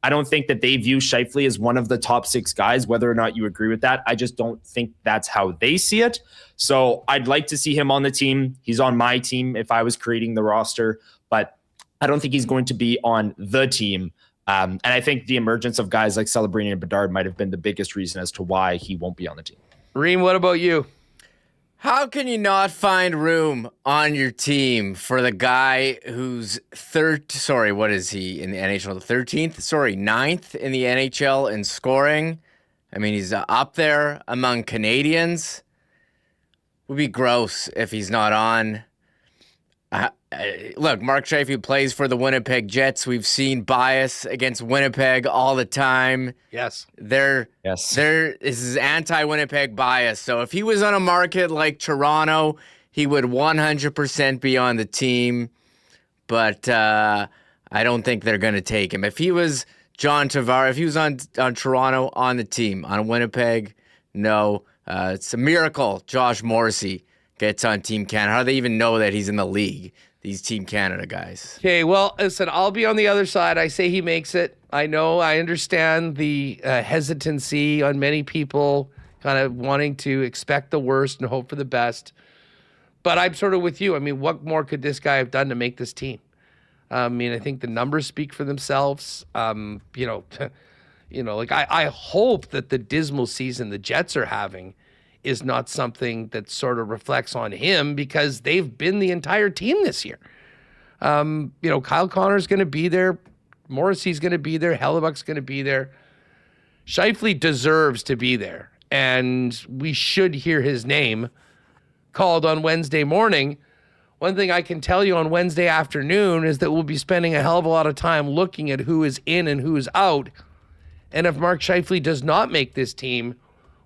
I don't think that they view Scheifele as one of the top 6 guys, whether or not you agree with that. I just don't think that's how they see it. So I'd like to see him on the team. He's on my team if I was creating the roster, but I don't think he's going to be on the team. And I think the emergence of guys like Celebrini and Bedard might have been the biggest reason as to why he won't be on the team. Reem, what about you? How can you not find room on your team for the guy who's what is he in the NHL? 9th in the NHL in scoring. I mean, he's up there among Canadians. Would be gross if he's not on. Look, Mark Scheifele plays for the Winnipeg Jets. We've seen bias against Winnipeg all the time. Yes. This is anti-Winnipeg bias. So if he was on a market like Toronto, he would 100% be on the team. But I don't think they're going to take him. If he was John Tavares, if he was on Toronto, on the team. On Winnipeg, no. It's a miracle Josh Morrissey gets on Team Canada. How do they even know that he's in the league, these Team Canada guys? Okay, well, listen, I'll be on the other side. I say he makes it. I know, I understand the hesitancy on many people kind of wanting to expect the worst and hope for the best. But I'm sort of with you. I mean, what more could this guy have done to make this team? I mean, I think the numbers speak for themselves. Like I hope that the dismal season the Jets are having is not something that sort of reflects on him, because they've been the entire team this year. Kyle Connor's going to be there. Morrissey's going to be there. Hellebuck's going to be there. Scheifele deserves to be there, and we should hear his name called on Wednesday morning. One thing I can tell you on Wednesday afternoon is that we'll be spending a hell of a lot of time looking at who is in and who is out. And if Mark Scheifele does not make this team,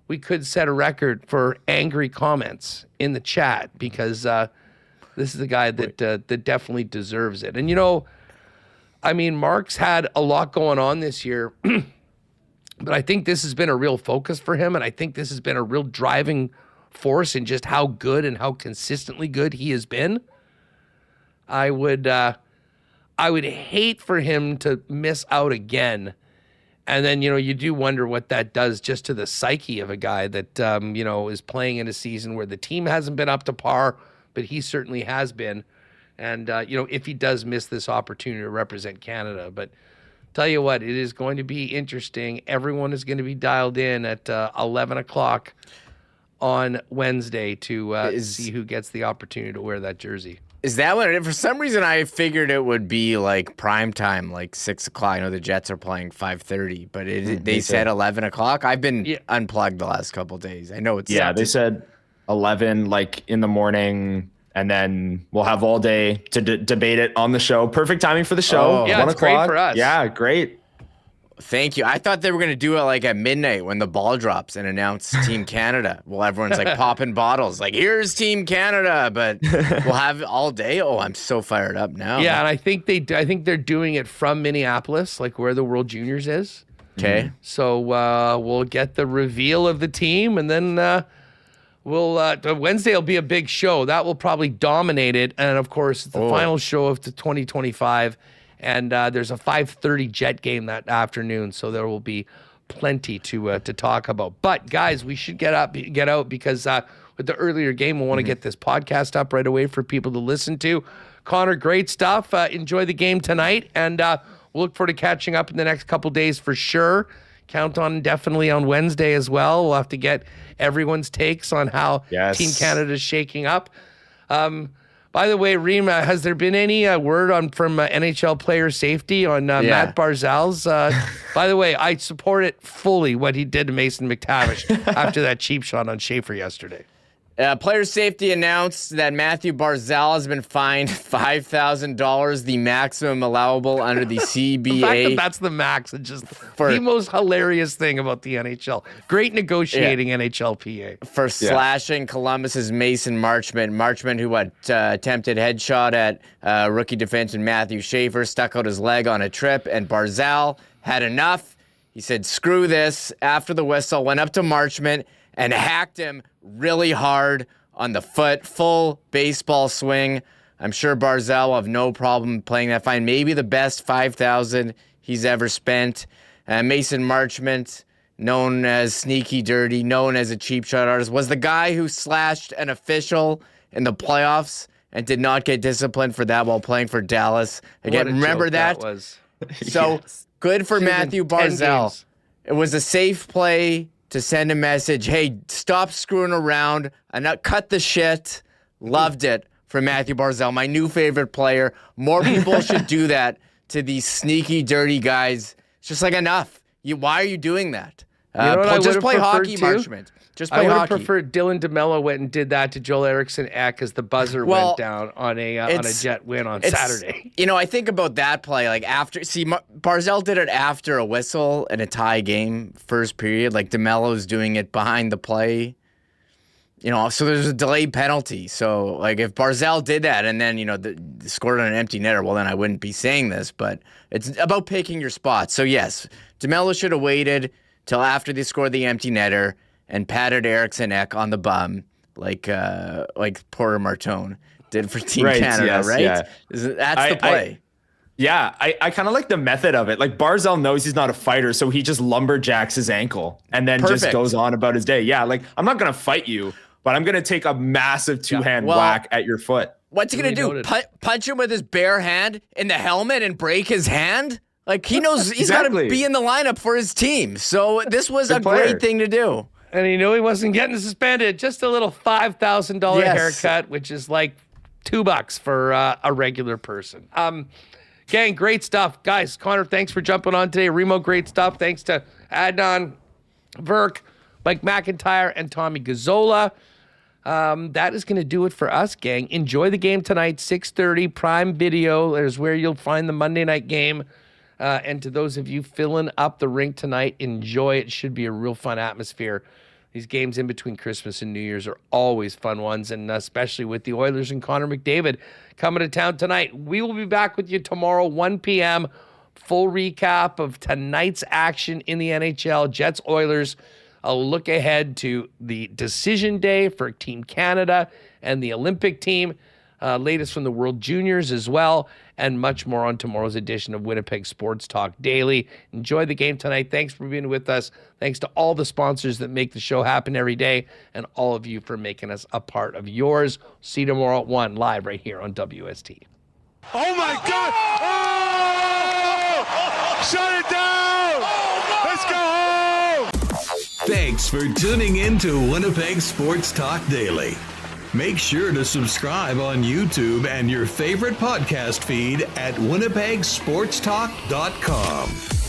we could set a record for angry comments in the chat, because this is the guy that definitely deserves it. And, Mark's had a lot going on this year, but I think this has been a real focus for him, and I think this has been a real driving force in just how good and how consistently good he has been. I would hate for him to miss out again. And then, you do wonder what that does just to the psyche of a guy that, is playing in a season where the team hasn't been up to par, but he certainly has been. And, if he does miss this opportunity to represent Canada. But tell you what, it is going to be interesting. Everyone is going to be dialed in at 11 o'clock on Wednesday to see who gets the opportunity to wear that jersey. Is that what? For some reason, I figured it would be like prime time, like 6 o'clock. I know the Jets are playing 5:30, but they said 11 o'clock. I've been unplugged the last couple of days. I know it's they said 11, like in the morning, and then we'll have all day to debate it on the show. Perfect timing for the show. 1 o'clock. Great for us. Yeah, great. Thank you. I thought they were going to do it like at midnight when the ball drops and announce Team Canada. Well, everyone's like popping bottles, like, here's Team Canada, but we'll have it all day. Oh, I'm so fired up now. Yeah, and I think they're doing it from Minneapolis, like where the World Juniors is. Okay. So we'll get the reveal of the team, and then Wednesday will be a big show. That will probably dominate it. And of course, it's the final show of the 2025. And there's a 5:30 Jet game that afternoon, so there will be plenty to talk about. But guys, we should get out because with the earlier game, we want to get this podcast up right away for people to listen to. Connor, great stuff. Enjoy the game tonight, and we'll look forward to catching up in the next couple days for sure. Count on definitely on Wednesday as well. We'll have to get everyone's takes on how Team Canada is shaking up. By the way, Rima, has there been any word from NHL player safety on Matt Barzal's? By the way, I support it fully, what he did to Mason McTavish after that cheap shot on Schaefer yesterday. Player safety announced that Matthew Barzal has been fined $5,000, the maximum allowable under the CBA. The fact that's the max is just the most hilarious thing about the NHL. Great negotiating, NHLPA. For slashing Columbus's Mason Marchment. Marchment, who attempted headshot at rookie defenseman Matthew Schaefer, stuck out his leg on a trip, and Barzal had enough. He said, screw this. After the whistle, went up to Marchment and hacked him really hard on the foot, full baseball swing. I'm sure Barzal will have no problem playing that fine. Maybe the best $5,000 he's ever spent. Mason Marchment, known as Sneaky Dirty, known as a cheap shot artist, was the guy who slashed an official in the playoffs and did not get disciplined for that while playing for Dallas. Again, remember that? Was. So good for Matthew Barzal. It was a safe play to send a message, hey, stop screwing around, and not cut the shit. Loved it for Matthew Barzal, my new favorite player. More people should do that to these sneaky, dirty guys. It's just like, enough. Why are you doing that? Just play hockey, Marchment. Just play hockey. I would have preferred Dylan DeMello went and did that to Joel Eriksson Ek as the buzzer went down on a Jet win on Saturday. I think about that play, like Barzal did it after a whistle in a tie game, first period. Like DeMello's doing it behind the play. So there's a delayed penalty. So like if Barzal did that and then, scored on an empty netter, well then I wouldn't be saying this, but it's about picking your spots. So yes, DeMello should have waited till after they scored the empty netter and patted Eriksson Ek on the bum like Porter Martone did for Team Canada, right? Yeah. That's the play. I kind of like the method of it. Like Barzal knows he's not a fighter, so he just lumberjacks his ankle and then just goes on about his day. Yeah, like I'm not going to fight you, but I'm going to take a massive two-hand whack at your foot. What's he going to do? Punch him with his bare hand in the helmet and break his hand? Like, he knows he's got to be in the lineup for his team. So this was a great thing to do. And he knew he wasn't getting suspended. Just a little $5,000 haircut, which is like $2 for a regular person. Gang, great stuff. Guys, Connor, thanks for jumping on today. Remo, great stuff. Thanks to Adnan Verk, Mike McIntyre, and Tommy Gazola. That is going to do it for us, gang. Enjoy the game tonight, 6:30, Prime Video. There's where you'll find the Monday night game. And to those of you filling up the rink tonight, enjoy it. It should be a real fun atmosphere. These games in between Christmas and New Year's are always fun ones, and especially with the Oilers and Connor McDavid coming to town tonight. We will be back with you tomorrow, 1 p.m., full recap of tonight's action in the NHL, Jets Oilers. A look ahead to the decision day for Team Canada and the Olympic team. Latest from the World Juniors as well, and much more on tomorrow's edition of Winnipeg Sports Talk Daily. Enjoy the game tonight. Thanks for being with us. Thanks to all the sponsors that make the show happen every day, and all of you for making us a part of yours. See you tomorrow at 1, live right here on WST. Oh my God! Oh! Shut it down! Let's go home! Thanks for tuning in to Winnipeg Sports Talk Daily. Make sure to subscribe on YouTube and your favorite podcast feed at winnipegsportstalk.com.